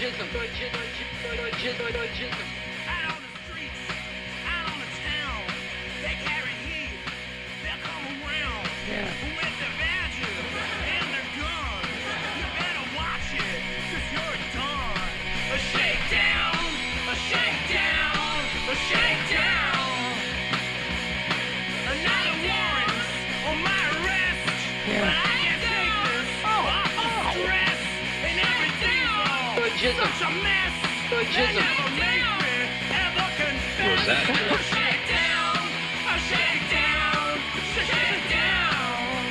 Out on the streets, out on the town, they carry heat, they'll come around with their badges and their guns. You better watch it, 'cause you're done. A shakedown, a shakedown, a shakedown. A night of warrants on my arrest, but I can't take this. Off the stress and everything's all such a mess. They never make me ever confess. What was that? A shakedown, a shakedown, shakedown.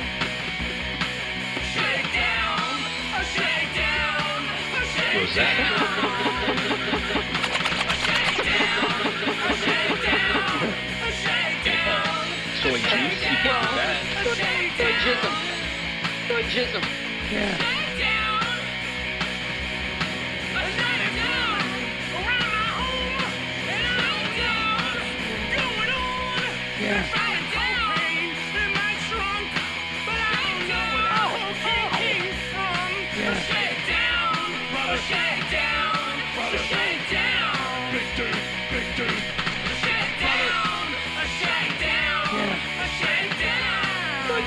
Shakedown, a shakedown, a shakedown. What was that? A shakedown, a shakedown, a shakedown. Soy juice? You can't do that. A shakedown. Jism. Yeah. Shakedown. A shakedown. Around my home and outdoors. Going on. Yeah. Found a cocaine in my trunk, but I don't know where the cocaine came from. Yeah. A shakedown. A shakedown. A shakedown. Big dude, big dude. A shakedown. A shakedown. Yeah. A shakedown.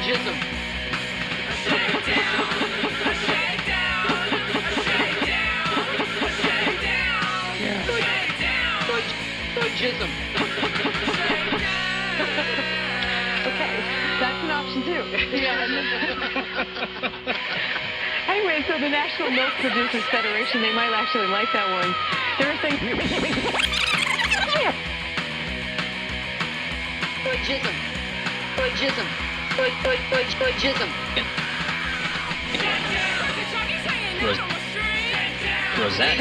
Jism. A shakedown. A shakedown. A shakedown. A shakedown. Yeah. Shakedown. Jism. Okay, that's an option too. Anyway, so the National Milk Producers Federation, they might actually like that one. There are things. Jism. Jism. Jism. What was that?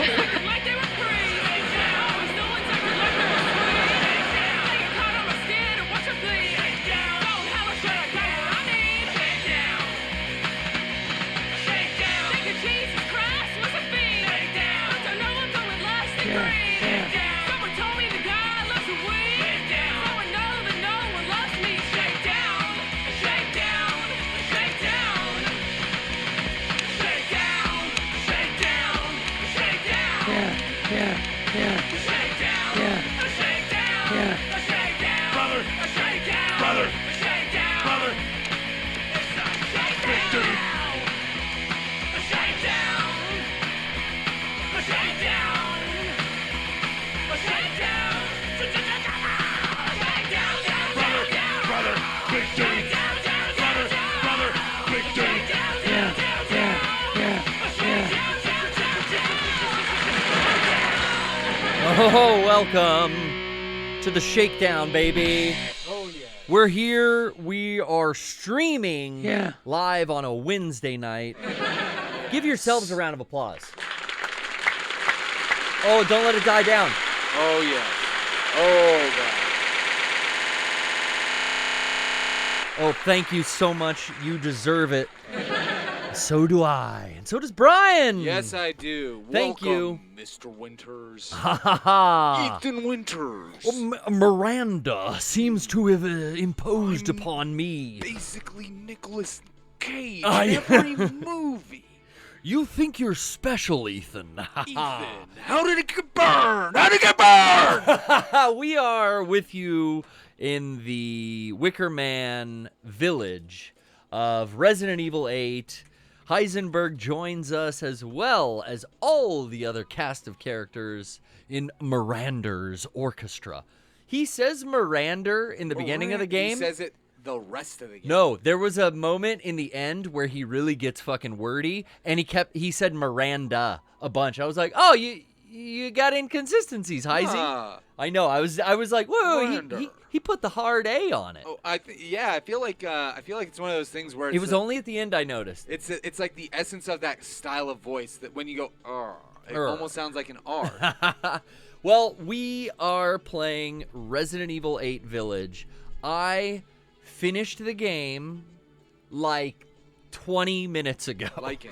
Oh, welcome to the Shakedown, baby. Oh, yeah. We're here. We are streaming Yeah. live on a Wednesday night. Give yourselves a round of applause. Oh, don't let it die down. Oh, yeah. Oh, God. Oh, thank you so much. You deserve it. So do I. And so does Brian. Yes, I do. Thank Welcome, Mr. Winters. Ha ha ha. Ethan Winters. Well, Miranda seems to have imposed upon me. Basically Nicolas Cage I- in every movie. You think you're special, Ethan. Ethan, how did it get burned? How did it get burned? We are with you in the Wicker Man village of Resident Evil 8. Heisenberg joins us as well as all the other cast of characters in Miranda's orchestra. He says Miranda in the beginning of the game. He says it the rest of the game. No, there was a moment in the end where he really gets fucking wordy, and he said Miranda a bunch. I was like, oh, you got inconsistencies, Heisey. Huh. I know. I was like, whoa, Miranda. he put the hard A on it. Oh, I feel like it's one of those things where It was only at the end I noticed. It's like the essence of that style of voice that when you go it Arr. almost sounds like an R. Well, we are playing Resident Evil 8 Village. I finished the game like 20 minutes ago. Like it.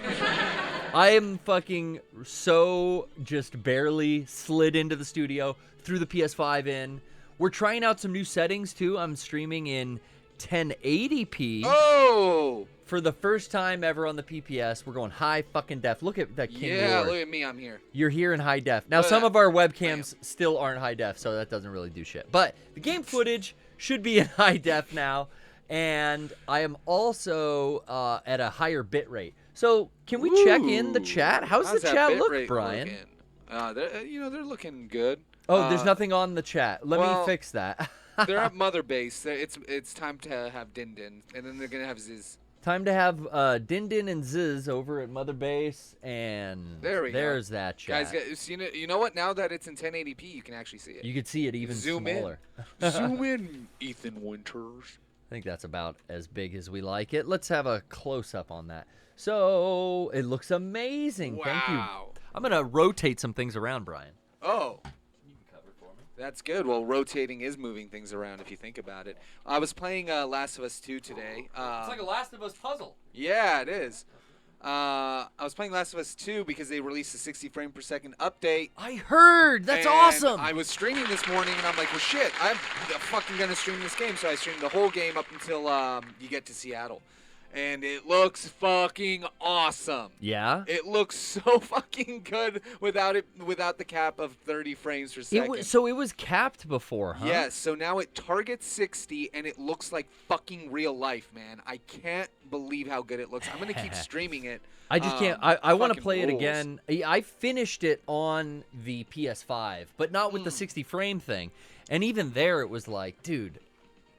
I am fucking so just barely slid into the studio, threw the PS5 in. We're trying out some new settings too. I'm streaming in 1080p. Oh! For the first time ever on the PPS, we're going high fucking def. Look at that King Yeah, Lord. look at me. I'm here. You're here in high def. Now, Look at some that. of our webcams still aren't high def, so that doesn't really do shit. But the game footage should be in high def now, and I am also at a higher bit rate. So, can we check in the chat? How's the that chat bit look, rate Brian? looking? They're looking good. Oh, there's nothing on the chat. Let me well, fix that. They're at Mother Base. It's time to have Din Din, and then they're gonna have Ziz. Time to have Din Din and Ziz over at Mother Base, and there's that chat. Guys, you know what? Now that it's in 1080p, you can actually see it. You could see it even Zoom smaller. Zoom in, Ethan Winters. I think that's about as big as we like it. Let's have a close-up on that. So, it looks amazing. Wow. Thank you. I'm going to rotate some things around, Brian. Oh. That's good. Well, rotating is moving things around if you think about it. I was playing Last of Us 2 today. It's like a Last of Us puzzle. Yeah, it is. I was playing Last of Us 2 because they released a 60 frame per second update. I heard. That's and awesome. I was streaming this morning, and I'm like, well, shit, I'm fucking going to stream this game. So I streamed the whole game up until you get to Seattle. And it looks fucking awesome. Yeah? It looks so fucking good without the cap of 30 frames per second. So it was capped before, huh? Yes, so now it targets 60 and it looks like fucking real life, man. I can't believe how good it looks. I'm going to keep streaming it. I just can't. I want to fucking play it rules. again. I finished it on the PS5, but not with the 60 frame thing. And even there, it was like, dude,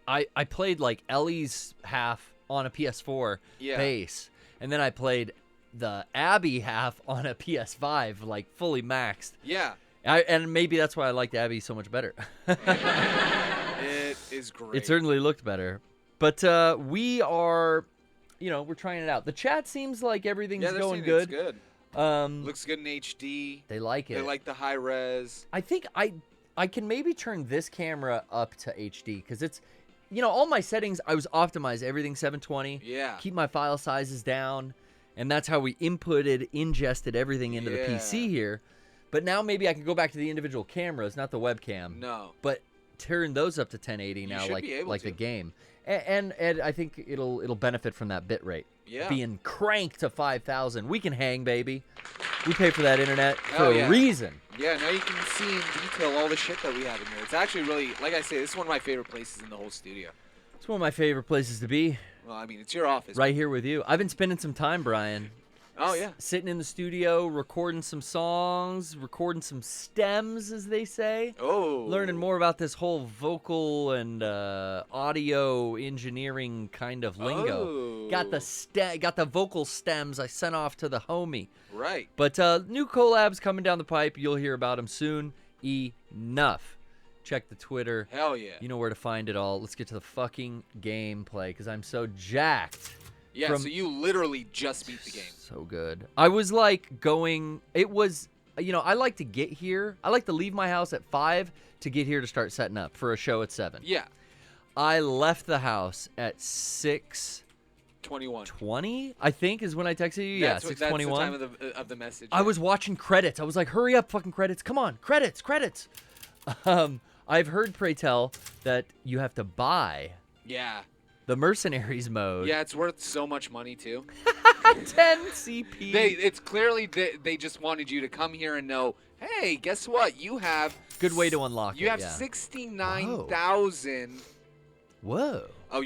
I played like Ellie's half on a PS4 base, and then I played the Abby half on a PS5, like fully maxed. Yeah. And maybe that's why I liked Abby so much better. It is great. It certainly looked better. But we are, we're trying it out. The chat seems like everything's going good. It's good. Looks good in HD. They like it. They like the high res. I think I can maybe turn this camera up to HD because it's, all my settings, I was optimized everything 720. Yeah. Keep my file sizes down, and that's how we ingested everything into the PC here. But now maybe I can go back to the individual cameras, not the webcam. No. But turn those up to 1080 now, like the game. And I think it'll benefit from that bit rate. Yeah. Being cranked to 5,000. We can hang, baby. We pay for that internet for a reason. Yeah, now you can see in detail all the shit that we have in here. It's actually really, like I say, this is one of my favorite places in the whole studio. It's one of my favorite places to be. Well, I mean, it's your office. Right here with you. I've been spending some time, Brian. Oh, yeah. Sitting in the studio, recording some songs, recording some stems, as they say. Oh. Learning more about this whole vocal and audio engineering kind of lingo. Oh. Got the vocal stems I sent off to the homie. Right. But new collabs coming down the pipe. You'll hear about them soon enough. Check the Twitter. Hell yeah. You know where to find it all. Let's get to the fucking gameplay because I'm so jacked. Yeah, so you literally just beat the game. So good. I was like going, it was, I like to get here. I like to leave my house at 5 to get here to start setting up for a show at 7. Yeah. I left the house at 6:20, 21. I think is when I texted you. That's 6:21. That's the time of the message. I was watching credits. I was like, hurry up, fucking credits. Come on, credits. I've heard, pray tell, that you have to buy Yeah. the Mercenaries mode. Yeah, it's worth so much money, too. 10 CP. It's clearly they just wanted you to come here and know, hey, guess what? You have... Good way to unlock You it, have yeah. 69,000... Whoa. Oh,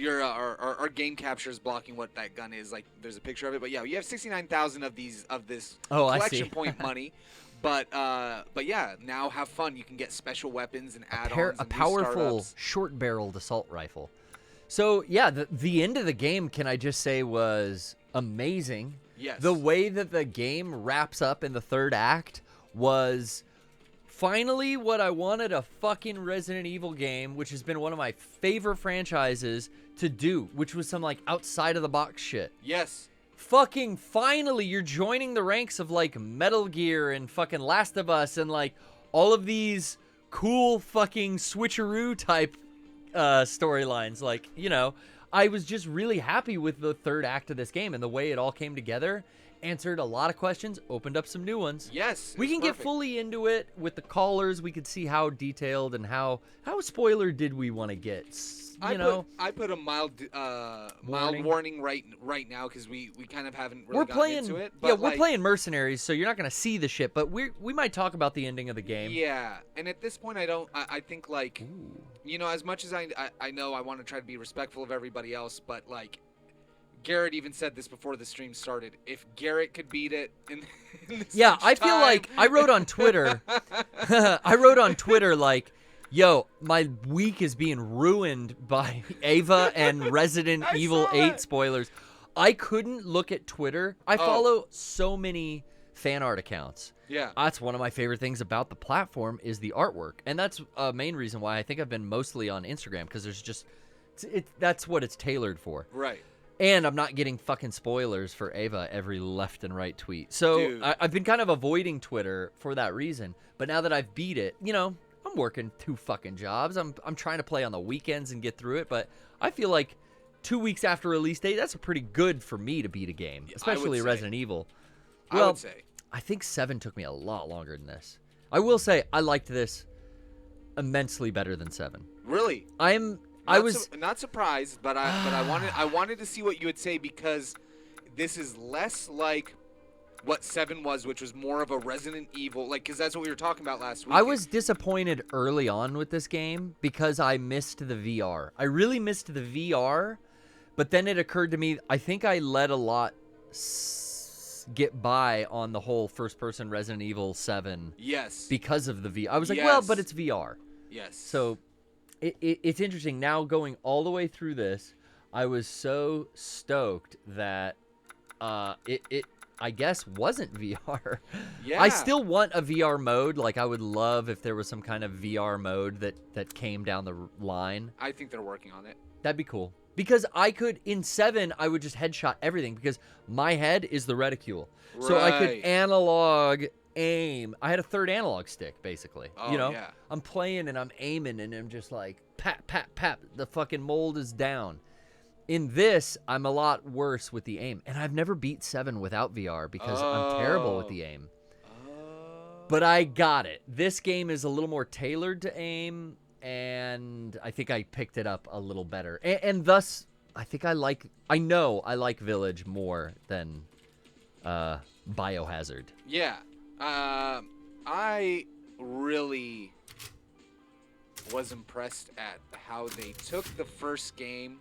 our game capture is blocking what that gun is. Like, there's a picture of it. But yeah, you have 69,000 of this collection point money. But yeah, now have fun. You can get special weapons and add-ons. A powerful short-barreled assault rifle. So yeah, the end of the game, can I just say, was amazing. Yes. The way that the game wraps up in the third act was finally what I wanted a fucking Resident Evil game, which has been one of my favorite franchises to do, which was some like outside of the box shit. Yes. Fucking finally, you're joining the ranks of like Metal Gear and fucking Last of Us and like all of these cool fucking switcheroo type storylines. Like, I was just really happy with the third act of this game and the way it all came together. Answered a lot of questions, opened up some new ones. Yes. We can get fully into it with the callers. We could see how detailed and how spoiler did we want to get. just, you know. I put a mild warning right now because we kind of haven't really We're gotten playing, into it. yeah, But we're playing Mercenaries, so you're not going to see the shit, but we might talk about the ending of the game. Yeah, and at this point, I think, like, you know, as much as I know I want to try to be respectful of everybody else, but, like, Garrett even said this before the stream started. If Garrett could beat it in this yeah, much I feel time- like I wrote on Twitter, like, yo, my week is being ruined by Ava and Resident Evil 8 spoilers. I couldn't look at Twitter. I follow so many fan art accounts. Yeah. That's one of my favorite things about the platform is the artwork. And that's a main reason why I think I've been mostly on Instagram, because there's just that's what it's tailored for. Right. And I'm not getting fucking spoilers for Ava every left and right tweet. So I've been kind of avoiding Twitter for that reason. But now that I've beat it, you know, I'm working 2 fucking jobs. I'm trying to play on the weekends and get through it. But I feel like 2 weeks after release date, that's pretty good for me to beat a game, especially Resident Evil. Well, I would say. I think 7 took me a lot longer than this. I will say I liked this immensely better than 7. Really? I was not surprised, but I wanted to see what you would say, because this is less like what 7 was, which was more of a Resident Evil, like, because that's what we were talking about last week. I was disappointed early on with this game because I missed the VR. I really missed the VR, but then it occurred to me, I think I let a lot get by on the whole first-person Resident Evil 7. Yes. Because of the VR. I was like, well, but it's VR. Yes. So it's interesting. Now going all the way through this, I was so stoked that it I guess wasn't VR. Yeah. I still want a VR mode. Like, I would love if there was some kind of VR mode that came down the line. I think they're working on it. That'd be cool. Because I could, in 7, I would just headshot everything because my head is the reticule. Right. So I could analog aim. I had a third analog stick, basically. Oh, you know? yeah. I'm playing and I'm aiming and I'm just like, pat, pat, pat. The fucking mold is down. In this, I'm a lot worse with the aim. And I've never beat 7 without VR because I'm terrible with the aim. But I got it. This game is a little more tailored to aim, and I think I picked it up a little better. And thus, I know I like Village more than Biohazard. Yeah. I really was impressed at how they took the first game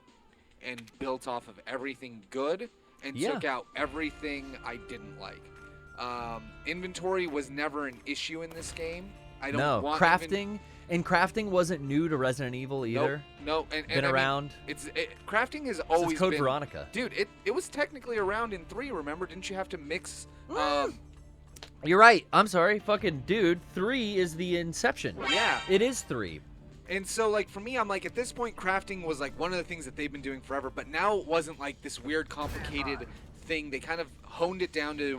and built off of everything good and took out everything I didn't like. Inventory was never an issue in this game. I don't want crafting. And crafting wasn't new to Resident Evil either. No, and been around. Crafting has always Since Code been, Veronica. Dude, it was technically around in 3. Remember? Didn't you have to mix? You're right. I'm sorry. Fucking dude. 3 is the inception. Yeah. It is 3. And so, like, for me, I'm like, at this point, crafting was, like, one of the things that they've been doing forever. But now it wasn't, like, this weird, complicated thing. They kind of honed it down to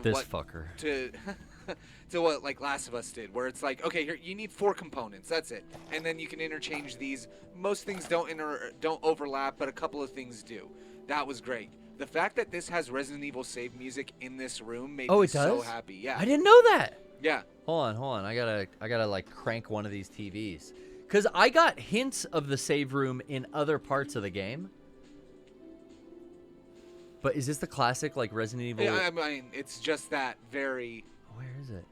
to what, like, Last of Us did. Where it's like, okay, here, you need 4 components. That's it. And then you can interchange these. Most things don't overlap, but a couple of things do. That was great. The fact that this has Resident Evil save music in this room made me so happy. Yeah. I didn't know that. Yeah. Hold on. I gotta like crank one of these TVs. Because I got hints of the save room in other parts of the game. But is this the classic, like, Resident Evil? Yeah, I mean, it's just that very... Where is it?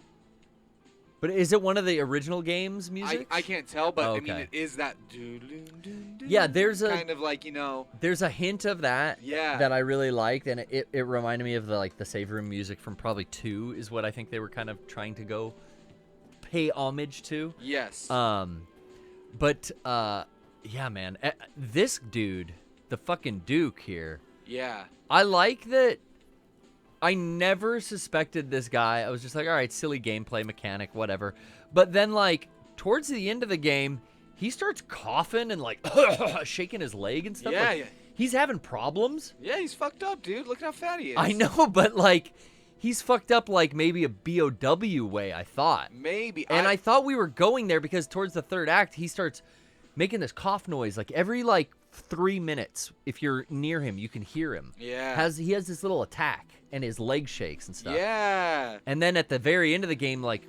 But is it one of the original games music? I can't tell, but okay. I mean, it is that... Yeah, there's a... kind of like, you know... There's a hint of that that I really liked, and it reminded me of the save room music from probably 2 is what I think they were kind of trying to go pay homage to. Yes. But, yeah, man. This dude, the fucking Duke here. Yeah. I like that. I never suspected this guy. I was just like, all right, silly gameplay mechanic, whatever. But then, like, towards the end of the game, he starts coughing and, like, shaking his leg and stuff. Yeah, like, yeah. He's having problems. Yeah, he's fucked up, dude. Look at how fat he is. I know, but, like, he's fucked up, like, maybe a BOW way, I thought. Maybe. And I thought we were going there because towards the third act, he starts making this cough noise. Like, every, like, 3 minutes, if you're near him, you can hear him. Yeah. He has this little attack, and his leg shakes and stuff. Yeah. And then at the very end of the game, like,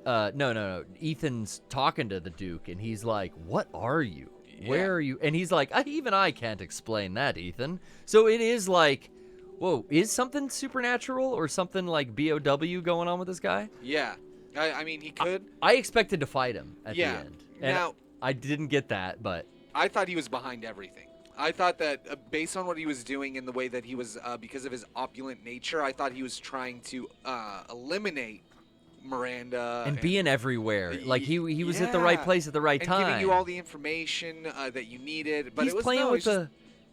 Ethan's talking to the Duke, and he's like, what are you? Where are you? And he's like, even I can't explain that, Ethan. So it is like, whoa, is something supernatural or something like BOW going on with this guy? Yeah. I mean, he could. I expected to fight him at the end. And now, I didn't get that, but I thought he was behind everything. I thought that based on what he was doing and the way that he was, because of his opulent nature, I thought he was trying to eliminate Miranda. and being everywhere. Like he was at the right place at the right and time. giving you all the information that you needed. But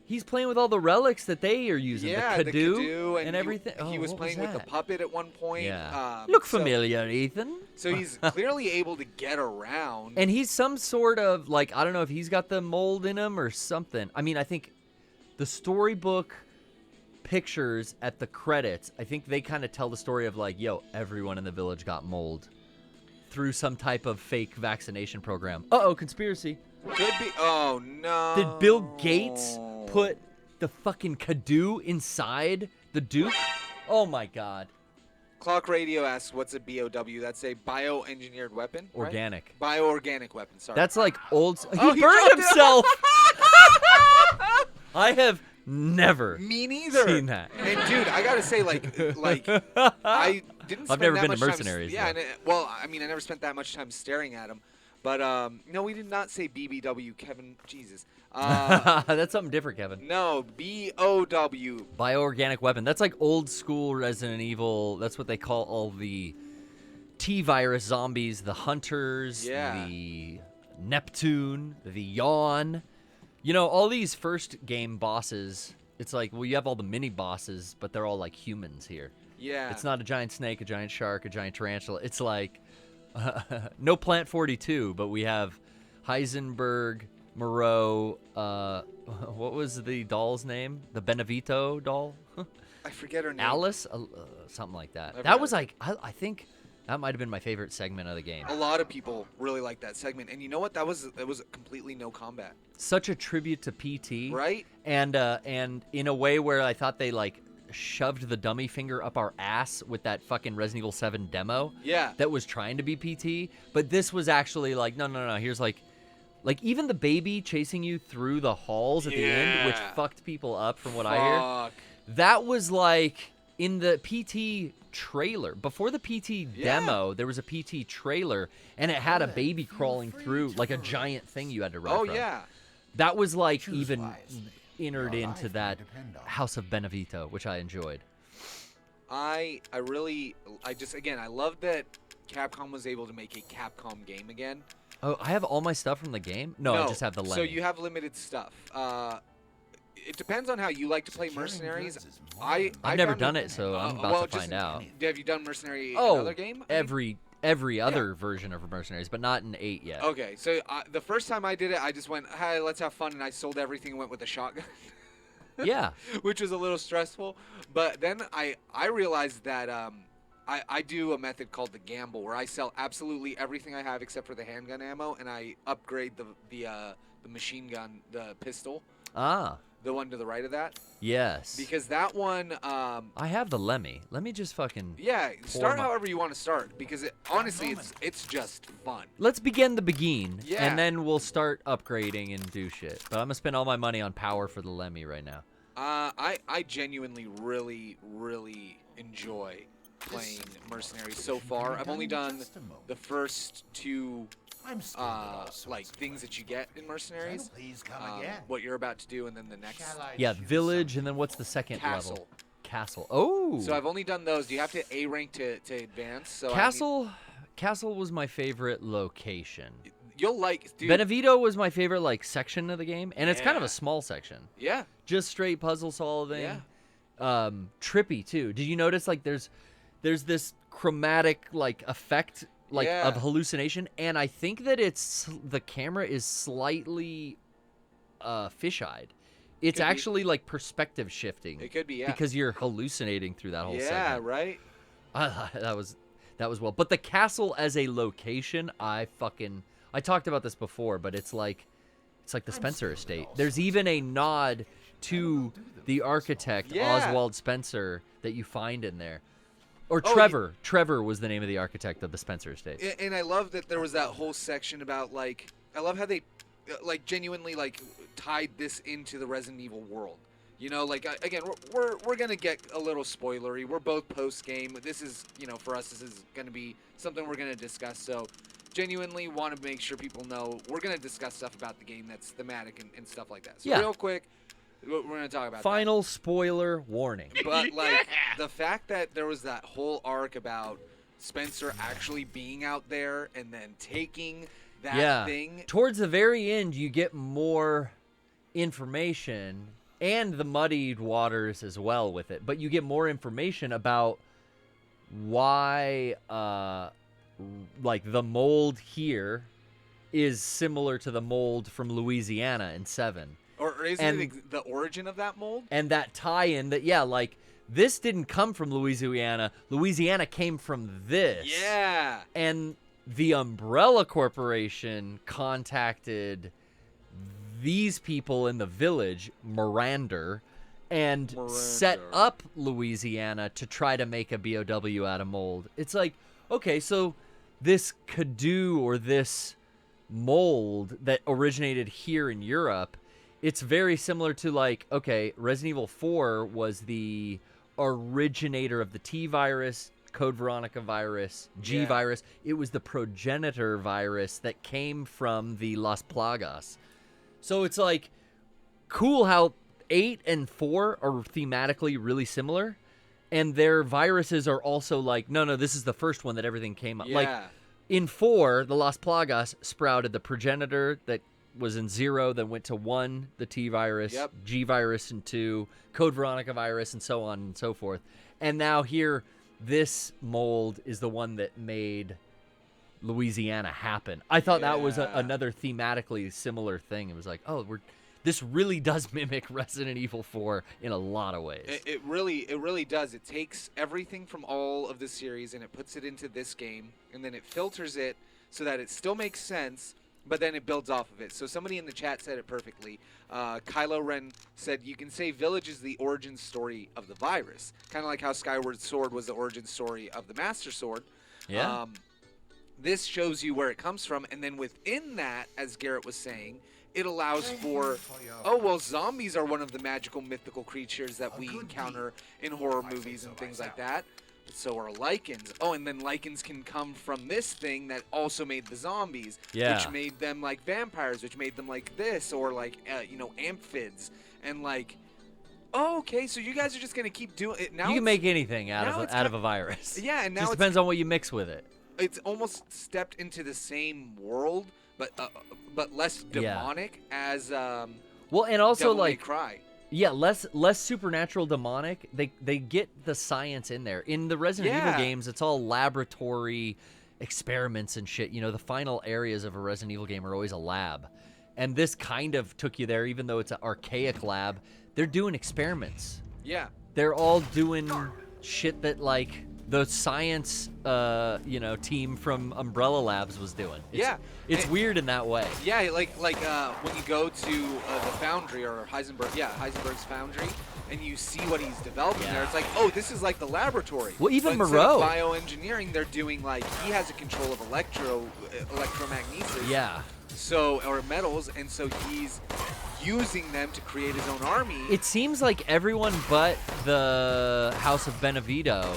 He's playing with all the relics that they are using. Yeah, the the Kadu Kadu, and everything. He was playing with the puppet at one point. Yeah. Look familiar, Ethan. So he's clearly able to get around. And he's some sort of, like, I don't know if he's got the mold in him or something. I mean, I think the storybook pictures at the credits, I think they kind of tell the story of, like, yo, everyone in the village got mold through some type of fake vaccination program. Uh-oh, conspiracy. Could be. Oh, no. Did Bill Gates put the fucking Kadu inside the Duke? Oh, my God. Clock Radio asks, what's a BOW? That's a bioengineered weapon? Organic. Right? Bioorganic weapon, sorry. That's like old... Oh, he he burned dropped it. himself! I have never Me neither. seen that. And, dude, I got to say, like, I didn't spend I've never that been to much time Mercenaries, yeah, though. and well, I mean, I never spent that much time staring at him. But, no, we did not say BBW, Kevin. Jesus. That's something different, Kevin. No, BOW. Bioorganic weapon. That's like old school Resident Evil. That's what they call all the T-virus zombies, the hunters, Yeah. the Neptune, the Yawn. You know, all these first game bosses, it's like, well, you have all the mini bosses, but they're all like humans here. Yeah. It's not a giant snake, a giant shark, a giant tarantula. It's like no Plant 42, but we have Heisenberg, Moreau, what was the doll's name? The Benevito doll? I forget her name. Alice? Something like that. I've That heard was of like, I think that might have been my favorite segment of the game. A lot of people really like that segment. And you know what? That was completely no combat. Such a tribute to PT. Right? And in a way where I thought they like shoved the dummy finger up our ass with that fucking Resident Evil 7 demo. Yeah. That was trying to be PT, but this was actually like, no, here's like even the baby chasing you through the halls at the end, which fucked people up from what I hear. That was like in the PT trailer. Before the PT demo, there was a PT trailer, and it had a baby crawling through, like a giant thing you had to run from. Yeah. That was like even entered into that House of Benevito, which I enjoyed. I love that Capcom was able to make a Capcom game again. Oh, I have all my stuff from the game? No, I just have the Lemmy. So you have limited stuff. It depends on how you like to play Mercenaries. I've never done it, so I'm about to find out. Have you done Mercenary in another game? Every other version of Mercenaries, but not in 8 yet. Okay, so the first time I did it, I just went, hey, let's have fun, and I sold everything and went with a shotgun. Yeah. Which was a little stressful. But then I realized that I do a method called the gamble, where I sell absolutely everything I have except for the handgun ammo, and I upgrade the machine gun, the pistol. Ah. The one to the right of that. Yes. Because that one... I have the Lemmy. Let me just fucking... Yeah, start however you want to start, because honestly, it's just fun. Let's begin the begin, Yeah. and then we'll start upgrading and do shit. But I'm going to spend all my money on power for the Lemmy right now. I genuinely really, really enjoy playing Mercenaries so far. I've only done the first 2... like things that you get in Mercenaries, what you're about to do, and then the next. Yeah, village, and then what's the second Castle. level? Castle. Oh. So I've only done those. You have to A rank to advance. So Castle was my favorite location. You'll like, dude. Benevito was my favorite like section of the game, and it's kind of a small section. Yeah. Just straight puzzle solving. Yeah. Trippy too. Did you notice like there's this chromatic like effect of hallucination, and I think that the camera is slightly fisheyed. It's Could actually like perspective shifting. It could be, yeah. Because you're hallucinating through that whole segment. Yeah, right. That was well. But the castle as a location, I talked about this before, but it's like the Spencer estate. There's even a nod to the architect Oswald Spencer that you find in there. Or Trevor. Trevor was the name of the architect of the Spencer estate. And I love that there was that whole section about, like, I love how they like genuinely like tied this into the Resident Evil world. You know, like again, we're gonna get a little spoilery. We're both post game. This is, you know, for us, this is gonna be something we're gonna discuss. So, genuinely want to make sure people know we're gonna discuss stuff about the game that's thematic and stuff like that. So real quick, we're gonna talk about final spoiler warning. But like the fact that there was that whole arc about Spencer actually being out there and then taking that thing. Towards the very end, you get more information. And the muddied waters as well with it. But you get more information about why, like, the mold here is similar to the mold from Louisiana in 7. Or is it the origin of that mold? And that tie-in that, like, this didn't come from Louisiana. Louisiana came from this. Yeah. And the Umbrella Corporation contacted these people in the village, Miranda, and set up Louisiana to try to make a BOW out of mold. It's like, okay, so this Kadu or this mold that originated here in Europe, it's very similar to like, okay, Resident Evil 4 was the originator of the T virus, Code Veronica virus, G virus. It was the progenitor virus that came from the Las Plagas. So it's like cool how 8 and 4 are thematically really similar, and their viruses are also like, no, this is the first one that everything came up. Yeah. Like in 4, the Las Plagas sprouted the progenitor that was in 0, then went to 1, the T virus, G virus in 2, Code Veronica virus, and so on and so forth. And now here, this mold is the one that made Louisiana happen. I thought that was another thematically similar thing. It was like, oh, this really does mimic Resident Evil 4 in a lot of ways. It really does. It takes everything from all of the series and it puts it into this game, and then it filters it so that it still makes sense, but then it builds off of it. So somebody in the chat said it perfectly. Kylo Ren said, you can say Village is the origin story of the virus. Kind of like how Skyward Sword was the origin story of the Master Sword. Yeah. This shows you where it comes from, and then within that, as Garrett was saying, it allows for, oh, well, zombies are one of the magical, mythical creatures that we encounter in horror movies and things like that. So are lichens. Oh, and then lichens can come from this thing that also made the zombies, which made them like vampires, which made them like this, or like, amphids. And like, oh, okay, so you guys are just going to keep doing it. Now you can make anything out of a virus. Yeah, and now it depends on what you mix with it. It's almost stepped into the same world, but less demonic as well, and also Devil like May Cry. Yeah, less supernatural demonic. They get the science in there. In the Resident Evil games, it's all laboratory experiments and shit. You know, the final areas of a Resident Evil game are always a lab. And this kind of took you there, even though it's an archaic lab. They're doing experiments. Yeah. They're all doing shit that like the science team from Umbrella Labs was doing. It's weird in that way. Yeah, like when you go to the Foundry or Heisenberg's Foundry, and you see what he's developing there, it's like, oh, this is like the laboratory. Well, even but Moreau. Instead of bioengineering, they're doing like, he has a control of electromagnesis. Yeah. So, or metals, and so he's using them to create his own army. It seems like everyone but the House of Benevito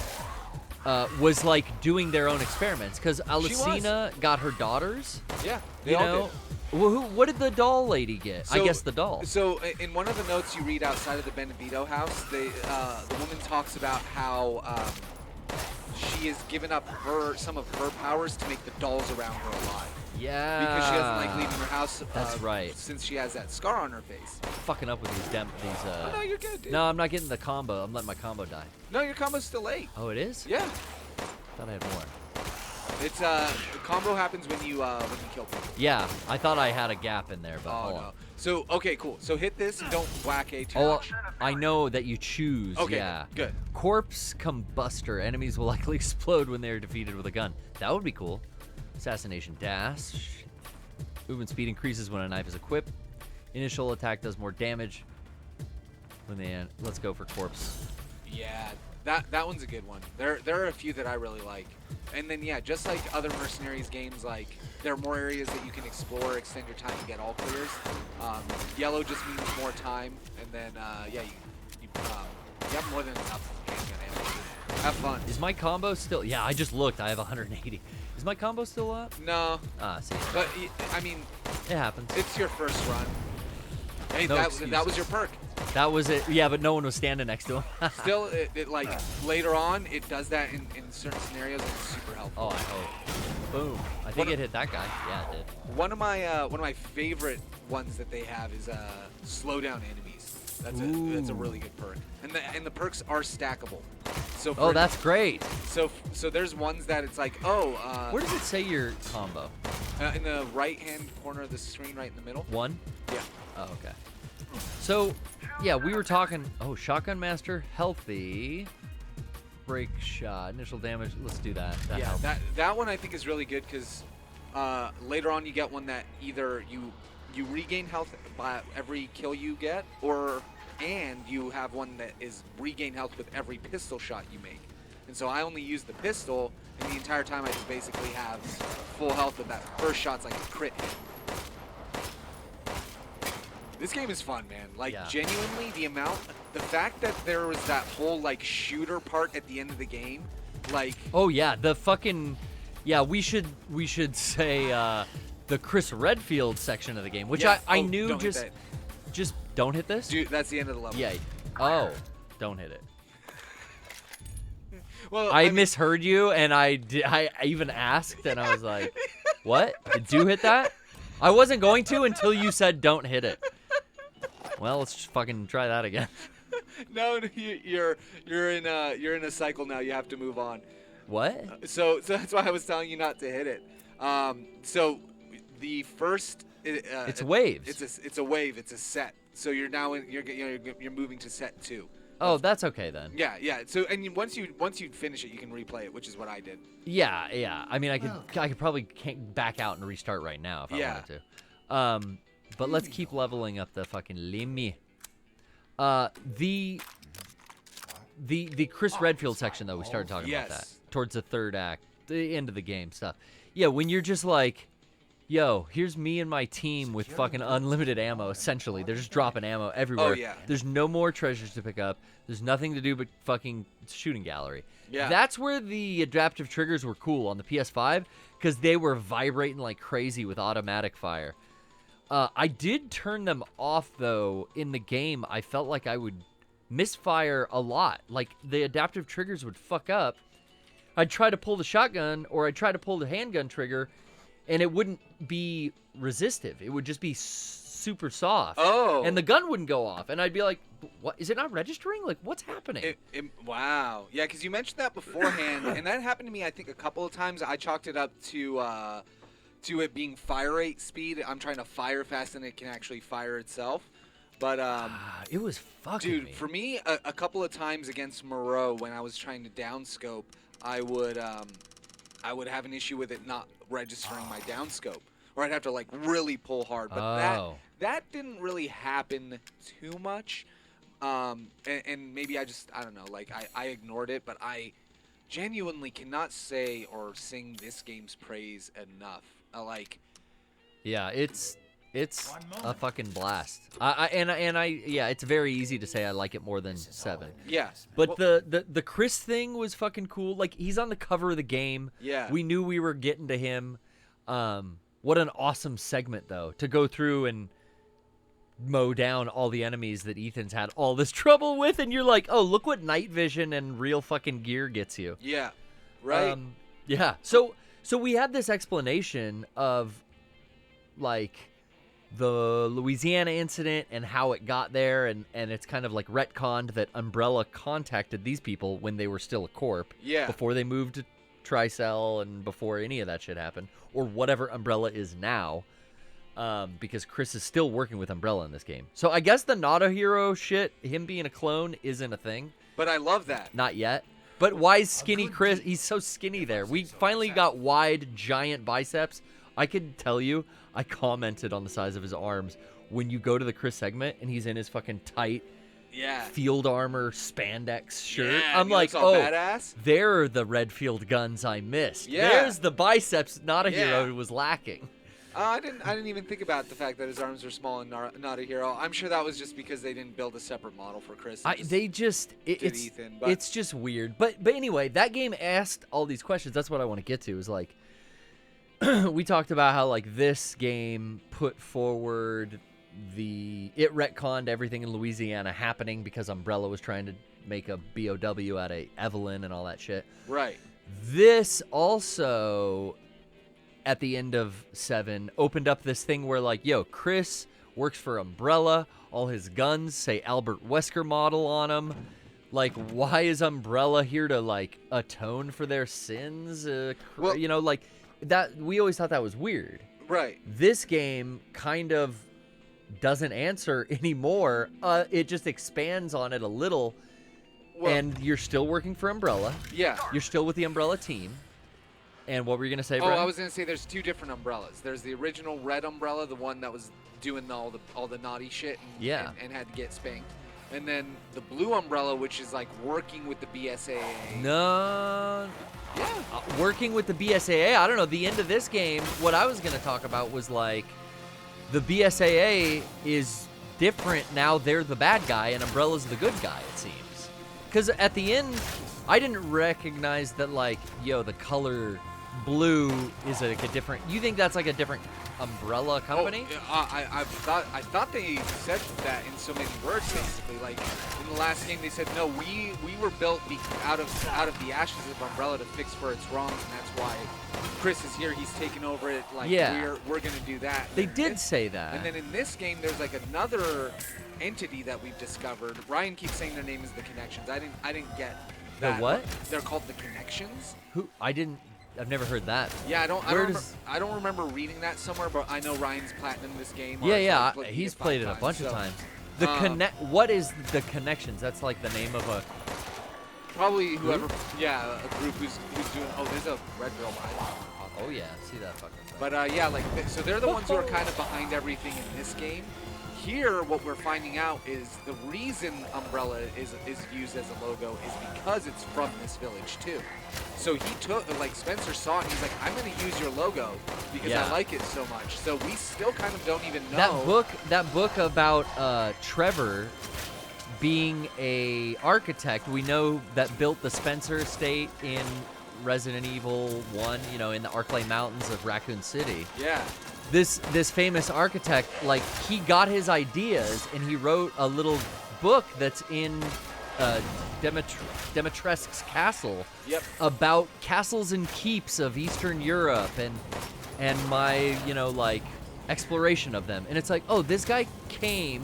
was like doing their own experiments, because Alicina got her daughters. Yeah, they all did. Well, what did the doll lady get? I guess the doll. So in one of the notes you read outside of the Benevito house, the woman talks about how she has given up some of her powers to make the dolls around her alive. Yeah. Because she doesn't like leaving her house. That's right. Since she has that scar on her face. Fucking up with these Oh, no, you're good, dude. No, I'm not getting the combo. I'm letting my combo die. No, your combo's still 8. Oh, it is? Yeah. Thought I had more. It's the combo happens when you kill people. Yeah, I thought I had a gap in there, but hold on. So okay, cool. So hit this and don't whack A too Oh, much. I know that you choose. Okay, yeah. good. Corpse Combustor. Enemies will likely explode when they are defeated with a gun. That would be cool. Assassination Dash. Movement speed increases when a knife is equipped. Initial attack does more damage when they end. Let's go for Corpse. Yeah. That one's a good one. There are a few that I really like. And then yeah, just like other Mercenaries games, like there are more areas that you can explore, extend your time to get all clears. Yellow just means more time, and then yeah, you have more than enough handgun ammo. Have fun. Is my combo still? Yeah, I just looked. I have 180. Is my combo still up? No. See. But I mean, it happens. It's your first run. Hey, No that was your perk. That was it. Yeah, but no one was standing next to him. Still, it like later on, it does that in certain scenarios, and it's super helpful. Oh, I hope. Boom. I think it hit that guy. Yeah, it did. One of my favorite ones that they have is slow down enemies. That's a really good perk, and the perks are stackable. So oh, that's great. So there's ones that it's like, where does it say your combo? In the right hand corner of the screen, right in the middle. One? Yeah. Oh, okay. So, yeah, we were talking. Oh, Shotgun Master, healthy. Break shot, initial damage. Let's do that. Yeah, that one I think is really good because later on you get one that either you regain health by every kill you get, and you have one that is regain health with every pistol shot you make. And so I only use the pistol, and the entire time I just basically have full health with that first shot's like a crit hit. This game is fun, man. Like, genuinely, the fact that there was that whole, like, shooter part at the end of the game, like... Oh, yeah, the fucking... Yeah, we should say the Chris Redfield section of the game, which I knew just don't hit this? Dude, that's the end of the level. Yeah. Oh, don't hit it. Well, I misheard you, and I even asked, and I was like, what? Did you hit that? I wasn't going to until you said don't hit it. Well, let's just fucking try that again. No, you're in a cycle now. You have to move on. What? So that's why I was telling you not to hit it. So the first it's waves. It's a wave. It's a set. So you're now you're moving to set 2. Oh, that's okay then. Yeah. So once you finish it, you can replay it, which is what I did. Yeah. I mean, I could probably back out and restart right now if I wanted to. But let's keep leveling up the fucking Limmy. The Chris Redfield section though, we started talking about that towards the third act, the end of the game stuff. Yeah, when you're just like, yo, here's me and my team with fucking unlimited ammo, essentially. They're just dropping ammo everywhere. Oh, yeah. There's no more treasures to pick up. There's nothing to do but fucking shooting gallery. Yeah. That's where the adaptive triggers were cool on the PS5, because they were vibrating like crazy with automatic fire. I did turn them off, though. In the game, I felt like I would misfire a lot. Like, the adaptive triggers would fuck up. I'd try to pull the shotgun, or I'd try to pull the handgun trigger, and it wouldn't be resistive. It would just be super soft. Oh. And the gun wouldn't go off. And I'd be like, what? Is it not registering? Like, what's happening? Wow. Yeah, because you mentioned that beforehand, and that happened to me, I think, a couple of times. I chalked it up to it being fire rate speed. I'm trying to fire faster than it can actually fire itself. But it was fucking dude, me. for me, a couple of times against Moreau, when I was trying to downscope, I would have an issue with it not registering my downscope, or I'd have to like really pull hard. But that didn't really happen too much. And maybe I don't know, like I ignored it, but I genuinely cannot say or sing this game's praise enough. Yeah, it's a fucking blast. It's very easy to say I like it more than 7. Yeah. But the Chris thing was fucking cool. Like, he's on the cover of the game. Yeah. We knew we were getting to him. What an awesome segment, though, to go through and mow down all the enemies that Ethan's had all this trouble with, and you're like, oh, look what night vision and real fucking gear gets you. Yeah. Right. Yeah. So we had this explanation of, like, the Louisiana incident and how it got there, and it's kind of like retconned that Umbrella contacted these people when they were still a corp. Yeah. Before they moved to Tricell and before any of that shit happened, or whatever Umbrella is now, because Chris is still working with Umbrella in this game. So I guess the Not a Hero shit, him being a clone, isn't a thing. But I love that. Not yet. But why is skinny Chris? He's so skinny there. We finally got wide, giant biceps. I could tell you, I commented on the size of his arms when you go to the Chris segment and he's in his fucking tight field armor spandex shirt. Yeah, I'm like, all oh, badass. they're the Redfield guns I missed. Yeah. There's the biceps not a Yeah. hero was lacking. I didn't even think about the fact that his arms were small and not a hero. I'm sure that was just because they didn't build a separate model for Chris. It's Ethan, but it's just weird. But anyway, that game asked all these questions. That's what I want to get to. Is like we talked about how like this game put forward it retconned everything in Louisiana happening because Umbrella was trying to make a BOW out of Evelyn and all that shit. right. This also, at the end of 7, opened up this thing where, like, yo, Chris works for Umbrella. All his guns say Albert Wesker model on them. Like, why is Umbrella here to, like, atone for their sins? Well- you know, like, that. We always thought that was weird. Right. This game kind of doesn't answer anymore. It just expands on it a little. Well, And you're still working for Umbrella. yeah. You're still with the Umbrella team. And what were you going to say, Oh, Brian? I was gonna say there's 2 different umbrellas. There's the original red umbrella, the one that was doing all the naughty shit and had to get spanked. And then the blue umbrella, which is like working with the BSAA. No. Yeah. Working with the BSAA, I don't know. The end of this game, what I was going to talk about was like the BSAA is different now. They're the bad guy and Umbrella's the good guy, it seems. Because at the end, I didn't recognize that, like, yo, the color blue is like a different. You think that's like a different Umbrella company? Oh, I thought they said that in so many words. Basically, like in the last game, they said no, we were built out of the ashes of Umbrella to fix for its wrongs, and that's why Chris is here. He's taken over it. Like we're gonna do that. They did say that. And then in this game, there's like another entity that we've discovered. Ryan keeps saying their name is the Connections. I didn't get that. The what? They're called the Connections. Who? I've never heard that. Yeah, I don't remember reading that somewhere, but I know Ryan's platinum this game. or Yeah, he's he's played played it a bunch of times. The what What is the Connections? That's like the name of a. Probably whoever, a group who's doing. Oh, there's a red girl behind me. Oh yeah, see that fucking thing. But yeah, like so they're the ones who are kind of behind everything in this game. Here, what we're finding out is the reason Umbrella is used as a logo is because it's from this village too. So he took, like Spencer saw it, and he's like, I'm going to use your logo because I like it so much. So we still kind of don't even know. That book about Trevor being a architect, we know that built the Spencer estate in Resident Evil 1, you know, in the Arklay Mountains of Raccoon City. Yeah. This famous architect, like, he got his ideas and he wrote a little book that's in Demetresque's castle about castles and keeps of Eastern Europe and my, you know, like, exploration of them. And it's like, oh, this guy came,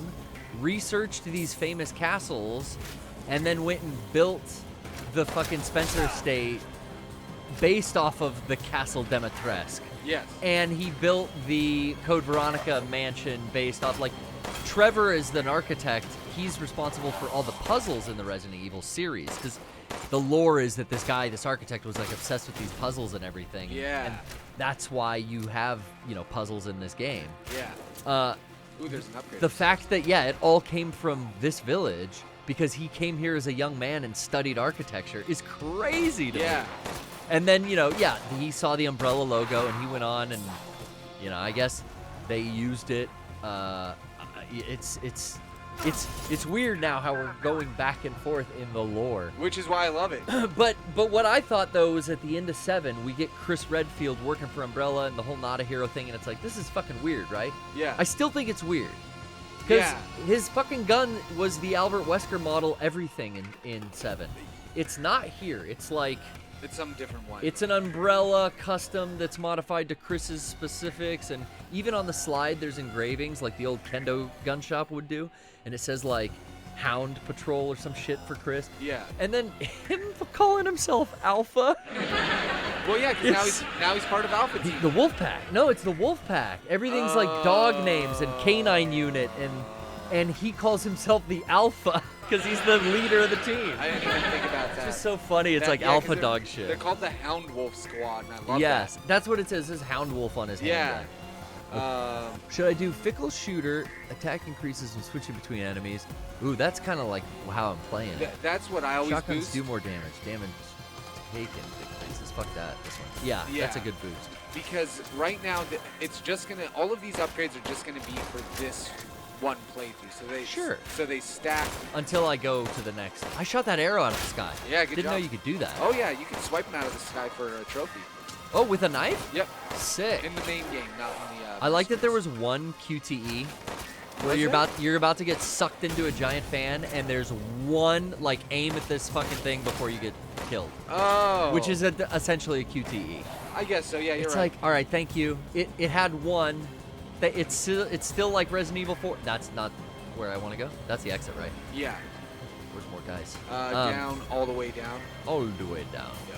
researched these famous castles, and then went and built the fucking Spencer estate based off of the Castle Demetresque. Yes. And he built the Code Veronica mansion based off, like, Trevor is an architect. He's responsible for all the puzzles in the Resident Evil series, because the lore is that this guy, this architect, was, like, obsessed with these puzzles and everything. Yeah. And that's why you have, you know, puzzles in this game. Yeah. Ooh, there's an upgrade. The fact that, it all came from this village because he came here as a young man and studied architecture is crazy to me. And then, you know, he saw the Umbrella logo and he went on and, you know, I guess they used it. It's weird now how we're going back and forth in the lore. Which is why I love it. But what I thought, though, was at the end of 7, we get Chris Redfield working for Umbrella and the whole not a hero thing, and it's like, this is fucking weird, right? Yeah. I still think it's weird. Because his fucking gun was the Albert Wesker model everything in 7. It's not here. It's like... It's some different one. It's an Umbrella custom that's modified to Chris's specifics, and even on the slide there's engravings like the old Kendo gun shop would do, and it says like Hound Patrol or some shit for Chris. Yeah. And then him calling himself Alpha. Well, yeah, because now he's part of Alpha Team. The Wolf Pack. No, it's the Wolf Pack. Everything's like dog names and canine unit, and he calls himself the Alpha because he's the leader of the team. I didn't even think about that. It's just so funny. It's like alpha dog shit. They're called the Hound Wolf Squad, and I love that. Yes, that's what it says. It says Hound Wolf on his handgun. Should I do fickle shooter? Attack increases when switching between enemies. Ooh, that's kind of like how I'm playing it. That's what I always Shotguns boost. do more damage. Damage taken decreases. Fuck that. This one. Yeah, Yeah. that's a good boost. Because right now, it's just gonna. All of these upgrades are just gonna be for this one playthrough. So they So they stack. Until I go to the next. I shot that arrow out of the sky. Yeah, good Didn't job. know you could do that. Oh yeah, you can swipe them out of the sky for a trophy. Oh, with a knife? Yep. Sick. In the main game, not in the. I like that there was one QTE where you're about to get sucked into a giant fan, and there's one like aim at this fucking thing before you get killed. Oh. Which is essentially a QTE. I guess so. Yeah, you're It's right. like, all right, thank you. It had one. It's still like Resident Evil 4. That's not where I want to go. That's the exit, right? Yeah. Where's more guys? Down, all the way down. All the way down. Yeah.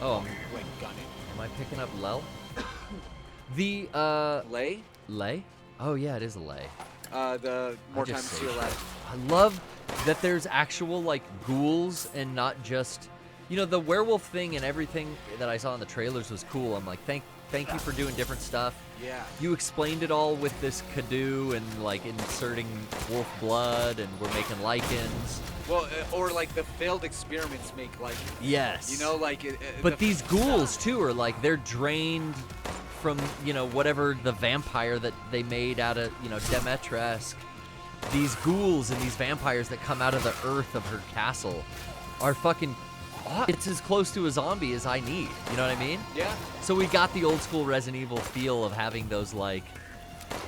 Oh, Like gunning. am I picking up Lel? The Lay? lay? Oh yeah, it is a lay. The more I time just to say your shit. left. I love that there's actual like ghouls and not just, you know, the werewolf thing and everything that I saw in the trailers was cool. I'm like, thank you for doing different stuff. Yeah. You explained it all with this Kadu and like inserting wolf blood, and we're making lichens. Well, or like the failed experiments make like. Yes. You know, like. But these ghouls too are like they're drained from, you know, whatever the vampire that they made out of, you know, Demetresque. These ghouls and these vampires that come out of the earth of her castle are fucking. It's as close to a zombie as I need. You know what I mean? Yeah. So we got the old school Resident Evil feel of having those like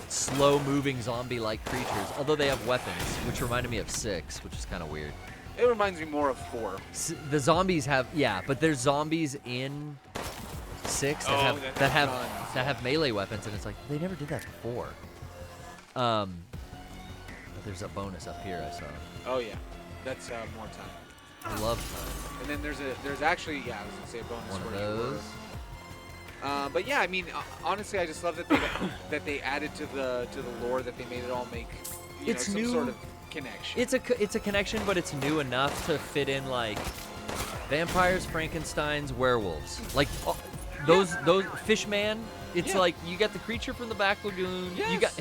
slow-moving zombie-like creatures. Although they have weapons, which reminded me of 6, which is kind of weird. It reminds me more of 4. The zombies have, yeah, but there's zombies in 6 that have melee weapons, and it's like they never did that before. But there's a bonus up here I saw. Oh yeah, that's more time. I love time. And then there's actually, yeah, I was gonna say a bonus One of for those. you. But yeah, I mean, honestly, I just love that they that they added to the lore, that they made it all make It's some new. sort of connection. It's a connection, but it's new enough to fit in like vampires, Frankensteins, werewolves. Like those Fishman. It's like you got the creature from the back lagoon. You got.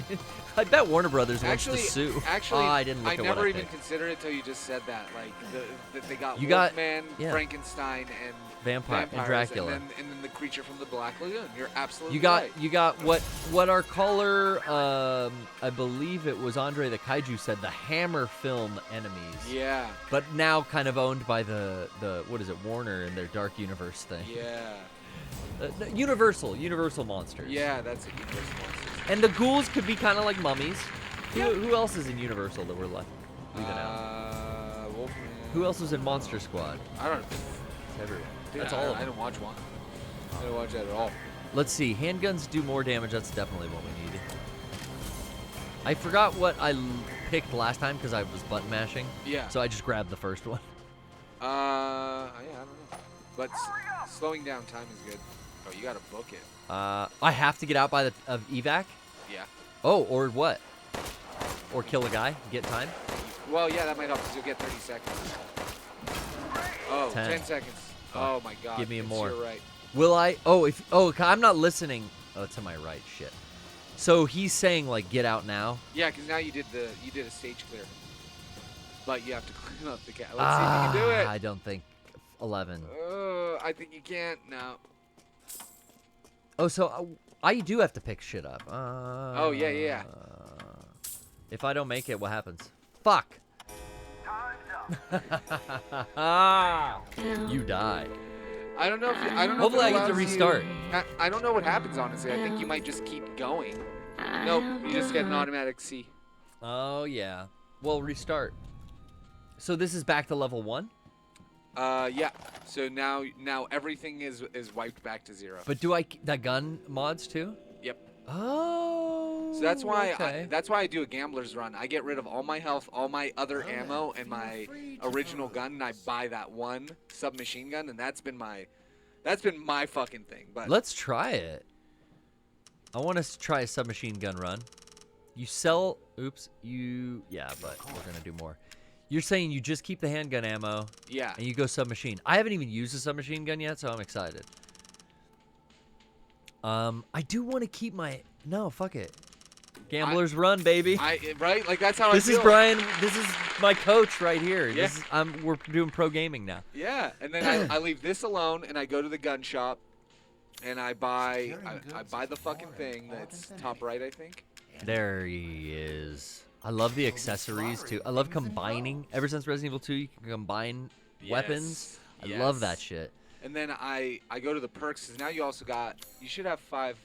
I bet Warner Brothers wants to sue. Actually, I didn't look at what never I even picked. considered it till you just said that. Like that they got You got- Wolfman, yeah. Frankenstein, and Vampire and vampires, Dracula. and then the creature from the Black Lagoon. You're absolutely You got right. what our caller, I believe it was Andre the Kaiju, said, the Hammer film enemies. Yeah. But now kind of owned by the what is it, Warner and their Dark Universe thing. Yeah. Universal monsters. Yeah, that's a Universal monster. And the ghouls could be kind of like mummies. Who else is in Universal that we're leaving out? Wolfman. Who else was in Monster Squad? I don't know. It's everyone. Dude, That's I all of I them. didn't watch one. I didn't watch that at all. Let's see. Handguns do more damage. That's definitely what we needed. I forgot what I picked last time because I was button mashing. Yeah. So I just grabbed the first one. Yeah, I don't know. But slowing down time is good. Oh, you gotta book it. I have to get out by the evac. Yeah. Oh, or what? Or kill a guy, get time. Well, yeah, that might help because you'll get 30 seconds. Oh, 10. 10 seconds. Oh my God. Give me it's more. You're right. Will I? I'm not listening. Oh, to my right. Shit. So he's saying like get out now. Yeah, because now you did a stage clear. But you have to clean up the cat. Let's see if you can do it. I don't think 11. I think you can't. No. Oh, so I do have to pick shit up. Oh yeah. If I don't make it, what happens? Fuck. You die. I don't know if I don't know. Hopefully if it I get to allows you- restart. I don't know what happens honestly. I think you might just keep going. Nope, you just get an automatic C. Oh yeah. Well, restart. So this is back to level 1. Yeah. So now everything is wiped back to 0. But do I the gun mods too? Yep. Oh. So that's why okay. I do a gambler's run. I get rid of all my health, all my other ammo, and my original gun, and I buy that one submachine gun, and that's been my fucking thing. But Let's try it. I want us to try a submachine gun run. You sell. Oops. Yeah, but we're gonna do more. You're saying you just keep the handgun ammo. yeah, And you go submachine. I haven't even used a submachine gun yet, so I'm excited. I do want to keep my No, fuck it. Gamblers run, baby. Right? Like that's how This I is feel. Brian. This is my coach right here. Yeah. We're doing pro gaming now. Yeah, and then I leave this alone, and I go to the gun shop, and I buy the fucking thing that's top right, I think. There he is. I love the accessories too. I love combining. Ever since Resident Evil 2, you can combine weapons. I love that shit. And then I go to the perks, because now you should have 5.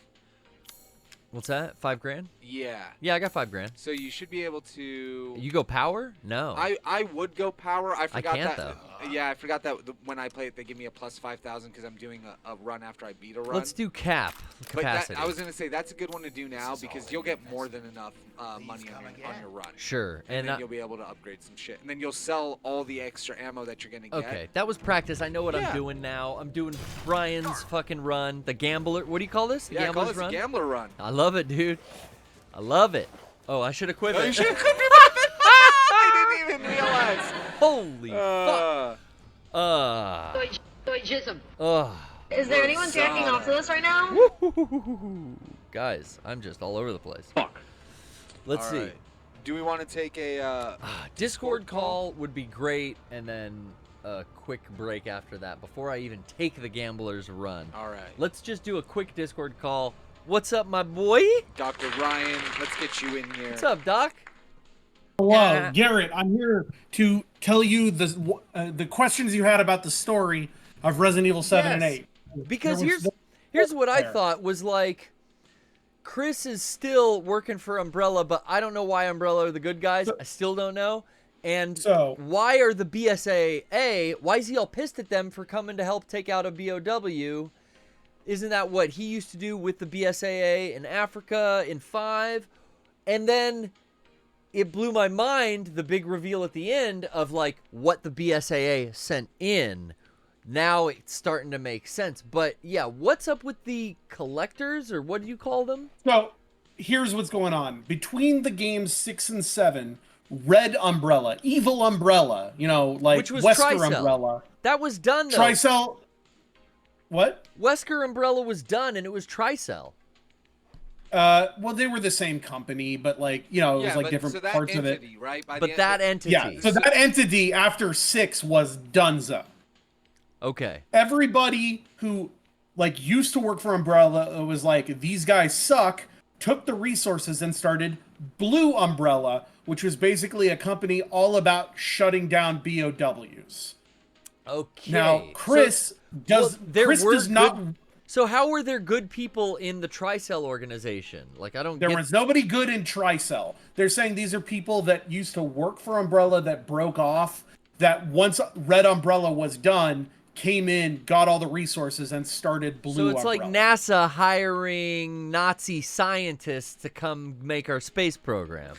What's that? $5,000? Yeah. Yeah, I got $5,000. So you should be able to. You go power? No. I would go power. I forgot can't, that. though. Yeah, I forgot that when I play it, they give me a plus 5,000 because I'm doing a run after I beat a run. Let's do capacity. But I was gonna say that's a good one to do now because you'll get more than enough money on your run. Sure. And then you'll be able to upgrade some shit, and then you'll sell all the extra ammo that you're gonna get. Okay, that was practice. I know what I'm doing now. I'm doing Brian's fucking run, the gambler. What do you call this? The Yeah, call gambler's this run? a gambler run. I love it, dude. I love it. Oh, I should have quit Oh, it. you should have quit your weapon. I didn't even realize. Holy fuck. Soy jism. Is there anyone jacking off to this right now? Guys, I'm just all over the place. Fuck. Let's All see. right. Do we want to take a Discord call would be great, and then a quick break after that before I even take the gambler's run. All right. Let's just do a quick Discord call. What's up, my boy? Dr. Ryan, let's get you in here. What's up, Doc? Hello, Garrett. I'm here to tell you the questions you had about the story of Resident Evil 7 and 8. Because here's what I thought was like, Chris is still working for Umbrella, but I don't know why Umbrella are the good guys. I still don't know. And why are the BSAA, why is he all pissed at them for coming to help take out a BOW? Isn't that what he used to do with the BSAA in Africa in 5? And then it blew my mind, the big reveal at the end of like what the BSAA sent in. Now it's starting to make sense. But yeah, what's up with the collectors, or what do you call them? So here's what's going on. Between the games 6 and 7, Red Umbrella, Evil Umbrella, like Which was Wesker Tricell. Umbrella. That was done though. Tricell. What? Wesker Umbrella was done, and it was Tricell. Well, they were the same company, but it was like different parts of it. Right? But that entity. Yeah, so that entity after 6 was Dunzo. Okay. Everybody who used to work for Umbrella was like, these guys suck, took the resources and started Blue Umbrella, which was basically a company all about shutting down BOWs. Okay. Now, Chris does not. So how were there good people in the Tricell organization? There was nobody good in Tricell. They're saying these are people that used to work for Umbrella that broke off, that once Red Umbrella was done, came in, got all the resources, and started Blue Umbrella. So it's like NASA hiring Nazi scientists to come make our space program.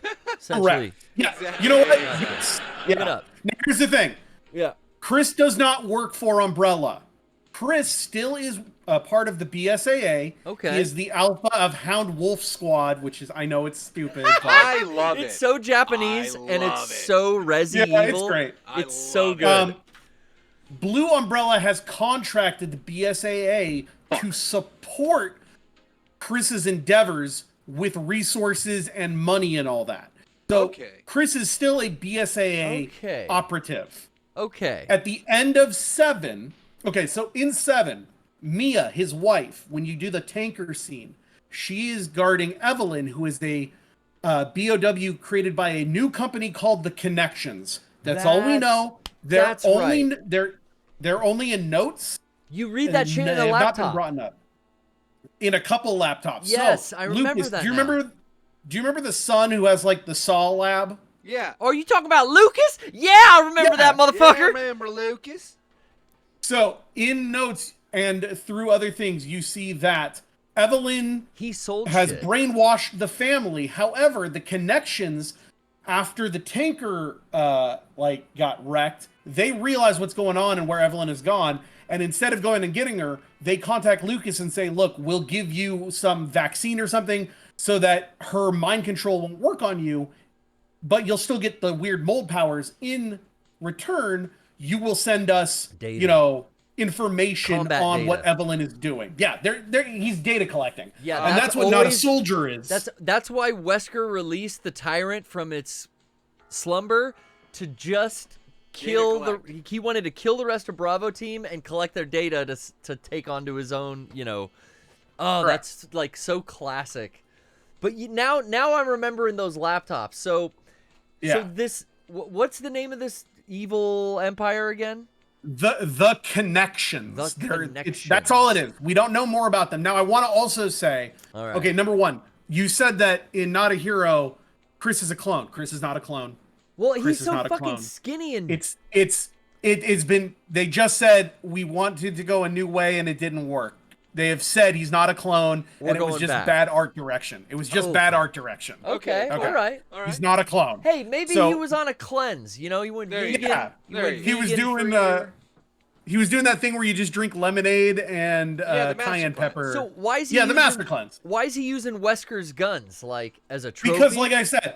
Correct. Yeah. You know what? Give it up. Now, here's the thing. Yeah. Chris does not work for Umbrella. Chris still is a part of the BSAA. Okay. He is the alpha of Hound Wolf Squad, which is, I know it's stupid, but I love it. It's so Japanese, and it's so Resi Evil. Yeah, it's great. It's so good. Blue Umbrella has contracted the BSAA to support Chris's endeavors with resources and money and all that. So Chris is still a BSAA operative. Okay. At the end of 7, so in 7, Mia, his wife, when you do the tanker scene, she is guarding Evelyn, who is a BOW created by a new company called The Connections. That's all we know. They're only in notes. You read that shit in a laptop. laptop. Not been brought up. In a couple laptops. Yes, so, I remember Lucas, that. Do you remember the son who has the Saw lab? Yeah. Oh, are you talking about Lucas? Yeah, I remember that motherfucker. Yeah, I remember Lucas. So in notes and through other things, you see that Evelyn has brainwashed the family. However, the Connections, after the tanker got wrecked, they realize what's going on and where Evelyn is gone. And instead of going and getting her, they contact Lucas and say, look, we'll give you some vaccine or something so that her mind control won't work on you, but you'll still get the weird mold powers. In return, you will send us, data. information Combat on data. what Evelyn is doing. Yeah, he's data collecting. Yeah, and that's what not a soldier is. That's why Wesker released the tyrant from its slumber to just kill he wanted to kill the rest of Bravo team and collect their data to take onto his own, Correct. That's like so classic. But now I'm remembering those laptops. So this what's the name of this evil empire again? The connections. Connections. That's all it is. We don't know more about them. Now, I want to also say, okay, number one, you said that in Not a Hero, Chris is a clone. Chris is not a clone. Well, Chris he's so fucking skinny and it's been. They just said we wanted to go a new way and it didn't work. They have said he's not a clone and it was just bad art direction. It was just bad art direction. Okay. All right. He's not a clone. Hey, maybe he was on a cleanse. He went vegan. Yeah. He was doing that thing where you just drink lemonade and cayenne pepper. So why is he the master cleanse. Why is he using Wesker's guns like as a trophy? Because like I said,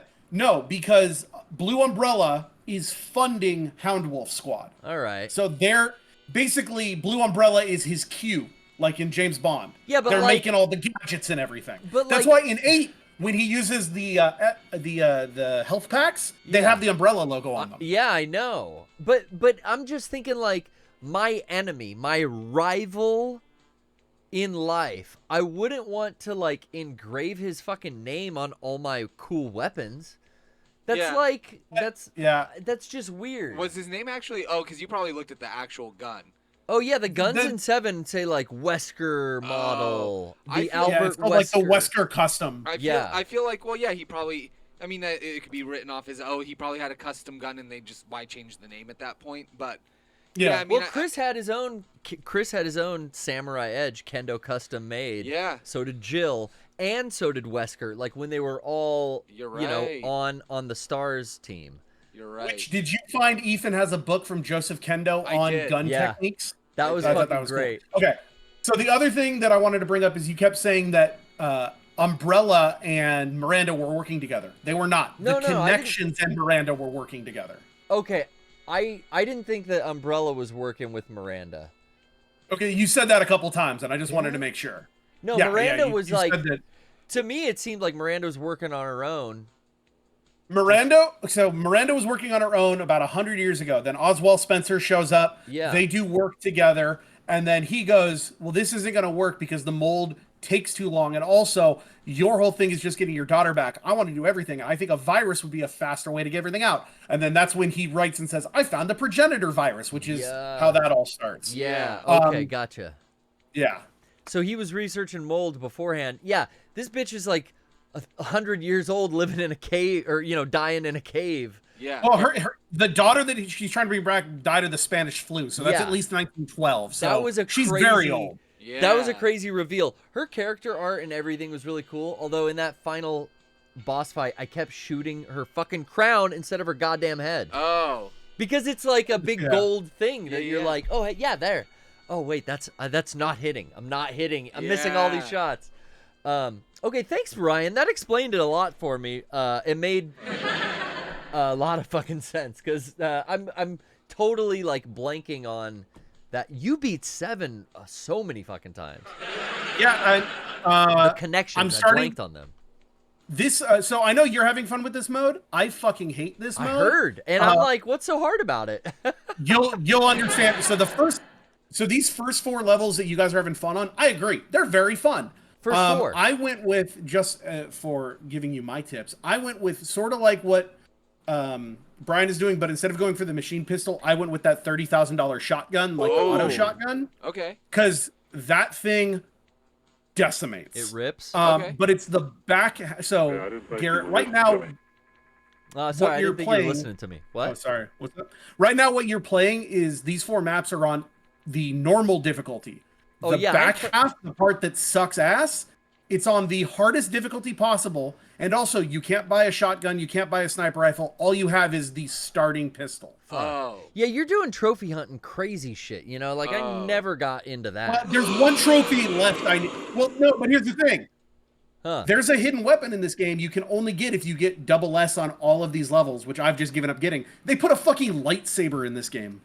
because Blue Umbrella is funding Hound Wolf Squad. All right. So they're basically Blue Umbrella is his Q, like in James Bond. Yeah, but they're making all the gadgets and everything. But that's why in 8, when he uses the health packs, they have the Umbrella logo on them. Yeah, I know. But I'm just thinking like my enemy, my rival in life, I wouldn't want to like engrave his fucking name on all my cool weapons. That's that's just weird. Was his name actually? Oh, because you probably looked at the actual gun. Oh yeah, the guns in 7 say like Wesker model, Albert it's Wesker, like the Wesker custom. I feel like he probably. I mean, it could be written off as he probably had a custom gun and they just why change the name at that point. But I mean, Chris had his own. Chris had his own Samurai Edge Kendo custom made. Yeah. So did Jill, and so did Wesker. Like when they were all, on the Stars team. You're right. Did you find Ethan has a book from Joseph Kendo on gun techniques? That was fucking great. Cool. Okay. So the other thing that I wanted to bring up is you kept saying that Umbrella and Miranda were working together. They were not. The Connections and Miranda were working together. Okay. I didn't think that Umbrella was working with Miranda. Okay, you said that a couple times, and I just wanted to make sure. No, Miranda was like... To me, it seemed like Miranda was working on her own. Miranda was working on her own about 100 years ago. Then Oswald Spencer shows up. Yeah. They do work together. And then he goes, well, this isn't going to work because the mold takes too long. And also, your whole thing is just getting your daughter back. I want to do everything. I think a virus would be a faster way to get everything out. And then that's when he writes and says, I found the progenitor virus, which is how that all starts. Yeah. Okay, gotcha. Yeah. So he was researching mold beforehand. Yeah. This bitch is like 100 years old living in a cave or, dying in a cave. Yeah. Well, the daughter that she's trying to bring back died of the Spanish flu. So that's at least 1912. So that was she's very old. Yeah. That was a crazy reveal. Her character art and everything was really cool. Although in that final boss fight, I kept shooting her fucking crown instead of her goddamn head. Oh. Because it's like a big gold thing that you're like, oh, hey, yeah, there. Oh, wait, that's not hitting. I'm not hitting. I'm missing all these shots. Okay, thanks, Ryan. That explained it a lot for me. It made a lot of fucking sense because I'm totally like blanking on that. You beat 7 so many fucking times. Yeah, the connections. I blanked on them. This so I know you're having fun with this mode. I fucking hate this mode. I heard, and I'm like, what's so hard about it? you'll understand. So these first 4 levels that you guys are having fun on, I agree. They're very fun. First 4. I went with, just for giving you my tips, I went with sort of like what Brian is doing, but instead of going for the machine pistol, I went with that $30,000 shotgun, like auto shotgun. Okay. Because that thing decimates. It rips. But it's the back. So, Garrett, right now... sorry, I didn't think you were listening to me. What? Oh, sorry. What's that? Right now, what you're playing is these 4 maps are on the normal difficulty. The back half, the part that sucks ass, it's on the hardest difficulty possible. And also, you can't buy a shotgun, you can't buy a sniper rifle. All you have is the starting pistol. Oh. Yeah, you're doing trophy hunting crazy shit, Like, I never got into that. There's 1 trophy left. Well, no, but here's the thing. There's a hidden weapon in this game you can only get if you get double S on all of these levels, which I've just given up getting. They put a fucking lightsaber in this game.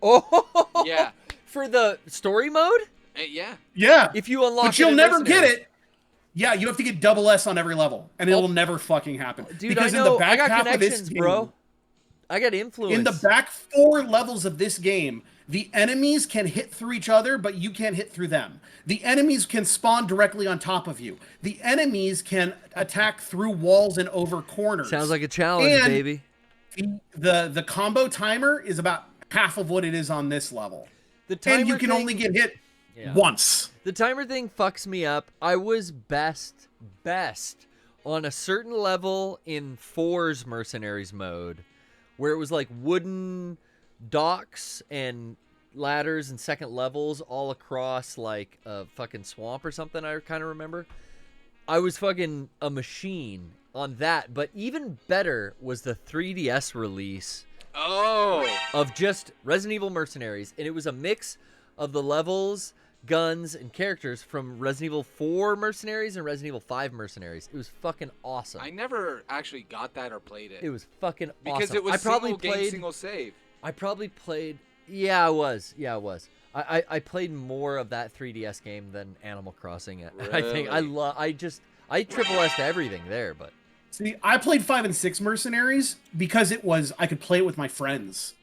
Oh, yeah. for the story mode? Yeah. Yeah. If you unlock but you'll in never get Mercenaries. it. Yeah, you have to get double S on every level, and it will never fucking happen. Dude, because I know. in the back I got half of this connections, game, bro. I got influence. in the back 4 levels of this game, the enemies can hit through each other, but you can't hit through them. The enemies can spawn directly on top of you. The enemies can attack through walls and over corners. Sounds like a challenge, And baby. The combo timer is about half of what it is on this level. The timer and you can thing, only get hit once. The timer thing fucks me up. I was best on a certain level in 4's Mercenaries mode, where it was like wooden docks and ladders and second levels all across like a fucking swamp or something. I kind of remember. I was fucking a machine on that, but even better was the 3DS release of just Resident Evil Mercenaries, and it was a mix of the levels, guns, and characters from Resident Evil 4 Mercenaries and Resident Evil 5 Mercenaries. It was fucking awesome. I never actually got that or played it. It was fucking awesome. Because it was I probably single game, played, single save. I probably played... Yeah, I was. I played more of that 3DS game than Animal Crossing. Really? I think I triple S to everything there, but... See, I played 5 and 6 Mercenaries because I could play it with my friends.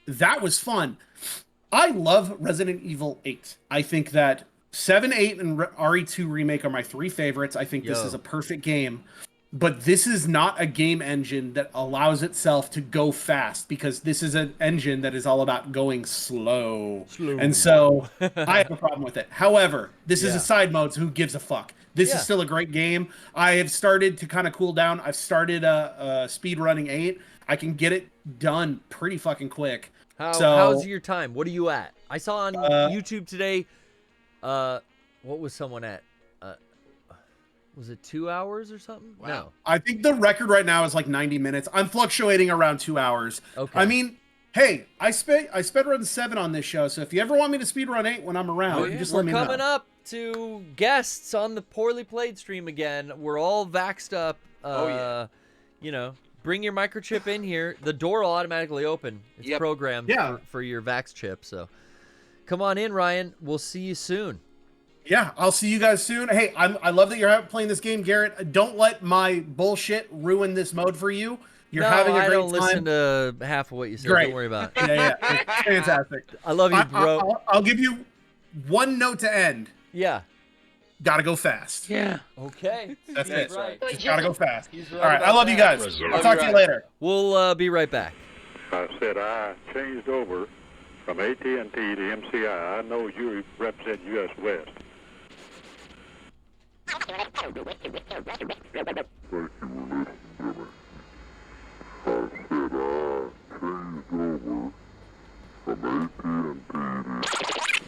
That was fun. I love Resident Evil 8. I think that 7, 8, and RE2 Remake are my 3 favorites. I think this is a perfect game. But this is not a game engine that allows itself to go fast, because this is an engine that is all about going slow. And so I have a problem with it. However, this is a side mode, so who gives a fuck? This is still a great game. I have started to kind of cool down. I've started speed running 8. I can get it done pretty fucking quick. How's your time? What are you at? I saw on YouTube today, what was someone at? Was it 2 hours or something? Wow. No. I think the record right now is like 90 minutes. I'm fluctuating around 2 hours. Okay. I mean, hey, I sped run 7 on this show, so if you ever want me to speed run 8 when I'm around, just let me know. We're coming up to guests on the Poorly Played stream again. We're all vaxxed up. You know, bring your microchip in here. The door will automatically open. It's programmed for your Vax chip. So come on in, Ryan. We'll see you soon. Yeah, I'll see you guys soon. Hey, I love that you're playing this game, Garrett. Don't let my bullshit ruin this mode for you. You're having a great time. I don't listen to half of what you say. Great. Don't worry about it. Yeah. It's fantastic. I love you, bro. I'll give you one note to end. Yeah. Gotta go fast. Yeah. Okay. That's it. Right. Just gotta go fast. He's All right. I love you guys. I'll talk to you later. We'll be right back. I said I changed over from AT&T to MCI. I know you represent U.S. West. Thank you for listening to me. I said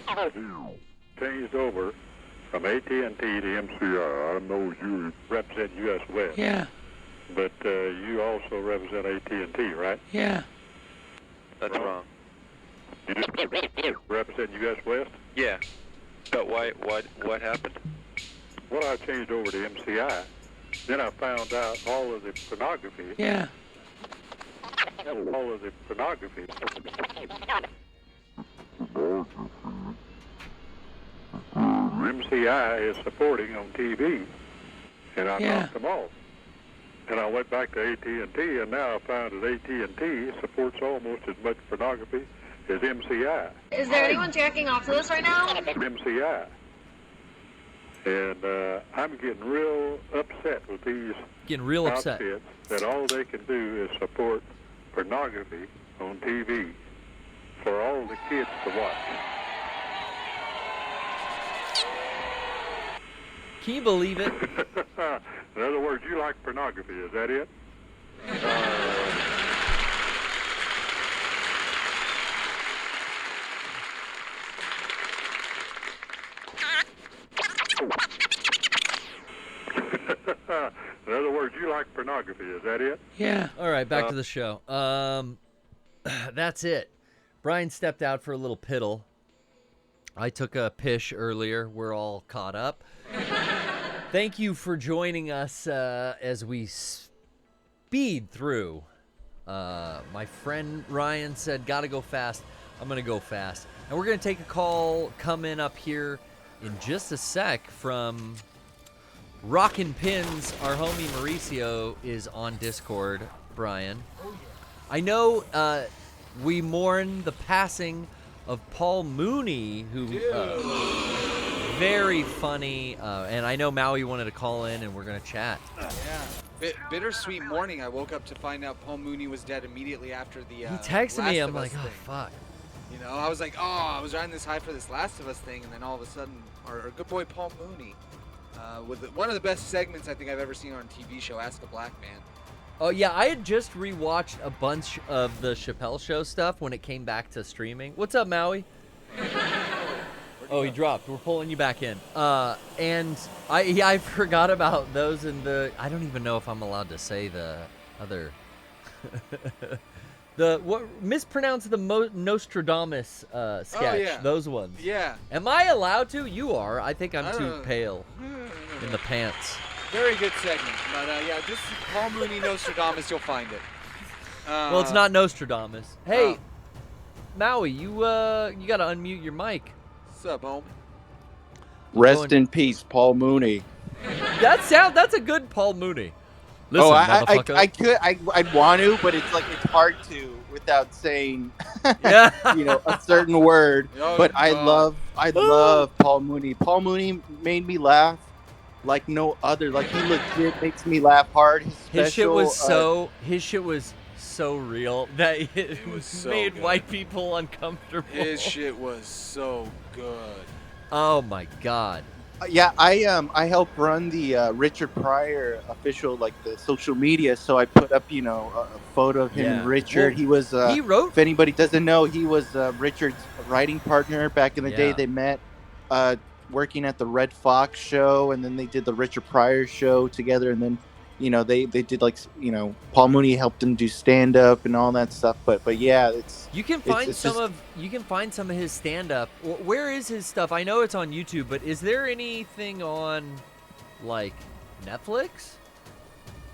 I changed over from AT&T to MCI. I know you represent U.S. West. Yeah. But you also represent AT&T, right? Yeah. That's wrong. You do represent U.S. West? Yeah. But why? What happened? Well, I changed over to MCI. Then I found out all of the pornography. Yeah. All of the pornography. MCI is supporting on TV, and I knocked them off. And I went back to AT&T, and now I found that AT&T supports almost as much pornography as MCI. Is there anyone jacking off to this right now? MCI. And I'm getting real upset with these outfits that all they can do is support pornography on TV for all the kids to watch. Can you believe it? In other words, you like pornography, is that it? In other words, you like pornography, is that it? Yeah. All right, back to the show. That's it. Brian stepped out for a little piddle. I took a pish earlier. We're all caught up. Thank you for joining us as we speed through. My friend Ryan said, gotta go fast. I'm going to go fast. And we're going to take a call coming up here in just a sec from Rockin' Pins. Our homie Mauricio is on Discord, Brian. I know we mourn the passing of Paul Mooney, who very funny, and I know Maui wanted to call in, and we're going to chat. Yeah. Bittersweet morning. I woke up to find out Paul Mooney was dead immediately after the he texted me. I'm like, thing. oh, fuck. You know, I was like, I was riding this high for this Last of Us thing, and then all of a sudden, our good boy Paul Mooney, with one of the best segments I think I've ever seen on a TV show, Ask a Black Man. Oh, yeah, I had just rewatched a bunch of the Chappelle Show stuff when it came back to streaming. What's up, Maui? Oh, he dropped. We're pulling you back in. And I forgot about those in the... I don't even know if I'm allowed to say the other... mispronounce the Nostradamus sketch. Oh, yeah. Those ones. Yeah. Am I allowed to? You are. I think I'm too pale in the pants. Very good segment. But yeah, this is Paul Mooney Nostradamus. You'll find it. Well, it's not Nostradamus. Hey, Maui, you got to unmute your mic. What's up, home? Rest in peace, Paul Mooney. That's a good Paul Mooney. Listen, motherfucker. I'd want to, but it's like it's hard to without saying, a certain word. Oh, but I love Paul Mooney. Paul Mooney made me laugh like no other. Like he legit makes me laugh hard. His shit was so real that it was so made white people uncomfortable. His shit was so good. Oh my god. Yeah, I helped run the Richard Pryor official, like the social media. So I put up, a photo of him and Richard. Well, he was. He wrote. If anybody doesn't know, he was Richard's writing partner back in the day. They met working at the Red Fox show, and then they did the Richard Pryor show together, and then. They did Paul Mooney helped them do stand up and all that stuff. But yeah, you can find some of his stand up. Where is his stuff? I know it's on YouTube, but is there anything on like Netflix?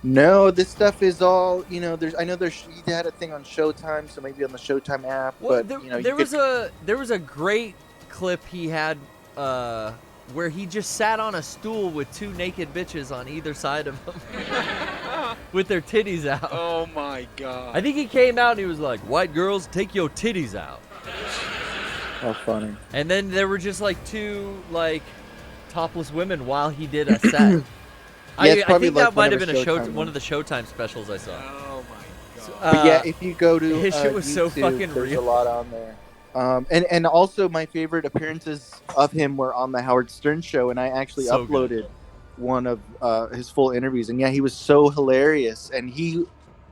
No, this stuff is all he had a thing on Showtime, so maybe on the Showtime app. Well, but there was a great clip he had. Where he just sat on a stool with two naked bitches on either side of him with their titties out. Oh my god. I think he came out and he was like, "White girls, take your titties out." How funny. And then there were just like two topless women while he did a set. I think that might have been one of the Showtime specials I saw. Oh my god. But yeah, if you go to his shit was YouTube, so fucking there's real. a lot on there. And also my favorite appearances of him were on the Howard Stern show, and I actually uploaded one of his full interviews. And yeah, he was so hilarious, and he's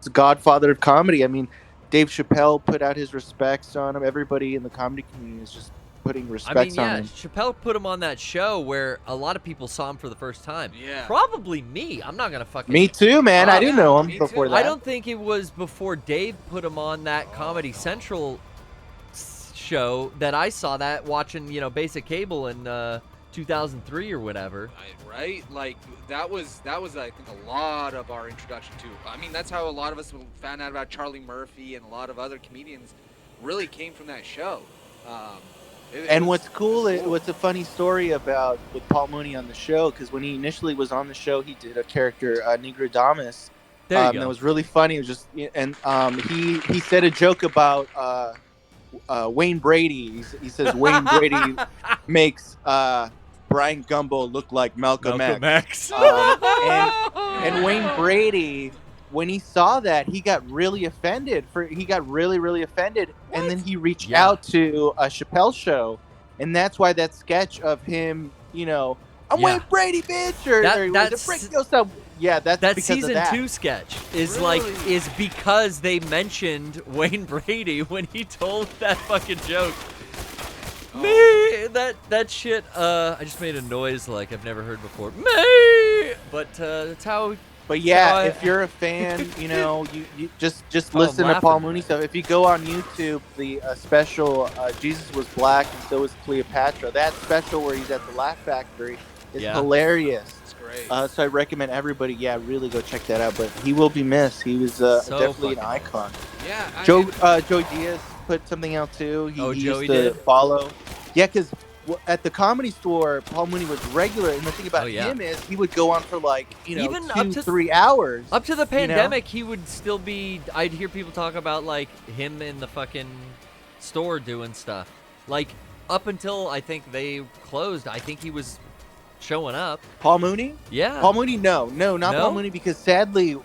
the godfather of comedy. I mean, Dave Chappelle put out his respects on him. Everybody in the comedy community is just putting respects on him. Chappelle put him on that show where a lot of people saw him for the first time. Yeah. Probably me. I'm not gonna fucking. Me too, man. I didn't know him before that. I don't think it was before Dave put him on that Comedy Central show that I saw that watching basic cable in 2003 or whatever. Right, like that was I think a lot of our introduction to. I mean, that's how a lot of us found out about Charlie Murphy and a lot of other comedians really came from that show. What's cool, what's a funny story with Paul Mooney on the show, because when he initially was on the show, he did a character Negrodamus. That was really funny. It was just he said a joke about Wayne Brady. He says Wayne Brady makes Brian Gumbo look like Malcolm X. And Wayne Brady, when he saw that, he got really offended. He got really offended, and then he reached out to a Chappelle show, and that's why that sketch of him, I'm Wayne Brady, bitch, or break yourself. Yeah, that's that because season of that. 2 sketch is is because they mentioned Wayne Brady when he told that fucking joke. Me, that shit. I just made a noise like I've never heard before. Me, but that's how. But yeah, if you're a fan, you just listen to Paul Mooney stuff. If you go on YouTube, the special Jesus Was Black and So Was Cleopatra. That special where he's at the Laugh Factory is hilarious. So I recommend everybody, really go check that out. But he will be missed. He was definitely an icon. Yeah. Joe Diaz put something out too. He Joey used to did? follow. Yeah, because at the Comedy Store, Paul Mooney was regular, and the thing about him is he would go on for like even 2-3 hours. Up to the pandemic, he would still be. I'd hear people talk about like him in the fucking store doing stuff. Like up until I think they closed, I think he was showing up. Paul Mooney? Yeah. Paul Mooney? No, not Paul Mooney, because sadly,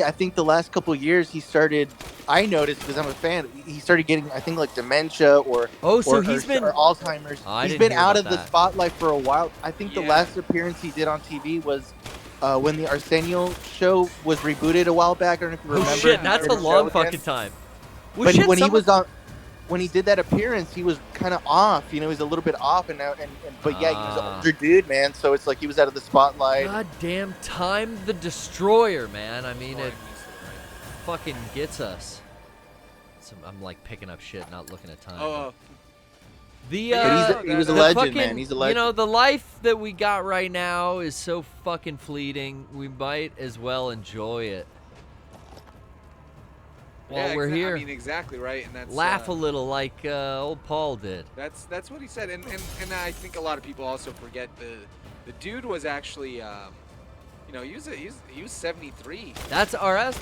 I think the last couple of years he started. I noticed because I'm a fan. He started getting, I think, like dementia or he's been Alzheimer's. He's been out of the spotlight for a while. I think the last appearance he did on TV was when the Arsenio show was rebooted a while back. I don't know if you remember. Oh shit, that's a long fucking time. Well, but when he was on. When he did that appearance, he was kind of off. He was a little bit off, but yeah, he was an older dude, man. So it's like he was out of the spotlight. God damn, Time the Destroyer, man. I mean, it fucking gets us. So I'm like picking up shit, not looking at time. He was a legend, man. He's a legend. You know, the life that we got right now is so fucking fleeting. We might as well enjoy it. While we're here, I mean, exactly right, and that's laugh a little like old Paul did. That's what he said, and I think a lot of people also forget the dude was actually, he was 73. That's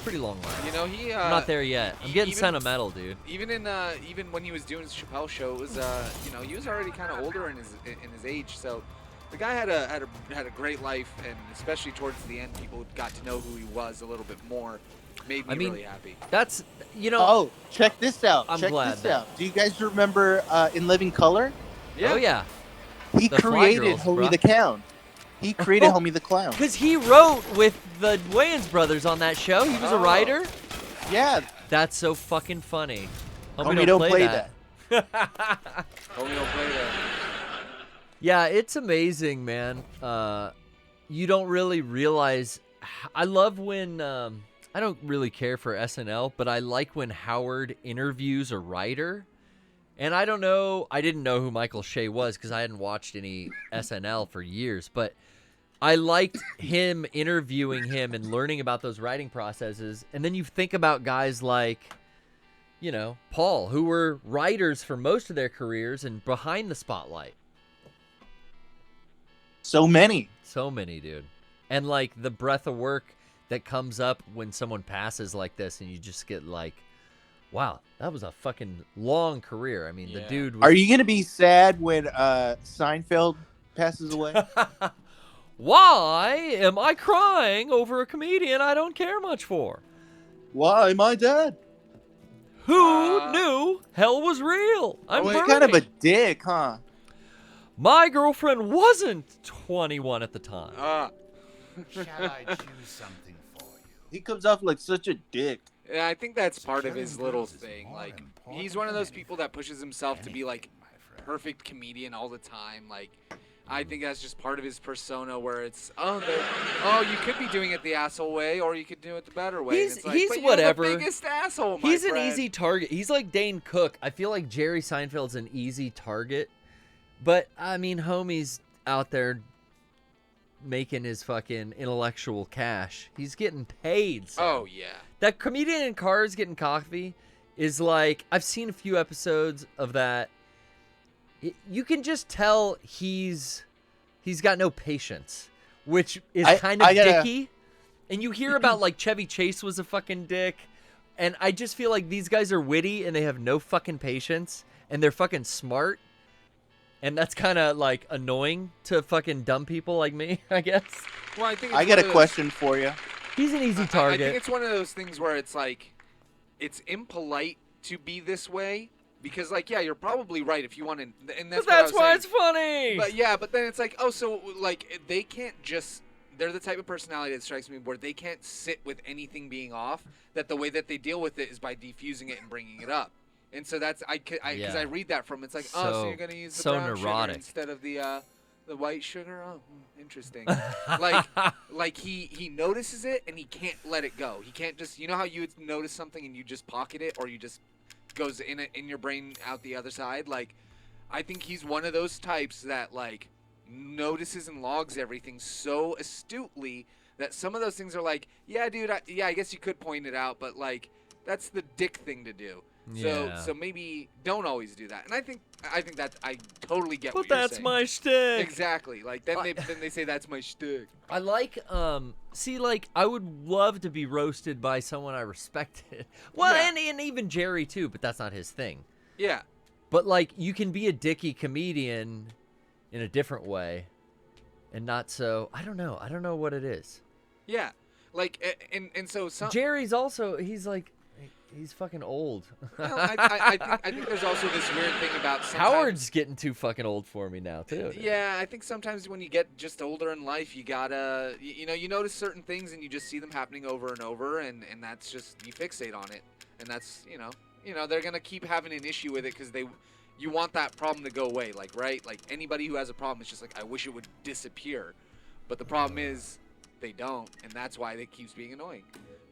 pretty long life. You know, I'm not there yet. I'm getting sentimental, dude. Even when he was doing his Chappelle show, it was he was already kind of older in his age, so. The guy had a great life, and especially towards the end, people got to know who he was a little bit more. Made me really happy. That's Oh, check this out. I'm check glad this out. Do you guys remember In Living Color? Yeah. Oh yeah. He created Homie the Clown. He created Homie the Clown. Because he wrote with the Wayans brothers on that show. He was a writer. Yeah. That's so fucking funny. Homie don't play that. Homie don't play that. Yeah, it's amazing, man. You don't really realize. I love when. I don't really care for SNL, but I like when Howard interviews a writer. And I didn't know who Michael Shea was because I hadn't watched any SNL for years. But I liked him interviewing him and learning about those writing processes. And then you think about guys like, Paul, who were writers for most of their careers and behind the spotlight. So many, dude. And like the breadth of work that comes up when someone passes like this, and you just get like, wow, that was a fucking long career. I mean, the dude was... Are you gonna be sad when Seinfeld passes away? Why am I crying over a comedian I don't care much for? Why, my dad? Who knew hell was real? I'm kind of a dick, huh? My girlfriend wasn't 21 at the time. Shall I choose something for you? He comes off like such a dick. Yeah, I think that's part of his little thing. Like, he's one of those people that pushes himself to be like perfect comedian all the time. Like, I think that's just part of his persona, where it's you could be doing it the asshole way, or you could do it the better way. He's but whatever. You're the biggest asshole, my He's friend. an easy target. He's like Dane Cook. I feel like Jerry Seinfeld's an easy target, but I mean, homie's out there making his fucking intellectual cash. He's getting paid. So. Oh yeah. That comedian in cars getting coffee is like, I've seen a few episodes of that. You can just tell he's got no patience, which is kind of dicky. And you hear about like Chevy Chase was a fucking dick, and I just feel like these guys are witty and they have no fucking patience, and they're fucking smart. And that's kind of like annoying to fucking dumb people like me, I guess. Well, I think I got a question for you. He's an easy target. I think it's one of those things where it's like, it's impolite to be this way, because like, yeah, you're probably right if you want to, and that's why it's funny. But then it's like, so like they can't just. They're the type of personality that strikes me where they can't sit with anything being off. That the way that they deal with it is by diffusing it and bringing it up. And so that's because I read that from it's like, so you're gonna use the brown sugar instead of the white sugar. Oh, interesting. like he notices it and he can't let it go. He can't just, you know how you would notice something and you just pocket it, or you just goes in your brain out the other side. Like, I think he's one of those types that like notices and logs everything so astutely that some of those things are like, yeah, dude, I guess you could point it out, but like that's the dick thing to do. So maybe don't always do that. And I think that I totally get what you're saying. But that's my shtick. Exactly. Like then they say that's my shtick. I like I would love to be roasted by someone I respected. Well, and even Jerry too, but that's not his thing. Yeah. But like you can be a dicky comedian in a different way and not so I don't know what it is. Yeah. Like and so Jerry's also he's fucking old. Well, I think there's also this weird thing about Howard's getting too fucking old for me now too. Yeah, I think sometimes when you get just older in life, you gotta you notice certain things and you just see them happening over and over, and that's just you fixate on it, and that's they're gonna keep having an issue with it because you want that problem to go away, like right, like anybody who has a problem, it's just like I wish it would disappear, but the problem is they don't, and that's why it keeps being annoying.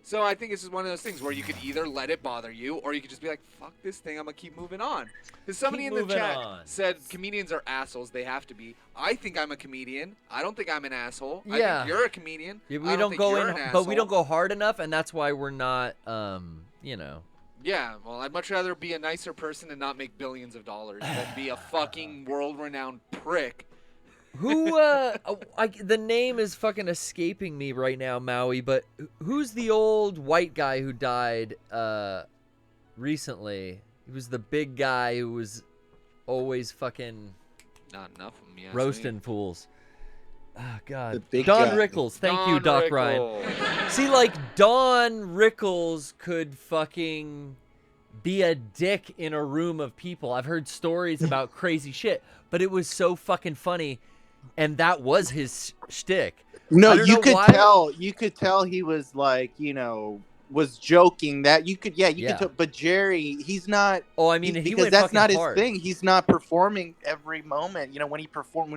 So I think this is one of those things where you could either let it bother you, or you could just be like, fuck this thing, I'm going to keep moving on. Because somebody in the chat said comedians are assholes. They have to be. I think I'm a comedian. I don't think I'm an asshole. Yeah. I think you're a comedian. Yeah, we don't go in, but we don't go hard enough, and that's why we're not, Yeah, well, I'd much rather be a nicer person and not make billions of dollars than be a fucking world-renowned prick. Who, the name is fucking escaping me right now, Maui, but who's the old white guy who died, recently? He was the big guy who was always fucking... Not enough of them, roasting fools. Oh, God. Don Rickles. Thank you, Doc Ryan. See, like, Don Rickles could fucking be a dick in a room of people. I've heard stories about crazy shit, but it was so fucking funny. And that was his shtick. No, you could tell he was like, was joking that you could tell, but Jerry, he's not. Oh, I mean, because that's not his thing. He's not performing every moment. When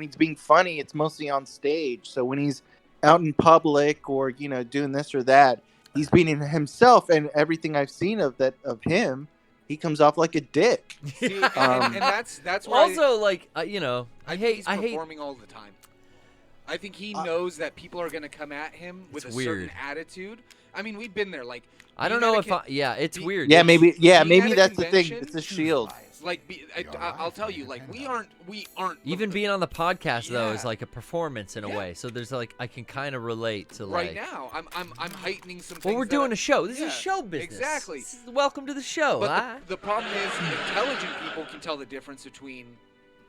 he's being funny, it's mostly on stage. So when he's out in public or, doing this or that, he's being himself, and everything I've seen of him, he comes off like a dick. See, and that's why also I hate he's performing all the time. I think he knows that people are going to come at him with a certain attitude. I mean, we've been there. Like, I don't know if it's weird. Yeah, maybe that's the thing. It's a shield. Like, I'll tell you, like, we aren't. Even being on the podcast though is like a performance in a way. So there's like I can kind of relate to right now. I'm heightening some things. Well, we're doing a show. This is show business. Exactly. Welcome to the show. But the problem is, intelligent people can tell the difference between.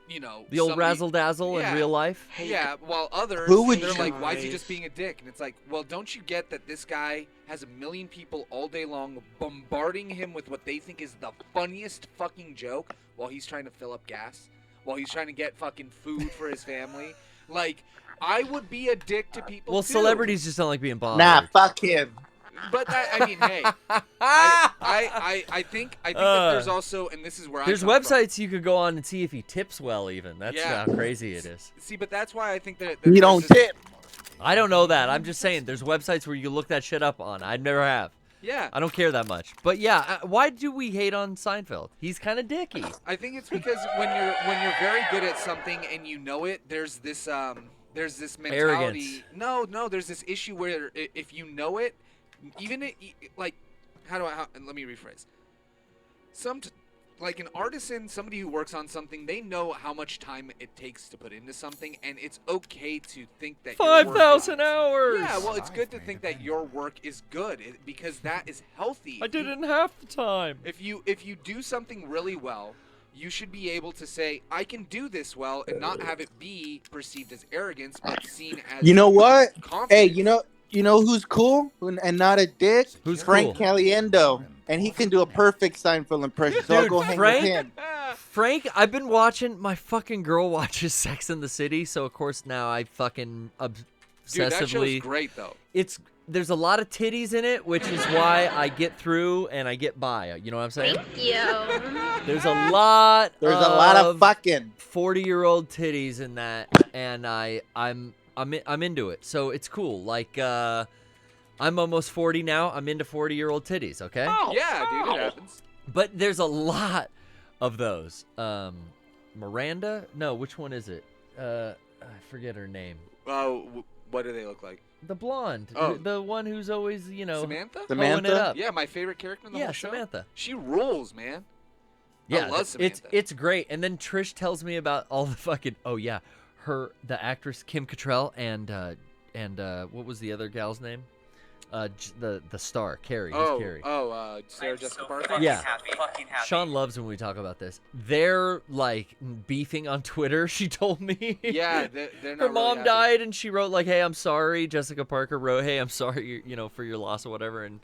The old razzle dazzle in real life. Yeah, while others, they're like, why is he just being a dick? And it's like, well, don't you get that this guy has a million people all day long bombarding him with what they think is the funniest fucking joke while he's trying to fill up gas, while he's trying to get fucking food for his family? Like, I would be a dick to people. Well, too. Celebrities just don't like being bothered. Nah, fuck him. But I mean, hey, I think that there's also, and this is where there's websites you could go on and see if he tips well. Even that's how crazy it is. See, but that's why I think that you don't tip. I don't know that. I'm just saying there's websites where you look that shit up on. I never have. Yeah. I don't care that much. But yeah, why do we hate on Seinfeld? He's kind of dicky. I think it's because when you're very good at something and you know it, there's this mentality. Arrogance. No, there's this issue where if you know it. Even like, let me rephrase. Like an artisan, somebody who works on something, they know how much time it takes to put into something, and it's okay to think that 5,000 hours. Yeah, well, it's good to think that your work is good because that is healthy. I did it in half the time. If you do something really well, you should be able to say, I can do this well, and not have it be perceived as arrogance, but seen as what? Confidence. Hey, you know who's cool and not a dick? Who's Frank cool? Caliendo. And he can do a perfect Seinfeld impression, so I'll go hang with him. Frank, I've been watching, my fucking girl watches Sex and the City, so of course now I fucking obsessively... Dude, that show's great, though. There's a lot of titties in it, which is why I get through and I get by. You know what I'm saying? Thank you. There's a lot of fucking 40-year-old titties in that, and I'm into it, so it's cool. Like, I'm almost 40 now. I'm into 40-year-old titties, okay? Oh, yeah, dude, it happens. But there's a lot of those. Miranda? No, which one is it? I forget her name. What do they look like? The blonde. Oh. The one who's always, Samantha? hoeing it up. Yeah, my favorite character in the whole show. Yeah, Samantha. She rules, man. Yeah, I love Samantha. It's great. And then Trish tells me about all the fucking the actress Kim Cattrall and what was the other gal's name? The star Carrie. Who's Carrie? Sarah Jessica Parker. Yeah. Fucking happy. Sean loves when we talk about this. They're like beefing on Twitter. She told me. Yeah, they're not. Her mom really died, and she wrote like, "Hey, I'm sorry." Jessica Parker wrote, "Hey, I'm sorry, for your loss or whatever." And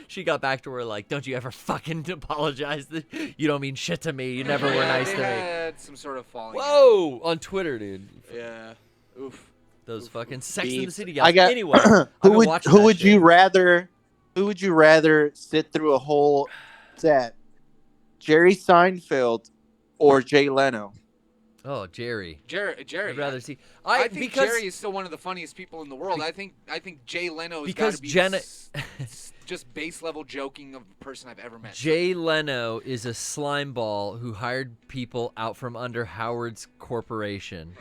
she got back to her like, "Don't you ever fucking apologize? You don't mean shit to me. You never were nice to me." Had some sort of falling. Whoa, on Twitter, dude. Yeah. Oof. Those fucking Sex in the City guys. I got, anyway, who would you rather sit through a whole set? Jerry Seinfeld or Jay Leno? Oh, Jerry. Jerry. I'd rather see. I think Jerry is still one of the funniest people in the world. I think Jay Leno has got to be just base level joking of the person I've ever met. Jay Leno is a slime ball who hired people out from under Howard's corporation.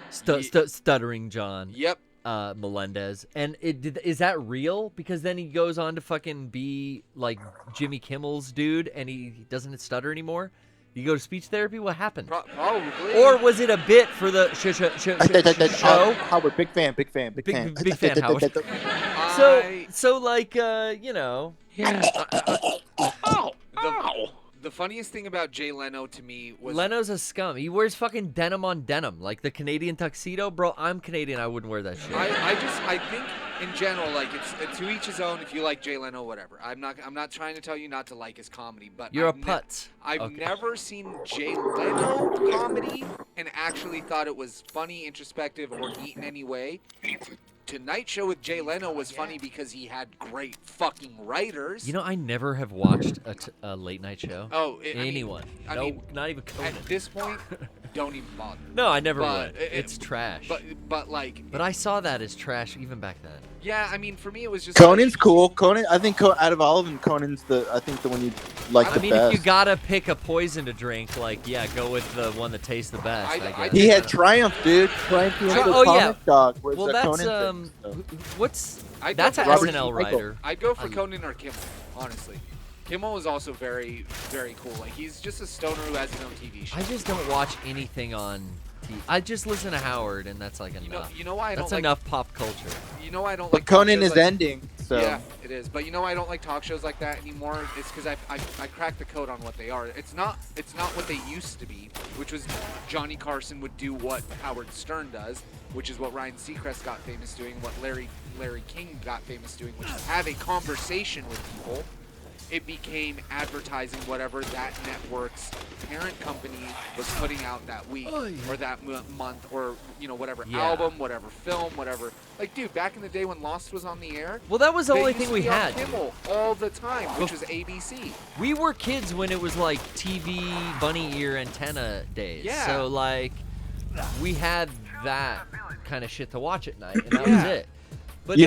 Stuttering John. Yep. Melendez. And is that real? Because then he goes on to fucking be like Jimmy Kimmel's dude, and he doesn't stutter anymore. You go to speech therapy? What happened? Probably. Or was it a bit for the show? Howard, big fan. Big fan, Howard. So like, Yeah. The funniest thing about Jay Leno to me was Leno's a scum. He wears fucking denim on denim, like the Canadian tuxedo, bro. I'm Canadian. I wouldn't wear that shit. I think in general, like it's to each his own. If you like Jay Leno, whatever. I'm not trying to tell you not to like his comedy, but you're a putz. I've never seen Jay Leno comedy and actually thought it was funny, introspective, or neat in any way. Tonight Show with Jay Leno was funny because he had great fucking writers. I never have watched a late night show. Oh, anyone? Not even Conan. At this point, don't even bother. No, I never would. It's trash. But I saw that as trash even back then. Yeah, I mean, for me it was just. Conan's cool. Conan, I think out of all of them, Conan's the one you like the best. If you gotta pick a poison to drink, go with the one that tastes the best. I guess. He had Triumph, dude. Triumph Comic Dog. Well, that's that's an SNL writer. I'd go for Conan or Kimmel, honestly. Kimmel is also very, very cool. Like he's just a stoner who has his own TV show. I just don't watch anything on TV. I just listen to Howard, and that's like enough. You know why I don't That's like enough pop culture. You know why I don't but like. Conan is ending. So. Yeah, it is. But you know why I don't like talk shows like that anymore? It's because I cracked the code on what they are. It's not what they used to be, which was Johnny Carson would do what Howard Stern does, which is what Ryan Seacrest got famous doing, what Larry King got famous doing, which is have a conversation with people. It became advertising whatever that network's parent company was putting out that week or that month or whatever album, whatever film, whatever. Like, dude, back in the day when Lost was on the air, well, that was the only thing we had. Kimmel all the time, which was ABC. We were kids when it was like TV bunny ear antenna days. Yeah. So like, we had that kind of shit to watch at night, and that was it. But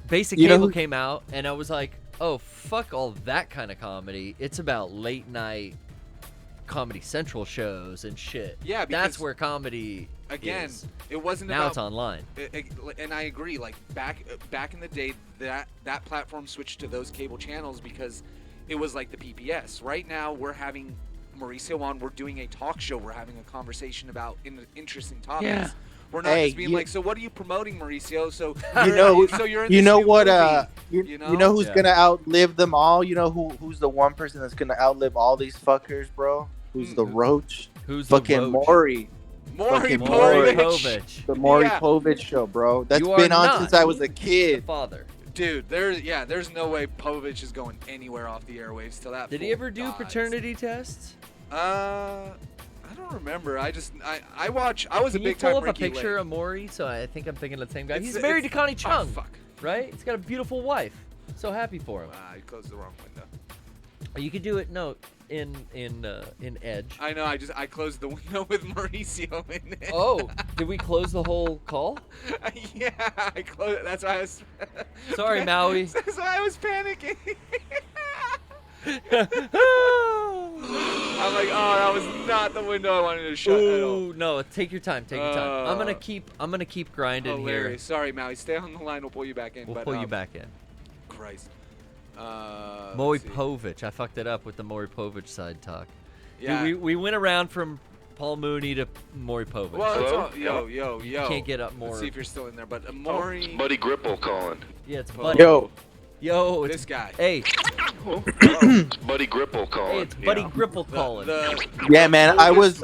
basic cable came out, and I was like, oh, fuck all that kind of comedy. It's about late night Comedy Central shows and shit. Yeah, that's where comedy is. It wasn't now about, it's online. And I agree. Like back in the day, that platform switched to those cable channels because it was like the PBS. Right now, we're having Mauricio on. We're doing a talk show. We're having a conversation about interesting topics. Yeah. We're not just being like, so what are you promoting, Mauricio? So you're in you know this what? movie, you know who's gonna outlive them all? You know who's the one person that's gonna outlive all these fuckers, bro? Who's the roach? Who's fucking the Maury? Maury Povich. The Maury Povich show, bro. That's been on since I was a kid. Father. Dude, there's no way Povich is going anywhere off the airwaves till that. Did he ever do paternity tests? I don't remember. I was a big time Ricky Lake. Can you pull up a picture of Maury? So I think I'm thinking of the same guy. He's married to Connie Chung. Oh, fuck. Right? He's got a beautiful wife. So happy for him. I closed the wrong window. You could do it. No, in Edge. I know. I closed the window with Mauricio in it. Oh, did we close the whole call? Yeah, I closed. That's why I was. Sorry, Maui. That's why I was panicking. I'm like, oh, that was not the window I wanted to shut at all. Ooh, no, take your time. Take your time. I'm gonna keep grinding hilarious. here. Sorry, Maui. Stay on the line. We'll pull you back in. We'll pull you back in. Christ. Moripovich. I fucked it up with the Moripovich side talk. Yeah. Dude, we went around from Paul Mooney to Moripovich. Well, yo. Can't get up more. Let's see if you're still in there. But Maury. Buddy Gripple calling. Yeah, it's Buddy. Yo, this guy. Hey. Buddy Gripple calling. Hey, it's Buddy Gripple calling. Yeah, man, I was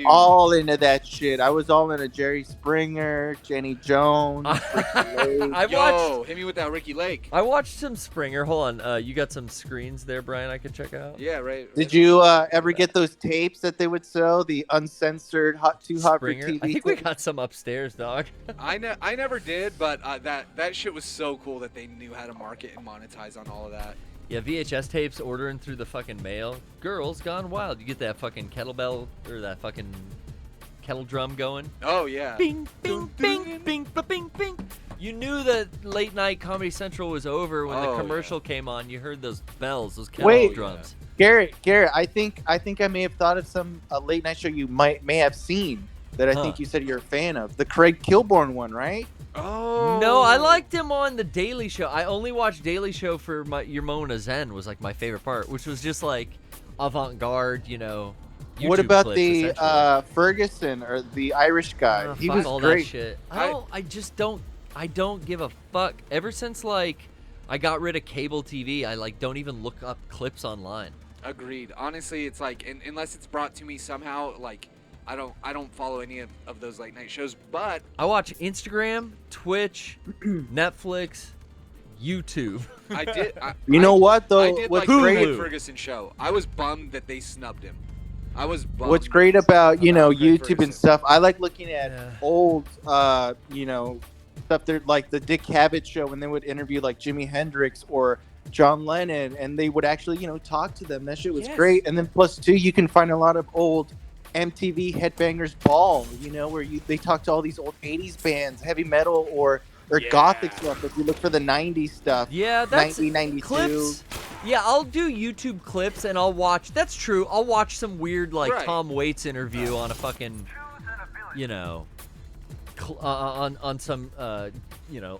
all into that shit. I was all into Jerry Springer, Jenny Jones. Hit me with that Ricky Lake. I watched some Springer. Hold on, you got some screens there, Brian? I could check out. Yeah, right. Did you ever get those tapes that they would sell, the uncensored Too Hot for TV? I think we got some upstairs, dog. I never did, but that shit was so cool that they knew how to market and monetize on all of that. Yeah, VHS tapes ordering through the fucking mail. Girls Gone Wild. You get that fucking kettlebell or that fucking kettle drum going. Oh yeah. Bing, bing, bing, bing, bing, bing. You knew that late night Comedy Central was over when the commercial came on. You heard those bells, those kettle drums. Garrett, I think I may have thought of a late night show you may have seen that I think you said you're a fan of. The Craig Kilborn one, right? Oh. No, I liked him on The Daily Show. I only watched Daily Show for Your Mona Zen was like my favorite part, which was just like avant-garde, YouTube what about clips, the Ferguson or the Irish guy? He was all great. That shit. I don't give a fuck. Ever since like I got rid of cable TV, I like don't even look up clips online. Agreed. Honestly, it's like unless it's brought to me somehow, like I don't follow any of those late night shows, but I watch Instagram, Twitch, Netflix, YouTube. I did. You know what though? I did What's like great? the Ferguson show. I was bummed that they snubbed him. I was bummed. What's great about YouTube and stuff? I like looking at old stuff there, like the Dick Cavett show when they would interview like Jimi Hendrix or John Lennon, and they would actually talk to them. That shit was great. And then plus two, you can find a lot of old MTV Headbangers Ball, where they talk to all these old 80s bands, heavy metal or gothic stuff. If you look for the 90s stuff, yeah, that's 1992. Clips. Yeah, I'll do YouTube clips and I'll watch. That's true. I'll watch some weird Tom Waits interview on a fucking, on some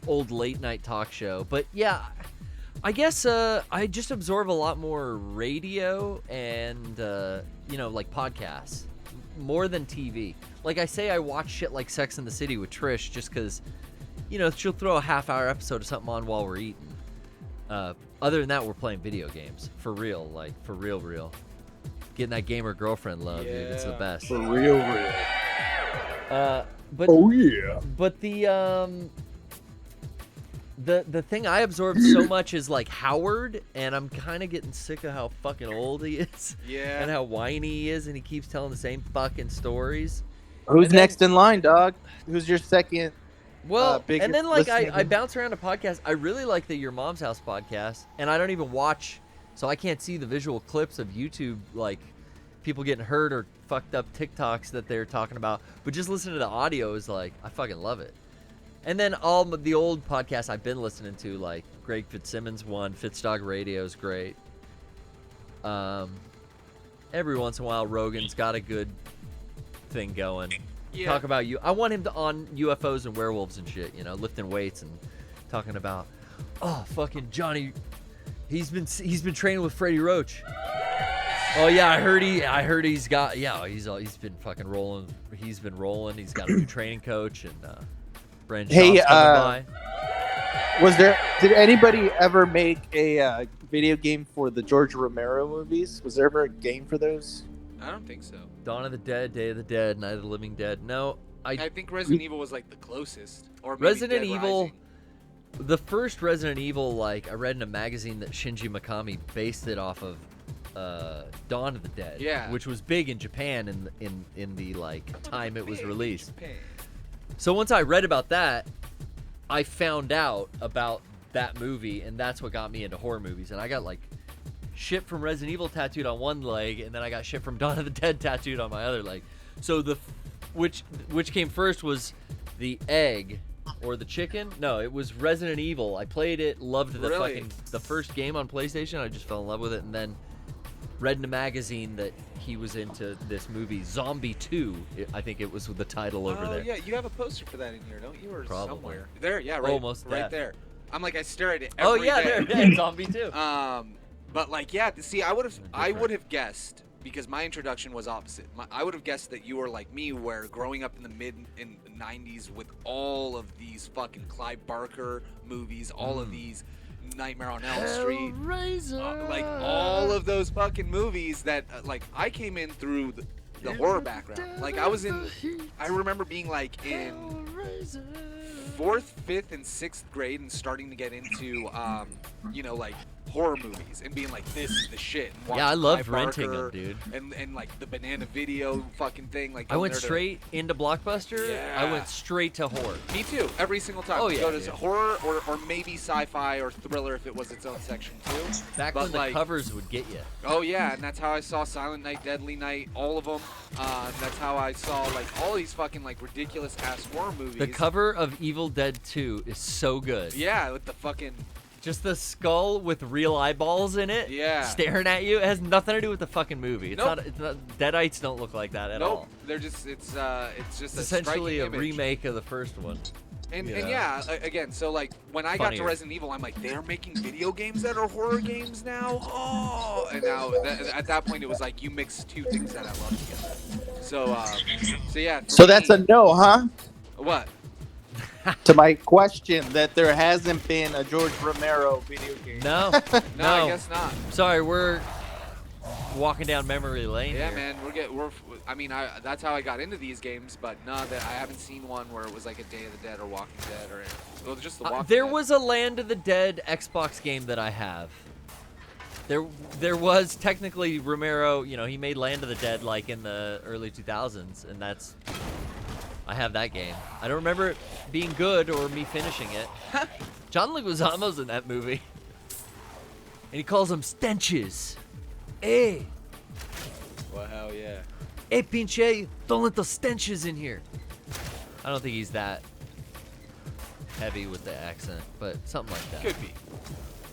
old late night talk show. But yeah, I guess I just absorb a lot more radio and like podcasts. More than TV. Like I say, I watch shit like Sex and the City with Trish just because, she'll throw a half-hour episode of something on while we're eating. Other than that, we're playing video games. For real. Like, for real. Getting that gamer girlfriend love, dude. It's the best. For real. But the thing I absorb so much is like Howard, and I'm kind of getting sick of how fucking old he is. Yeah. And how whiny he is, and he keeps telling the same fucking stories. Who's next in line, dog? Who's your second? Well, and then like I bounce around a podcast. I really like the Your Mom's House podcast, and I don't even watch, so I can't see the visual clips of YouTube, like people getting hurt or fucked up TikToks that they're talking about. But just listening to the audio is like, I fucking love it. And then all the old podcasts I've been listening to, like Greg Fitzsimmons one, Fitzdog Radio is great. Every once in a while, Rogan's got a good thing going. Yeah. Talk about you. I want him to on UFOs and werewolves and shit. Lifting weights and talking about, fucking Johnny. He's been training with Freddie Roach. Oh yeah, I heard he's got he's been fucking rolling. He's been rolling. He's got a new training coach and. Brand hey, did anybody ever make a video game for the George Romero movies? Was there ever a game for those? I don't think so. Dawn of the Dead, Day of the Dead, Night of the Living Dead. No, I think Resident Evil was like the closest. Or maybe Resident Dead Evil. Rising. The first Resident Evil, like I read in a magazine that Shinji Mikami based it off of Dawn of the Dead. Yeah. Which was big in Japan in the like time it was released. So once I read about that, I found out about that movie, and that's what got me into horror movies. And I got like shit from Resident Evil tattooed on one leg, and then I got shit from Dawn of the Dead tattooed on my other leg. So which came first was the egg or the chicken? No, it was Resident Evil. I played it, loved the first game on PlayStation. I just fell in love with it, and then read in a magazine that he was into this movie Zombie 2. I think it was the title over there. Oh yeah, you have a poster for that in here, don't you? Or Probably. somewhere. There, yeah, right. Almost right that. there. I'm like, I stare at it Oh every yeah, day. there, Zombie 2. But like, yeah, see, I would have guessed, because my introduction was opposite. I would have guessed that you were like me, where growing up in the '90s with all of these fucking Clive Barker movies, all of these Nightmare on Elm Street, like all of those fucking movies that like I came in through the horror background. Like I remember being like in 4th, 5th, and 6th grade and starting to get into like horror movies and being like, this is the shit. And yeah, I loved renting them, dude. And like the Banana Video fucking thing. Like I went straight into Blockbuster. Yeah. I went straight to horror. Me too. Every single time. Oh yeah. Go to horror or maybe sci-fi or thriller if it was its own section too. Back when the covers would get you. Oh yeah, and that's how I saw Silent Night, Deadly Night, all of them. That's how I saw like all these fucking like ridiculous ass horror movies. The cover of Evil Dead 2 is so good. Yeah, with the fucking. Just the skull with real eyeballs in it, staring at you. It has nothing to do with the fucking movie. It's not. Deadites don't look like that at all. They're just. It's just essentially a image. Remake of the first one. And yeah, again, so like when I got to Resident Evil, I'm like, they're making video games that are horror games now. Oh, and now at that point it was like you mix two things that I love together. So yeah. So that's a no, huh? What? To my question that there hasn't been a George Romero video game. No, no, I guess not. Sorry, we're walking down memory lane. Yeah, here. man, I mean, that's how I got into these games, but no, that I haven't seen one where it was like a Day of the Dead or Walking Dead or well, just the Walking Dead. There was a Land of the Dead Xbox game that I have. There was technically Romero. He made Land of the Dead like in the early 2000s, and I have that game. I don't remember it being good or me finishing it. John Leguizamo's in that movie. And he calls them stenches. Hey. Well, hell yeah. Hey, pinche, don't let the stenches in here. I don't think he's that heavy with the accent, but something like that. Could be.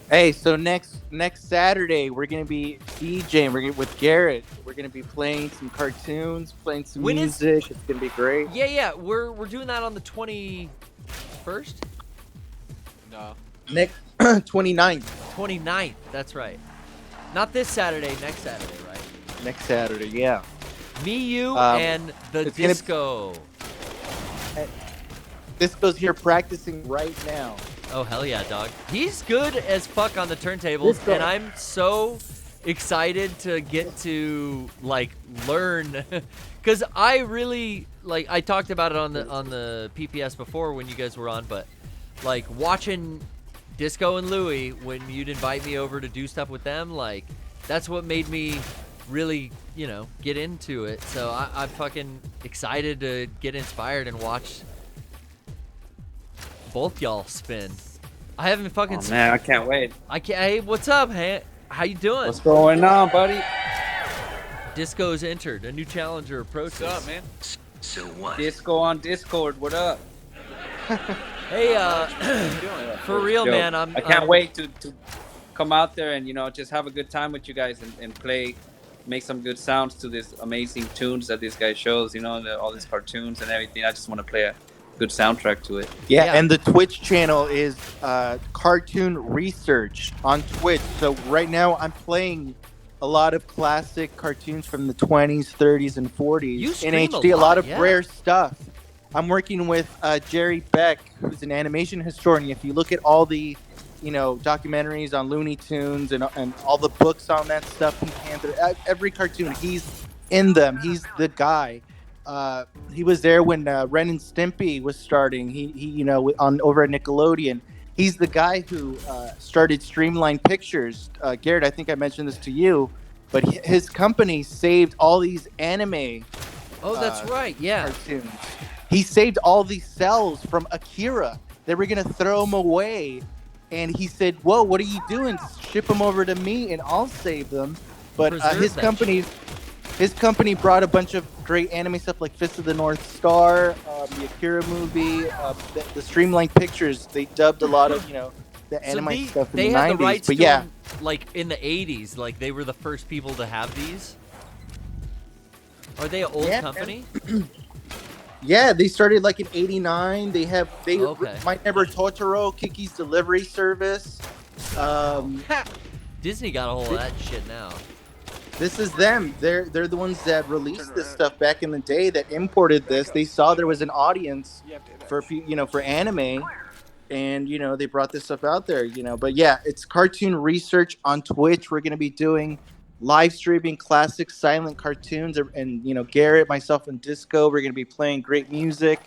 Hey, so next Saturday we're gonna be DJing. With Garrett. We're gonna be playing some cartoons, playing some music. It's gonna be great. Yeah. We're doing that on the 21st. No. Next 29th. 29th. That's right. Not this Saturday. Next Saturday, right? Next Saturday, yeah. Me, you, and the Disco. Disco's here practicing right now. Oh, hell yeah, dog. He's good as fuck on the turntables, and I'm so excited to get to, learn. Because I really, I talked about it on the PPS before when you guys were on, but, watching Disco and Louie, when you'd invite me over to do stuff with them, that's what made me really, get into it. So I'm fucking excited to get inspired and watch both y'all spin. I haven't fucking. Oh, man, I can't wait. Hey, what's up, how you doing? What's going on, buddy? Disco's entered. A new challenger approaches. What's up, man? So what? Disco on Discord. What up? Hey, for real, man. I can't wait to come out there and just have a good time with you guys and play, make some good sounds to these amazing tunes that this guy shows. All these cartoons and everything. I just want to play a good soundtrack to it. Yeah, and the Twitch channel is Cartoon Research on Twitch. So right now I'm playing a lot of classic cartoons from the 20s, 30s, and 40s in HD. A lot of rare stuff. I'm working with Jerry Beck, who's an animation historian. If you look at all the documentaries on Looney Tunes and all the books on that stuff, every cartoon, he's in them. He's the guy. He was there when Ren and Stimpy was starting. He over at Nickelodeon. He's the guy who started Streamline Pictures. Garrett, I think I mentioned this to you, but his company saved all these anime. Oh, that's right. Yeah. Cartoons. He saved all these cells from Akira. They were gonna throw them away, and he said, "Whoa, what are you doing? Ship them over to me, and I'll save them." But his company brought a bunch of great anime stuff like Fist of the North Star, the Akira movie, the Streamline Pictures. They dubbed a lot of the anime stuff in the 90s. They had the rights to like in the 80s, like they were the first people to have these? Are they an old company? Yeah, they started like in '89. My Neighbor Totoro, Kiki's Delivery Service. Disney got a hold of that shit now. This is them. They're the ones that released this stuff back in the day. That imported this. They saw there was an audience for anime, and they brought this stuff out there. But yeah, it's Cartoon Research on Twitch. We're gonna be doing live streaming classic silent cartoons, and Garrett, myself, and Disco. We're gonna be playing great music,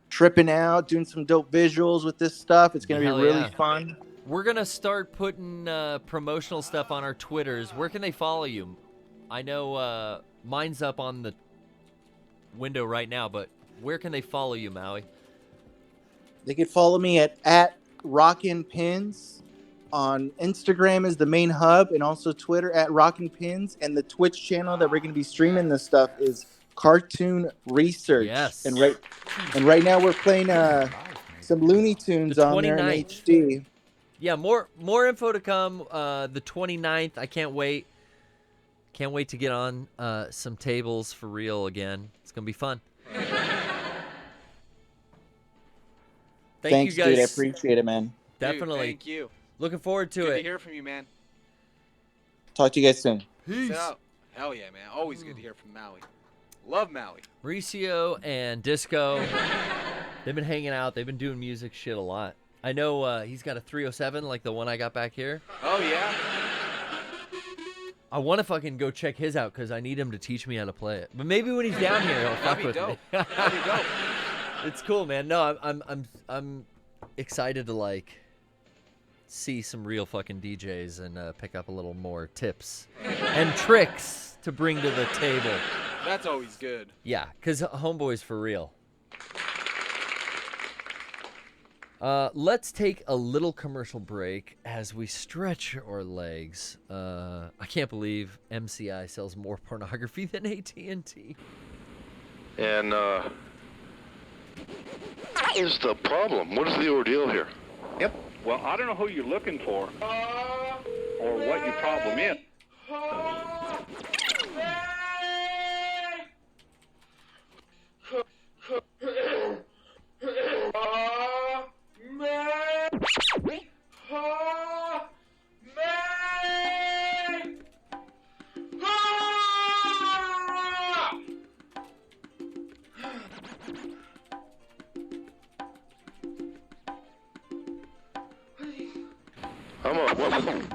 tripping out, doing some dope visuals with this stuff. It's gonna be really fun. We're gonna start putting promotional stuff on our Twitters. Where can they follow you? I know mine's up on the window right now, but where can they follow you, Maui? They could follow me at Rockin' Pins. On Instagram is the main hub, and also Twitter at Rockin' Pins, and the Twitch channel that we're going to be streaming this stuff is Cartoon Research. Yes. And right now we're playing some Looney Tunes on there in HD. Yeah, more info to come. The 29th. I can't wait. Can't wait to get on some tables for real again. It's gonna be fun. Thanks, you guys. dude. I appreciate it, man. Definitely. Dude, thank you. Looking forward to Good it. to hear from you, man. Talk to you guys soon. Peace. Hell yeah, man. Always good to hear from Maui. Love Maui. Mauricio and Disco, they've been hanging out. They've been doing music shit a lot. I know he's got a 307 like the one I got back here. Oh, yeah? I want to fucking go check his out because I need him to teach me how to play it. But maybe when he's down here, he'll fuck with me. That'd be dope. It's cool, man. No, I'm excited to see some real fucking DJs and pick up a little more tips and tricks to bring to the table. That's always good. Yeah, because homeboy's for real. Let's take a little commercial break as we stretch our legs. I can't believe MCI sells more pornography than AT&T. And what is the problem? What is the ordeal here? Yep. Well, I don't know who you're looking for or what your problem is.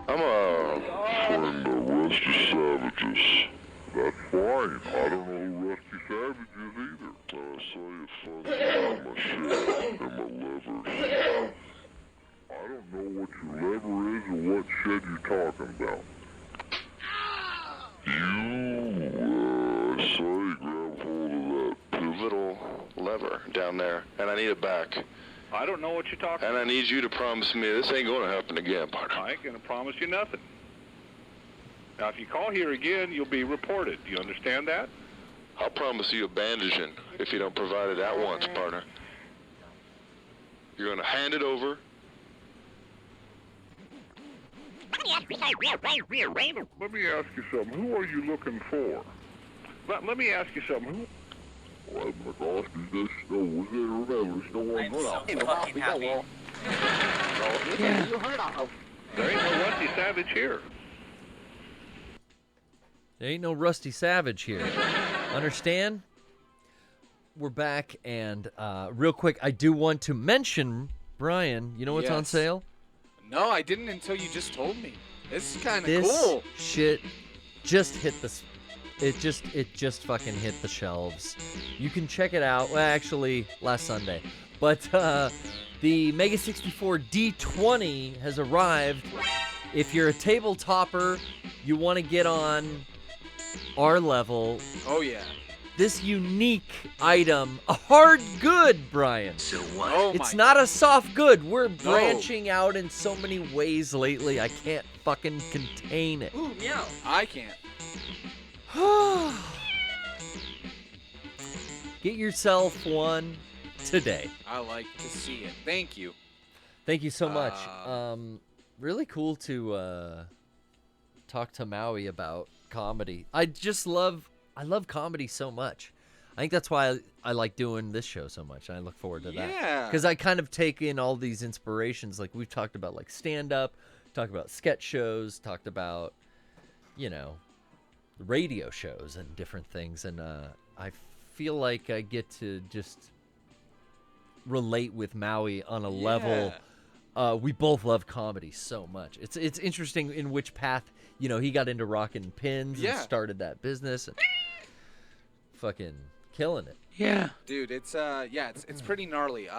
I'm a friend of Rusty Savage's. That's fine. I don't know who Rusty Savage is either. I saw you fuzzing on my shit and my levers. I don't know what your lever is or what shed you're talking about. I saw you grab hold of that pivotal lever down there, and I need it back. I don't know what you're talking And about. I need you to promise me this ain't going to happen again, partner. I ain't going to promise you nothing. Now, if you call here again, you'll be reported. Do you understand that? I'll promise you a bandaging if you don't provide it at once, partner. You're going to hand it over. Let me ask you something. Who are you looking for? Let me ask you something. Oh my gosh, this show was I'm so fucking happy. There ain't no Rusty Savage here. There ain't no Rusty Savage here. Understand? We're back, and real quick, I do want to mention, Brian, you know what's on sale? No, I didn't until you just told me. This is kind of This cool. shit just hit the... It just fucking hit the shelves. You can check it out. Well, actually, last Sunday. But the Mega 64 D20 has arrived. If you're a table topper, you want to get on our level. Oh, yeah. This unique item, a hard good, Brian. So what? Oh it's not a soft good. We're branching out in so many ways lately. I can't fucking contain it. Ooh, meow. I can't. Get yourself one today. I like to see it. Thank you. Thank you so much. Really cool to talk to Maui about comedy. I love comedy so much. I think that's why I like doing this show so much. I look forward to that. Yeah. Because I kind of take in all these inspirations. Like we've talked about like stand-up, talked about sketch shows, talked about, radio shows and different things. And I feel like I get to just relate with Maui on a level. We both love comedy so much. It's interesting in which path, he got into rocking pins and started that business. And fucking killing it. Yeah. Dude, it's pretty gnarly.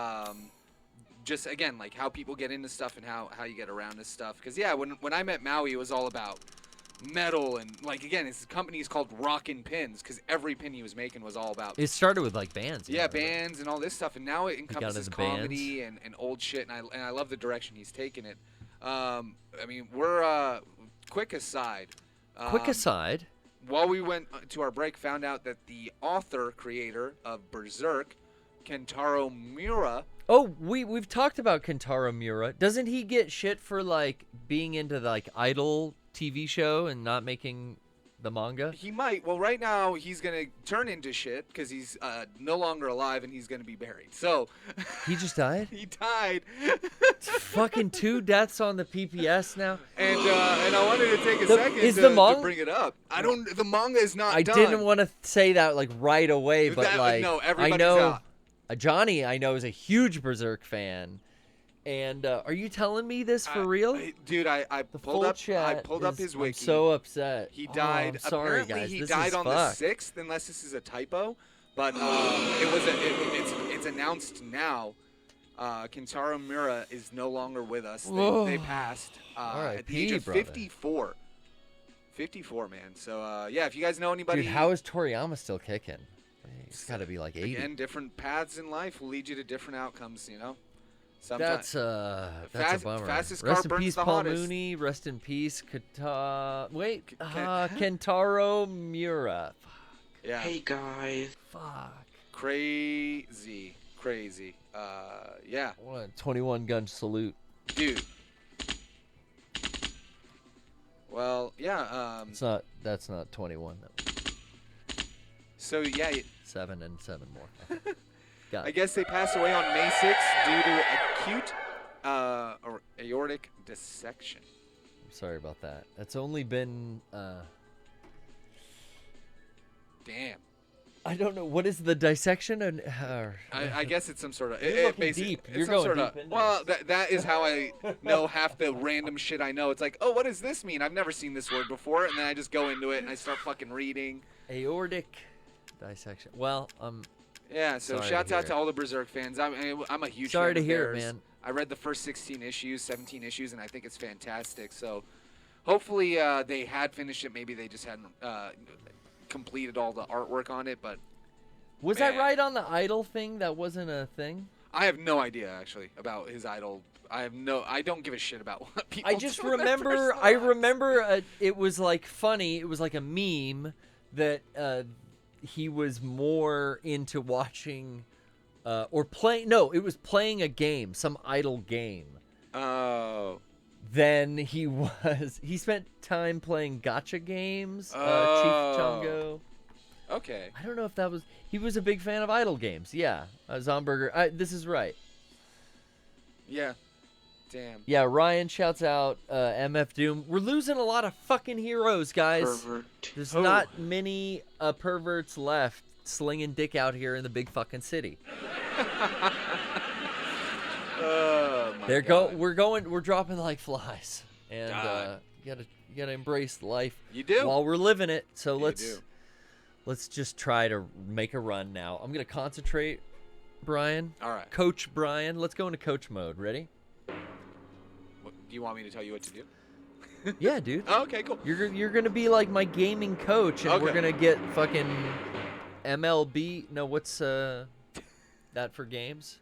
Just again, like how people get into stuff and how you get around this stuff. Because when I met Maui, it was all about metal and like again, his company is called Rockin' Pins because every pin he was making was all about. It started with like bands. Bands and all this stuff, and now it encompasses comedy and old shit. And I love the direction he's taken it. I mean, we're quick aside. While we went to our break, found out that the creator of Berserk, Kentaro Miura. Oh, we've talked about Kentaro Miura. Doesn't he get shit for like being into the, like Idol TV show and not making the manga? He might. Well, right now he's gonna turn into shit because he's no longer alive and he's gonna be buried. So he just died. He died. Fucking 2 deaths on the PPS now. And I wanted to take a second to bring it up. The manga is not done. I didn't want to say that like right away, but no, everybody's I know out. Johnny, I know, is a huge Berserk fan. And are you telling me this for real? Dude, I pulled up his wiki. I'm so upset. He died. I'm sorry, apparently, guys. he This died is on fucked. the 6th, unless this is a typo. But it's announced now. Kentaro Miura is no longer with us. They passed at the age of 54. 54, man. So if you guys know anybody, dude, how is Toriyama still kicking? He's got to be like 80. Again, different paths in life will lead you to different outcomes. That's a bummer. Fastest Rest car in burns peace, the Paul hottest. Mooney. Rest in peace, Kentaro Miura. Fuck. Yeah. Hey guys. Fuck. Crazy. Yeah. What a 21 gun salute, dude. Well, yeah. That's not 21. So yeah. 7 and 7 more. I guess they passed away on May 6th due to acute or aortic dissection. I'm sorry about that. That's only been. Damn. I don't know. What is the dissection? I guess it's some sort of. You're looking deep. You're going deep into well, that is how I know half the random shit I know. It's like, oh, what does this mean? I've never seen this word before, and then I just go into it and I start fucking reading. Aortic dissection. Well, yeah, so shouts out to all the Berserk fans. I'm a huge Sorry fan to of hear theirs. it, man. I read the first 16 issues, 17 issues, and I think it's fantastic. So hopefully they had finished it. Maybe they just hadn't completed all the artwork on it. But was that right on the Idol thing? That wasn't a thing? I have no idea, actually, about his Idol. I don't give a shit about what people I just do in their remember, personal I lives. remember it was like funny. It was like a meme that he was more into watching or playing. No, it was playing a game, some Idol game. Oh. Then he spent time playing gacha games. Chief Chungo. Okay. I don't know if that was. He was a big fan of Idol games. Yeah, Zomberger. This is right. Yeah. Damn. Yeah, Ryan shouts out MF Doom. We're losing a lot of fucking heroes, guys. Pervert. There's not many perverts left slinging dick out here in the big fucking city. We're dropping like flies, and you gotta embrace life. You do while we're living it. So let's just try to make a run now. I'm gonna concentrate, Brian. All right, Coach Brian. Let's go into coach mode. Ready? Do you want me to tell you what to do? Yeah, dude. Oh, okay, cool. You're gonna be like my gaming coach, and we're gonna get fucking MLB. No, what's that for games?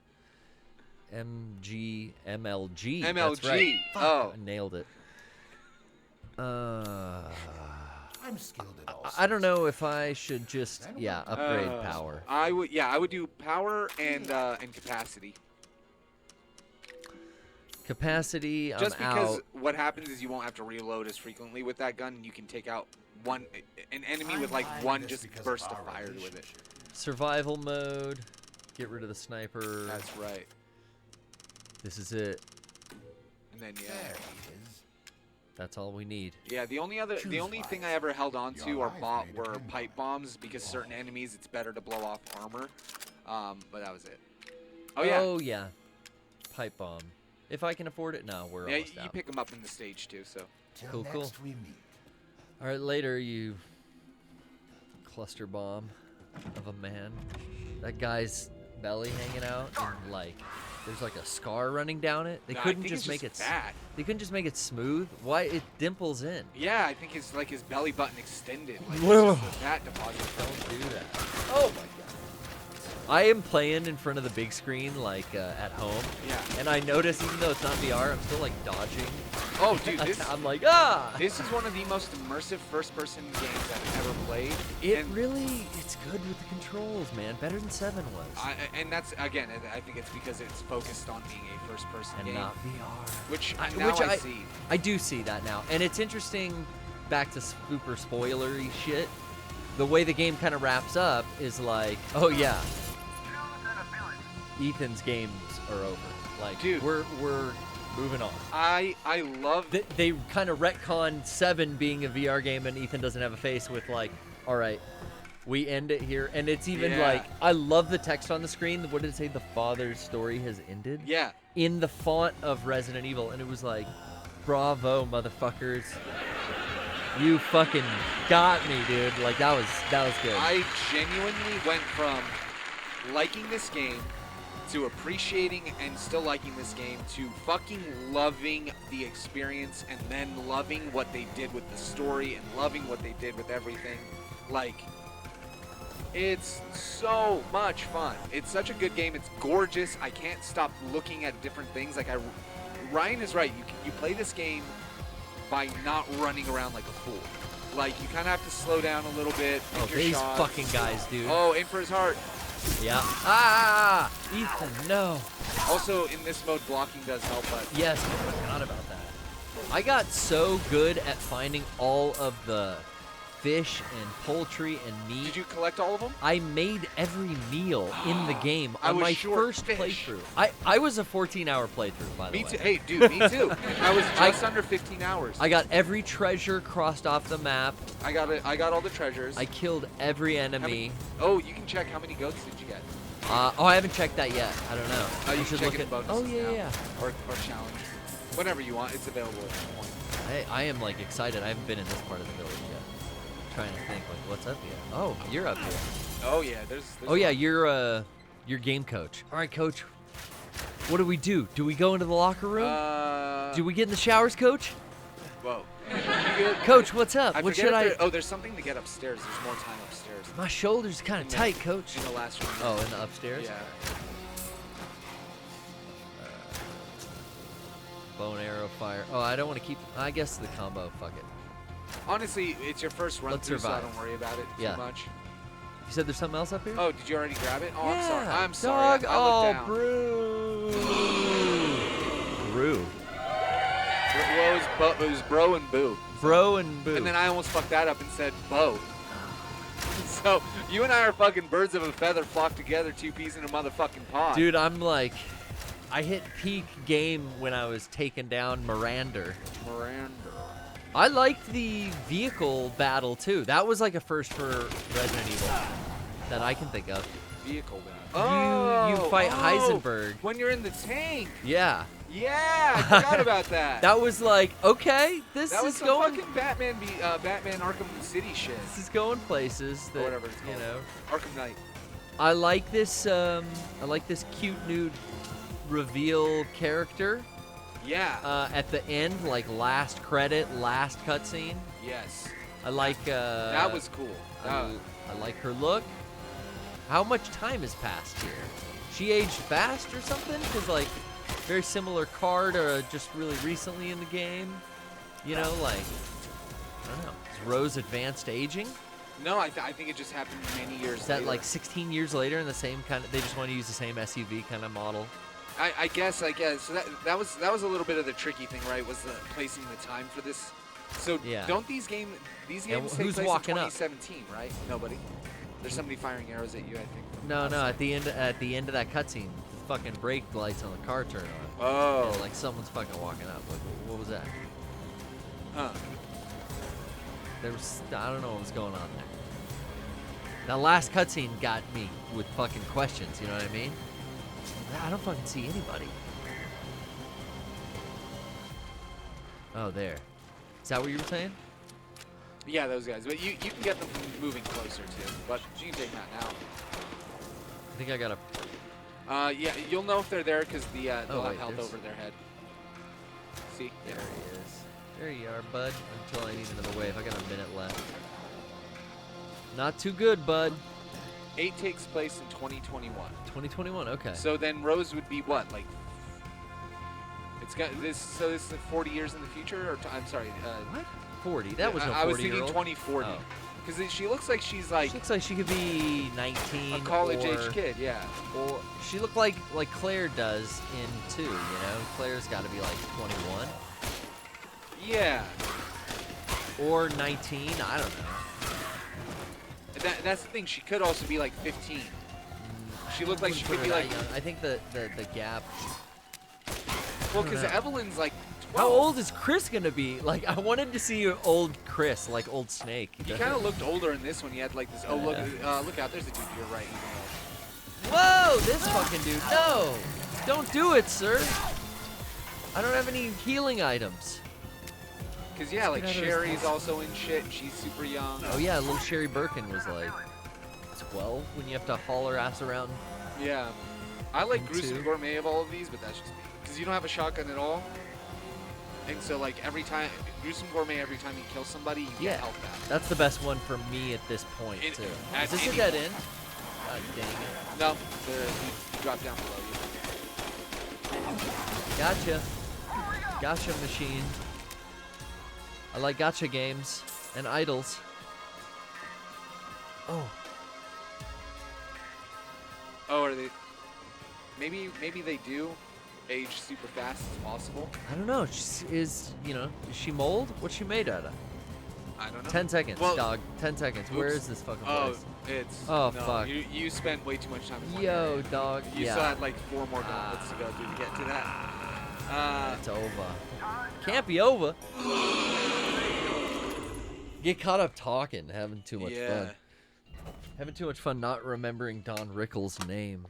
MLG. MLG. That's right. Oh, I nailed it. I'm skilled at all. I don't know if I should just upgrade power. I would do power and capacity. Capacity, I'm Just because out. what happens is you won't have to reload as frequently with that gun. You can take out an enemy with like one just burst of fire with it. Survival mode. Get rid of the sniper. That's right. This is it. And then That's all we need. Yeah, the only thing I ever held on to or bought were pipe bombs because certain enemies it's better to blow off armor. But that was it. Oh yeah. Pipe bomb. If I can afford it, no, we're almost you out. pick them up in the stage too, so. Cool. All right, later, you cluster bomb of a man. That guy's belly hanging out, and like, there's like a scar running down it. They couldn't just make it. Fat. They couldn't just make it smooth. Why it dimples in? Yeah, I think his belly button extended. Like, Whoa. it's just a fat deposit. Don't do that. Oh my god. I am playing in front of the big screen, like at home. Yeah. And I notice, even though it's not VR, I'm still like dodging. Oh, dude, I'm like, ah! This is one of the most immersive first-person games I've ever played. It's good with the controls, man. Better than 7 was. And that's, again, I think it's because it's focused on being a first-person game. And not VR. Which I see. I do see that now. And it's interesting, back to super spoilery shit, the way the game kind of wraps up is like, oh yeah, Ethan's games are over. Like, dude, we're moving on. I love they kind of retcon 7 being a VR game and Ethan doesn't have a face with like, all right, we end it here. And it's even like, I love the text on the screen. What did it say? The father's story has ended. Yeah. In the font of Resident Evil, and it was like, bravo, motherfuckers. You fucking got me, dude. Like, that was good. I genuinely went from liking this game to appreciating and still liking this game to fucking loving the experience and then loving what they did with the story and loving what they did with everything. Like, it's so much fun. It's such a good game. It's gorgeous. I can't stop looking at different things. Like, Ryan is right. You play this game by not running around like a fool. Like, you kind of have to slow down a little bit. These fucking guys, dude. Oh, aim for his heart. Yeah. Ah! Ethan, no. Also, in this mode, blocking does help, but... Yes, I forgot about that. I got so good at finding all of the fish and poultry and meat. Did you collect all of them? I made every meal in the game on my first playthrough. I was a 14-hour playthrough, by the way. Me too. Hey, dude, me too. I was just under 15 hours. I got every treasure crossed off the map. I got all the treasures. I killed every enemy. Oh, you can check how many goats did you get. I haven't checked that yet. I don't know. You should look at bonuses. Oh yeah. Or challenge. Whatever you want, it's available at this point. Hey, I am like excited. I haven't been in this part of the village yet. Trying to think like what's up here. Oh, you're up here. Oh yeah, there's oh yeah, you're game coach. All right, coach. What do we do? Do we go into the locker room? Do we get in the showers, coach? Whoa. Coach, what's up? What should I? Oh, there's something to get upstairs. There's more time upstairs. My shoulder's kind of tight, coach. In the last room. Oh, in the upstairs? Yeah. Bow and arrow fire. Oh, I don't want to keep. I guess the combo. Fuck it. Honestly, it's your first run through, so I don't worry about it too much. You said there's something else up here? Oh, did you already grab it? Oh, yeah. I'm sorry. Dog. I looked down. Brew. It was bro and boo. Bro and boo. And then I almost fucked that up and said bo. So you and I are fucking birds of a feather flocked together, 2 peas in a motherfucking pod. Dude, I'm like, I hit peak game when I was taking down Miranda. I liked the vehicle battle too. That was like a first for Resident Evil that I can think of. Vehicle battle. You fight Heisenberg when you're in the tank. Yeah. Yeah, I forgot about that. That was like, okay, this that is was going. Fucking Batman Arkham City shit. This is going places. That, whatever it's called. You know. Arkham Knight. I like this. I like this cute nude reveal character. Yeah. At the end, like last credit, last cutscene. Yes. I like. That was cool. I like her look. How much time has passed here? She aged fast or something? Because like, very similar car to just really recently in the game. You know, like, I don't know. Is Rose advanced aging? No, I think it just happened many years later. Is that like 16 years later in the same kind of? They just want to use the same SUV kind of model. I guess. So that was a little bit of the tricky thing, right? Was the placing the time for this. So don't these games take place in 2017, right? Nobody. There's somebody firing arrows at you, I think. No. At the end of that cutscene, the fucking brake lights on the car turn on. Oh. Yeah, like someone's fucking walking up. Like, what was that? Huh. I don't know what was going on there. That last cutscene got me with fucking questions. You know what I mean? I don't fucking see anybody. Oh, there. Is that what you were saying? Yeah, those guys. But you can get them moving closer too. But you can take that now. I think I gotta. Yeah, you'll know if they're there because they'll have health over their head. See? There he is. There you are, bud. Until I need another wave. I got a minute left. Not too good, bud. 8 takes place in 2021. 2021, okay. So then Rose would be what, like? It's got this. So this is 40 years in the future, or I'm sorry. What? 40? That was no 40-year-old. I was thinking 2040. Because she looks like she's like. She looks like she could be 19. A college-age kid, yeah. Or she looked like Claire does in 2. You know, Claire's got to be like 21. Yeah. Or 19. I don't know. That's the thing. She could also be like 15. She looked like she could be like. I think the gap. Well, because Evelyn's like 12. How old is Chris gonna be? Like, I wanted to see old Chris, like old Snake. He kind of looked older in this one. He had like this. Oh, look out! There's a dude to your right. Whoa! This fucking dude. No! Don't do it, sir. I don't have any healing items. Because, yeah, like, Sherry's also in shit, and she's super young. Oh, yeah, little Sherry Birkin was, like, 12 when you have to haul her ass around. Yeah. I like Gruesome Gourmet of all of these, but that's just me. Because you don't have a shotgun at all. And so, like, Gruesome Gourmet, every time you kill somebody, you get health back. That's the best one for me at this point, too. Is this a dead end? God dang it. No, you drop down below you. Gotcha. Gotcha, machine. I like gacha games and idols. Oh. Oh, are they? Maybe they do age super fast. It's possible. I don't know. Is she mold? What's she made out of? I don't know. 10 seconds, dog. 10 seconds. Oops. Where is this fucking place? Oh, fuck. You spent way too much time. Yo, dog. You still had like 4 more gauntlets to go through to get to that. It's over. Can't be over. Get caught up talking, having too much fun. Having too much fun not remembering Don Rickles' name.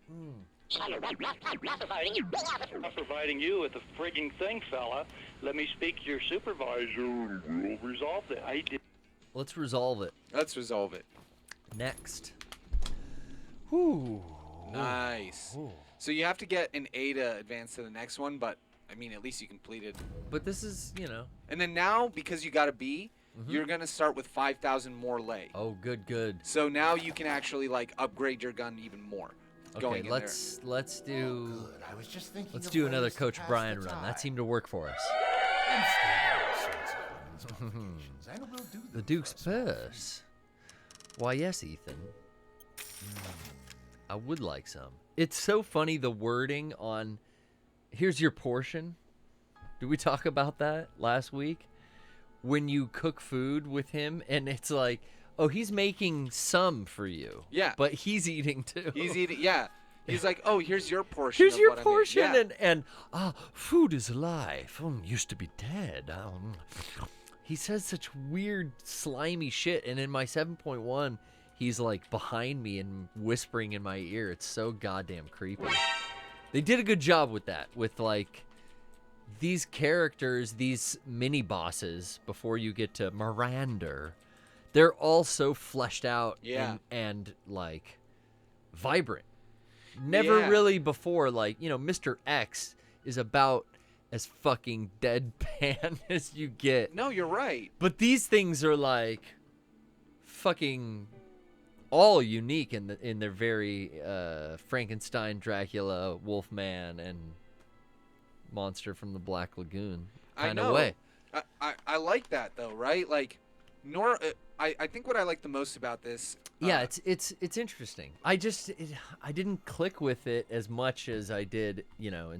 I'm providing you with a frigging thing, fella. Let me speak to your supervisor and we'll resolve it. Let's resolve it. Let's resolve it. Next. Whew. Nice. Ooh. So you have to get an A to advance to the next one, but I mean, at least you completed. But this is, And then now, because you got a B, you're going to start with 5,000 more lay. Oh, good. So now you can actually, like, upgrade your gun even more. Okay, let's do. Good. I was just thinking. Let's do another Coach Bryan run. That seemed to work for us. The Duke's purse. Why, yes, Ethan. I would like some. It's so funny, the wording on. Here's your portion. Did we talk about that last week? When you cook food with him, and it's like, oh, he's making some for you. Yeah. But he's eating too. He's eating, yeah. He's like, oh, here's your portion. Here's your portion, yeah. and food is life. Used to be dead. He says such weird, slimy shit, and in my 7.1, he's like behind me and whispering in my ear. It's so goddamn creepy. They did a good job with that, with like these characters, these mini bosses before you get to Miranda. They're all so fleshed out and like vibrant. Never really before, like, Mr. X is about as fucking deadpan as you get. No, you're right. But these things are like fucking all unique in their very Frankenstein, Dracula, Wolfman, and Monster from the Black Lagoon kind of way. I like that though, right? Like Nor I think what I like the most about this. Yeah, it's interesting. I didn't click with it as much as I did, you know,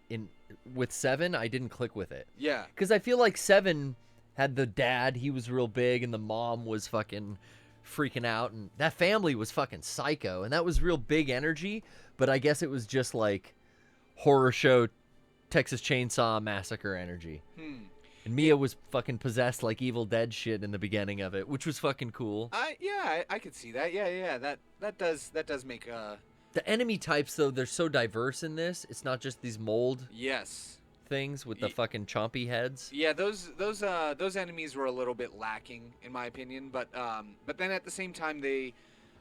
in with 7. I didn't click with it. Yeah. Because I feel like 7 had the dad. He was real big, and the mom was fucking freaking out, and that family was fucking psycho, and that was real big energy. But I guess it was just like horror show, Texas Chainsaw Massacre energy. And Mia was fucking possessed like Evil Dead shit in the beginning of it, which was fucking cool. I could see that. Yeah. That does make The enemy types, though, they're so diverse in this. It's not just these mold things with the fucking chompy heads. Yeah, those enemies were a little bit lacking in my opinion, but then at the same time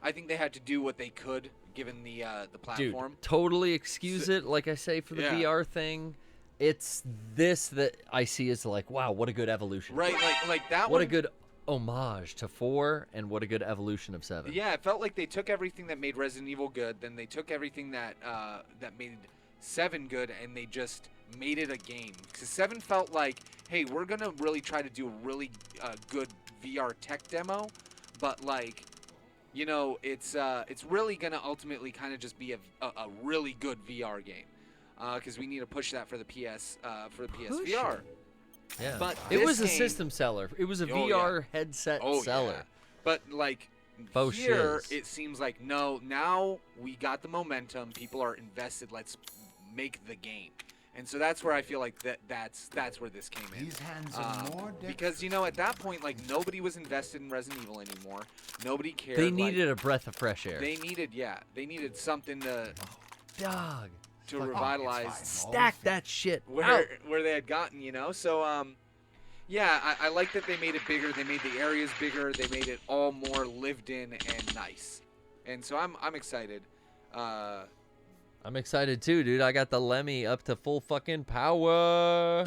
I think they had to do what they could given the platform. Dude, totally excuse it, like I say, for the VR thing. It's this that I see as like, wow, what a good evolution. Right, like that What a good homage to 4, and what a good evolution of 7. Yeah, it felt like they took everything that made Resident Evil good, then they took everything that made 7 good, and they just made it a game. Because 7 felt like, hey, we're gonna really try to do a really good VR tech demo, but like, you know, it's really gonna ultimately kind of just be a really good VR game. Because we need to push that for the PSVR. Yeah, but it was a system seller. It was a VR headset seller. Yeah. But like here, it seems like no. Now we got the momentum. People are invested. Let's make the game. And so that's where I feel like that's where this came in. These hands are more because you know at that point like nobody was invested in Resident Evil anymore. Nobody cared. They needed a breath of fresh air. They needed something to. Dog. To revitalize, stack that shit where they had gotten, you know. So yeah, I like that they made it bigger. They made the areas bigger. They made it all more lived in and nice. And so I'm excited. I'm excited too, dude. I got the Lemmy up to full fucking power.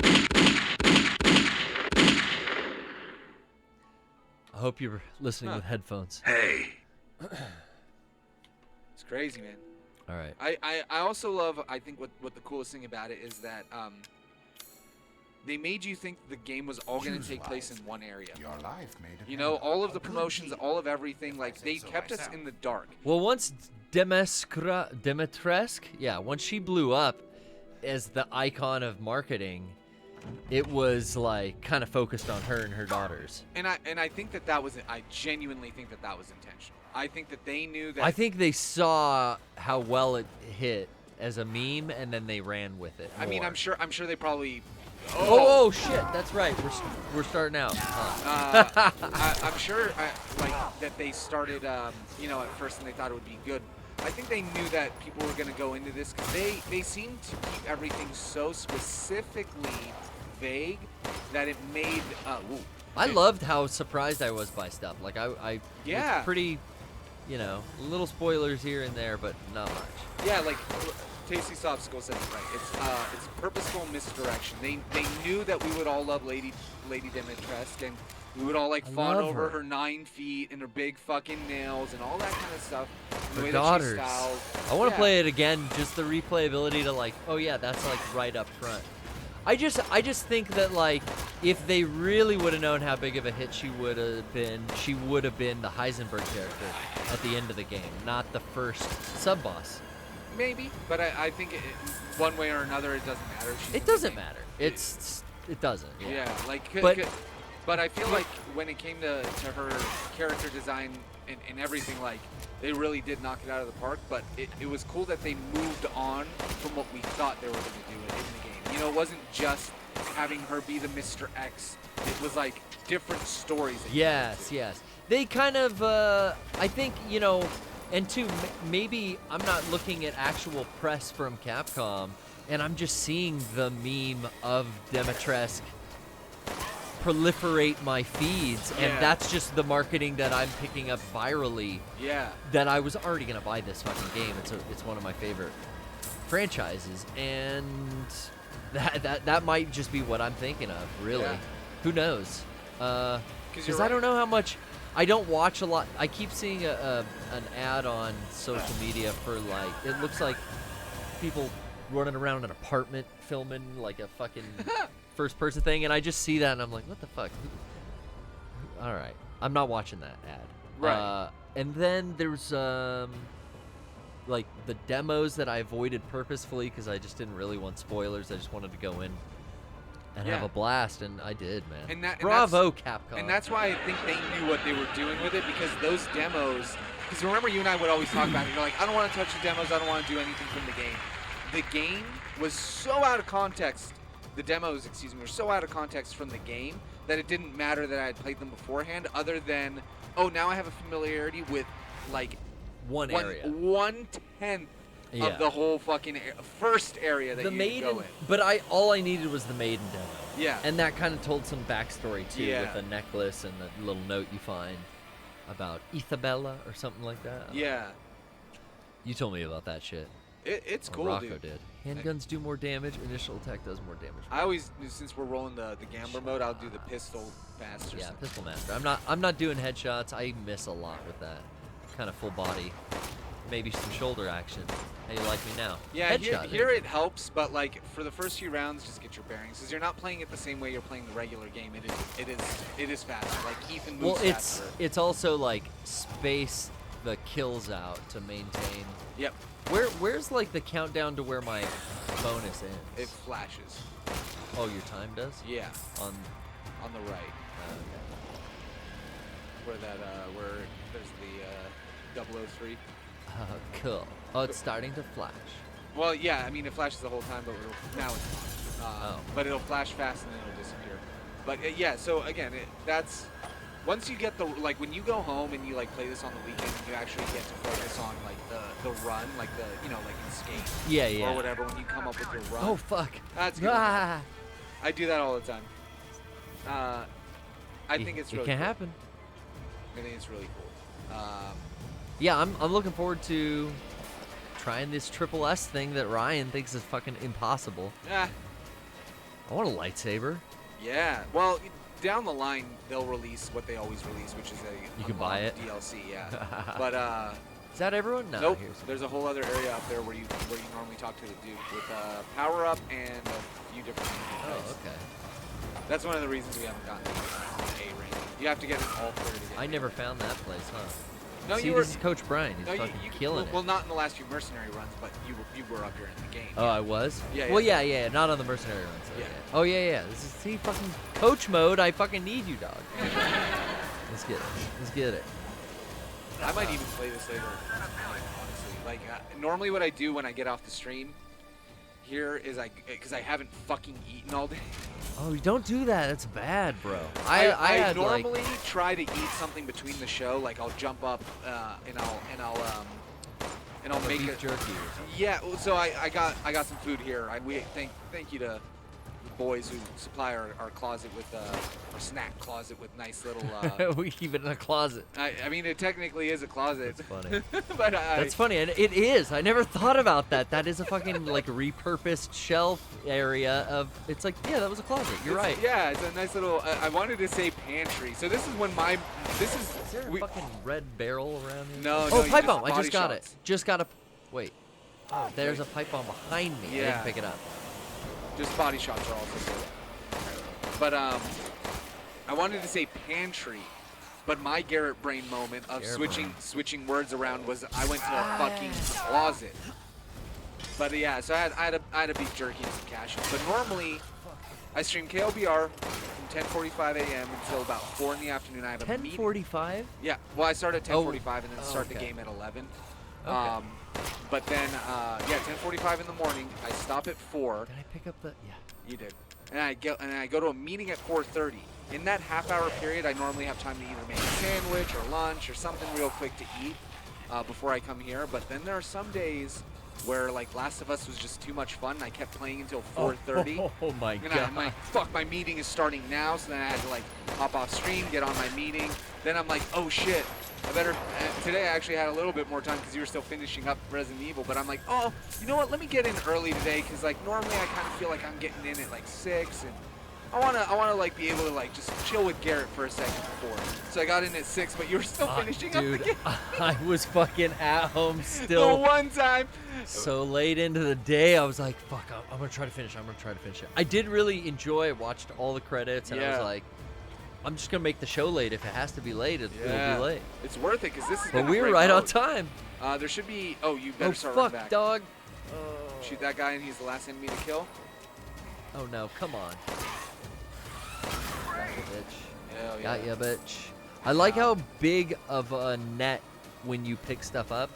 I hope you're listening with headphones. Hey. It's crazy, man. All right. I also love, I think what the coolest thing about it is that they made you think the game was all going to take place in one area. Your life made it. You know, all of the promotions, all of everything, like they kept us in the dark. Well, once Dimitrescu, once she blew up as the icon of marketing, it was like kind of focused on her and her daughters. And I think that was I genuinely think that was intentional. I think that they knew that. I think they saw how well it hit as a meme, and then they ran with it. I mean, I'm sure they probably. Oh shit! That's right. We're starting out. I'm sure like that they started. You know, at first and they thought it would be good. I think they knew that people were going to go into this because they seemed to keep everything so specifically vague that it made. I loved how surprised I was by stuff. Like I was pretty. You know, little spoilers here and there, but not much. Yeah, like Tasty Soft Skull said it right. It's purposeful misdirection. They knew that we would all love Lady Dimitrescu, and we would all like fawn over her 9 feet and her big fucking nails and all that kind of stuff. The way daughters. That she styles. I want to play it again, just the replayability to like, oh yeah, that's like right up front. I just think that like if they really would have known how big of a hit she would have been the Heisenberg character at the end of the game, not the first sub-boss. Maybe, but I think one way or another it doesn't matter. It doesn't matter. It doesn't. Yeah, like but I feel like when it came to her character design and everything, like they really did knock it out of the park. But it was cool that they moved on from what we thought they were going to do in the game. You know, it wasn't just having her be the Mr. X. It was like different stories. Yes. They kind of, I think, you know, and two, maybe I'm not looking at actual press from Capcom, and I'm just seeing the meme of Dimitrescu proliferate my feeds, and that's just the marketing that I'm picking up virally. Yeah. That I was already gonna buy this fucking game. It's one of my favorite franchises, and that might just be what I'm thinking of. Really, who knows? Because I don't know how much. I don't watch a lot. I keep seeing an ad on social media for like, it looks like people running around an apartment filming like a fucking first person thing, and I just see that and I'm like, what the fuck? all right. I'm not watching that ad. Right. And then there's like the demos that I avoided purposefully because I just didn't really want spoilers. I just wanted to go in and have a blast, and I did, man. Bravo, Capcom. And that's why I think they knew what they were doing with it, because those demos. Because remember, you and I would always talk about it. You're like, I don't want to touch the demos. I don't want to do anything from the game. The game was so out of context. The demos, excuse me, were so out of context from the game that it didn't matter that I had played them beforehand, other than, oh, now I have a familiarity with, like, one area. 1/10 of the whole fucking first area that you can go in. But all I needed was the maiden demo. Yeah. And that kind of told some backstory, too, with the necklace and the little note you find about Isabella or something like that. Yeah. You told me about that shit. It's cool, Rocco dude. did. Handguns do more damage. Initial attack does more damage. I always, since we're rolling the gambler mode, I'll do the pistol master. Yeah, pistol master. I'm not doing headshots. I miss a lot with that. Kind of full body. Maybe some shoulder action. How you like me now? Yeah, headshot, here it helps, but like for the first few rounds, just get your bearings, because you're not playing it the same way you're playing the regular game. It is faster. Like Ethan moves faster. It's also like space the kills out to maintain. Yep. Where's like the countdown to where my bonus ends? It flashes. Oh, your time does? Yeah. On the right. Where there's the 003. Cool. Oh, it's starting to flash. Well, yeah, I mean it flashes the whole time, but now it's but it'll flash fast and then it'll disappear. But yeah, so again, that's once you get like when you go home and you like play this on the weekend, you actually get to focus on like the run, like like in Skate. Yeah. Or whatever when you come up with your run. Oh fuck. That's good. I do that all the time. I think it's really It can cool. happen. I think it's really cool. Yeah, I'm looking forward to trying this triple S thing that Ryan thinks is fucking impossible. Yeah. I want a lightsaber. Yeah. Well, down the line they'll release what they always release, which is you can buy it. DLC. Yeah. But is that everyone? No. Nope. There's a whole other area up there where you normally talk to the dude with power up and a few different. Oh, okay. That's one of the reasons we haven't gotten the A rank. You have to get an all clear to get. I never found that place, huh? No, See, you were. This is Coach Bryan. He's fucking killing it. Well, not in the last few Mercenary runs, but you were up here in the game. Oh, I was? Yeah. Well, yeah. Not on the Mercenary runs. So Yeah. Oh, yeah. This is fucking coach mode. I fucking need you, dog. Let's get it. I might even play this later. Honestly, like normally what I do when I get off the stream here is because I haven't fucking eaten all day. Oh, you don't do that. That's bad, bro. I normally try to eat something between the show. Like I'll jump up and I'll make beef it jerky or something. Yeah. So I got some food here. Thank you to the boys who supply our closet with our snack closet with nice little. We keep it in a closet. I mean, it technically is a closet. That's funny. But that's funny, and it is. I never thought about that. That is a fucking like repurposed shelf area of. It's like, yeah, that was a closet. You're right. Yeah, it's a nice little. I wanted to say pantry. So this is when Is there a fucking red barrel around here? No. Oh, no, pipe bomb! I body just got shots. it. Just got a. Wait. Oh, there's a pipe bomb behind me. Yeah. I didn't pick it up. Just body shots are also good. But I wanted to say pantry, but my Garrett brain moment of switching words around was I went to a fucking closet. But yeah, so I had a beef jerky and some cashews. But normally, I stream KLBR from 10:45 a.m. until about 4 in the afternoon. I have a meeting. 10:45? Yeah. Well, I start at 10:45 and then start the game at 11. Okay. But then, 10:45 in the morning. I stop at 4. Did I pick up the? Yeah. You did. And I go to a meeting at 4:30. In that half-hour period, I normally have time to either make a sandwich or lunch or something real quick to eat before I come here. But then there are some days where, like, Last of Us was just too much fun. And I kept playing until 4:30. Oh my god. And I'm like, fuck, my meeting is starting now. So then I had to, like, hop off stream, get on my meeting. Then I'm like, oh shit. I better. Today I actually had a little bit more time because you were still finishing up Resident Evil. But I'm like, oh, you know what? Let me get in early today because like normally I kind of feel like I'm getting in at like 6, and I wanna like be able to like just chill with Garrett for a second before. So I got in at 6, but you were still finishing up the game. I was fucking at home still. The one time. So late into the day, I was like, fuck, I'm gonna try to finish. it. I did really enjoy. I watched all the credits, and I was like, I'm just gonna make the show late. If it has to be late, it'll be late. It's worth it because this is. But we were right on time. There should be. Oh, you better start running back. Dog. Shoot that guy, and he's the last enemy to kill. Oh no! Come on. Got ya, bitch. Hell yeah. Got ya, bitch. I like how big of a net when you pick stuff up.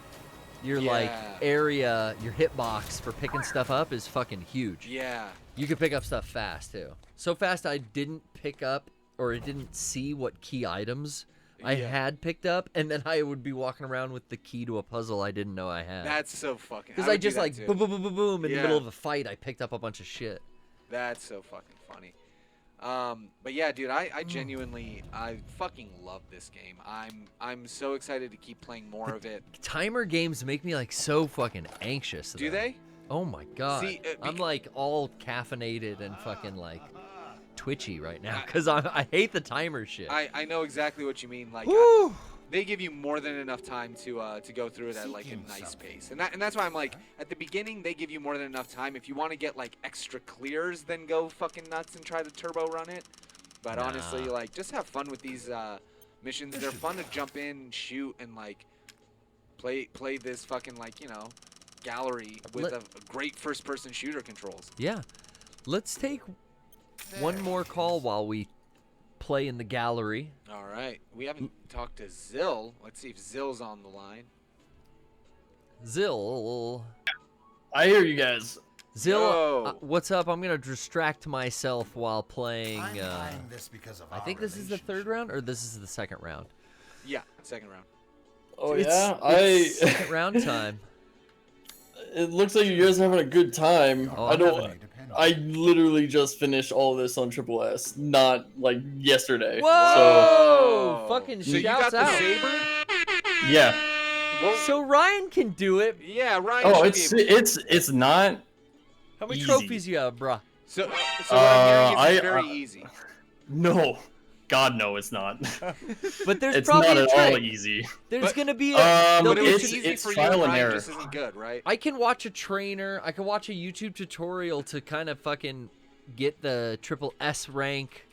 Your like area, your hitbox for picking stuff up is fucking huge. Yeah. You can pick up stuff fast too. So fast I didn't pick up or didn't see what key items I had picked up, and then I would be walking around with the key to a puzzle I didn't know I had. That's so fucking. Because I just like boom, boom, boom, boom, boom in the middle of a fight. I picked up a bunch of shit. That's so fucking funny. But yeah, dude, I genuinely, I fucking love this game. I'm so excited to keep playing more of it. Timer games make me like so fucking anxious. Do they? Oh my god. See, I'm like all caffeinated and fucking like twitchy right now because I hate the timer shit. I know exactly what you mean. Like they give you more than enough time to go through it at like a nice pace, and that's why I'm like at the beginning they give you more than enough time. If you want to get like extra clears, then go fucking nuts and try to turbo run it. But honestly, like just have fun with these missions. They're fun to jump in, shoot, and like play this fucking like gallery with a great first-person shooter controls. Yeah, let's take one more call while we play in the gallery. All right. We haven't talked to Zill. Let's see if Zill's on the line. Zill. I hear you guys. Zill, what's up? I'm going to distract myself while playing. This because of I think this is the third round, or this is the second round? Yeah, second round. Oh, it's second round time. It looks like you guys are having a good time. Oh, I literally just finished all this on Triple S, not like yesterday. Whoa! Fucking so shouts you got out. the saber? Yeah. So Ryan can do it. Yeah, Ryan. Oh, it's not. How many easy. Trophies you have, bruh? So what I'm hearing is it's very easy. No. God, no, it's not. But there's it's probably not a at trick. all easy. There's gonna be but it's trial and error. Just isn't good, right? I can watch a trainer. I can watch a YouTube tutorial to kind of fucking get the triple S rank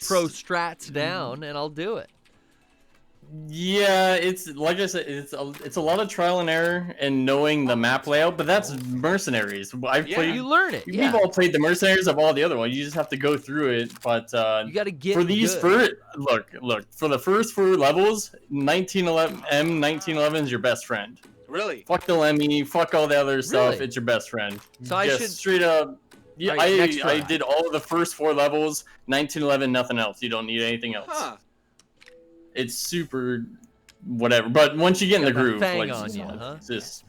pro strats down, and I'll do it. Yeah, it's like I said, it's a lot of trial and error and knowing the map layout, but that's Mercenaries. I've played. You learn it. We've all played the Mercenaries of all the other ones. You just have to go through it. But you got to get for these look for the first 4 levels, 1911 is your best friend. Really? Fuck the Lemmy. Fuck all the other stuff. It's your best friend. So I should straight up. Yeah, right, I did all of the first 4 levels. 1911, nothing else. You don't need anything else. Huh. It's super whatever, but once you get in the groove, like it's just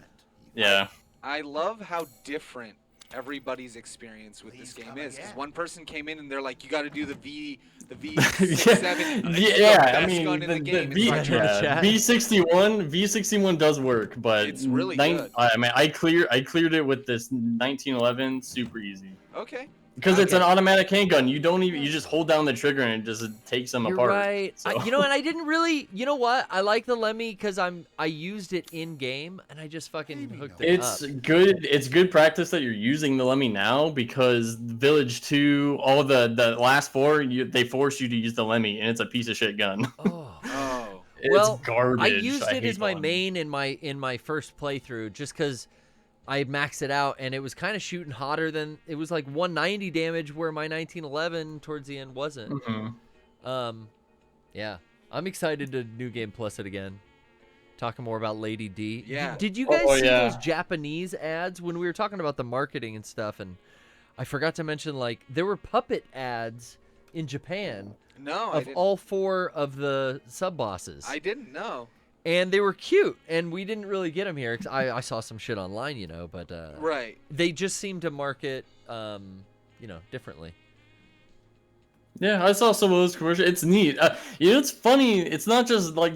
yeah. I love how different everybody's experience with this game is. Because one person came in and they're like, "You got to do the V67." Yeah, I mean, gun in the game. V61 does work, but it's really good. I mean, I cleared it with this 1911 super easy. Okay. Because it's an automatic handgun. You just hold down the trigger and it just takes them apart. Right. So. And I didn't really. You know what? I like the Lemmy because I used it in game and I just fucking hooked it up. It's good. It's good practice that you're using the Lemmy now because Village 2, all the last 4, they force you to use the Lemmy and it's a piece of shit gun. Oh. It's garbage. I used it as my main in my first playthrough just because I maxed it out, and it was kind of shooting hotter than it was like 190 damage, where my 1911 towards the end wasn't. Mm-hmm. Yeah, I'm excited to New Game Plus it again. Talking more about Lady D. Yeah. Did you guys see those Japanese ads when we were talking about the marketing and stuff? And I forgot to mention, like, there were puppet ads in Japan. No, of all 4 of the sub bosses. I didn't know. And they were cute, and we didn't really get them here. Cause I saw some shit online, but right. They just seem to market, differently. Yeah, I saw some of those commercials. It's neat. It's funny. It's not just like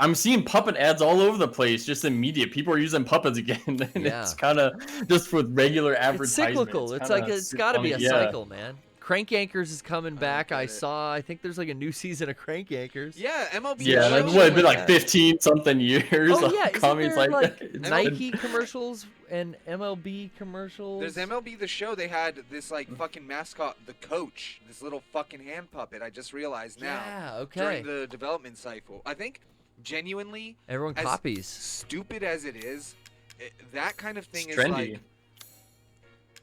I'm seeing puppet ads all over the place, just in media. People are using puppets again, and it's kind of just with regular advertisements. It's cyclical. It's got to be a cycle, man. Crank Yankers is coming back. I think there's like a new season of Crank Yankers. Yeah, MLB. Yeah, it's been like 15 something years. Oh yeah, isn't there like Nike commercials and MLB commercials. There's MLB The Show. They had this like fucking mascot, the coach, this little fucking hand puppet. I just realized now. Yeah, okay. During the development cycle, I think genuinely everyone as copies. Stupid as it is, that kind of thing It's is trendy. like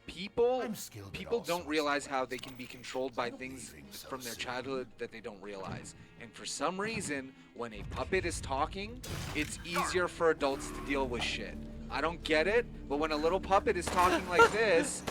people don't realize how they can be controlled by things from their childhood that they don't realize. And for some reason, when a puppet is talking, it's easier for adults to deal with shit. I don't get it, but when a little puppet is talking like this,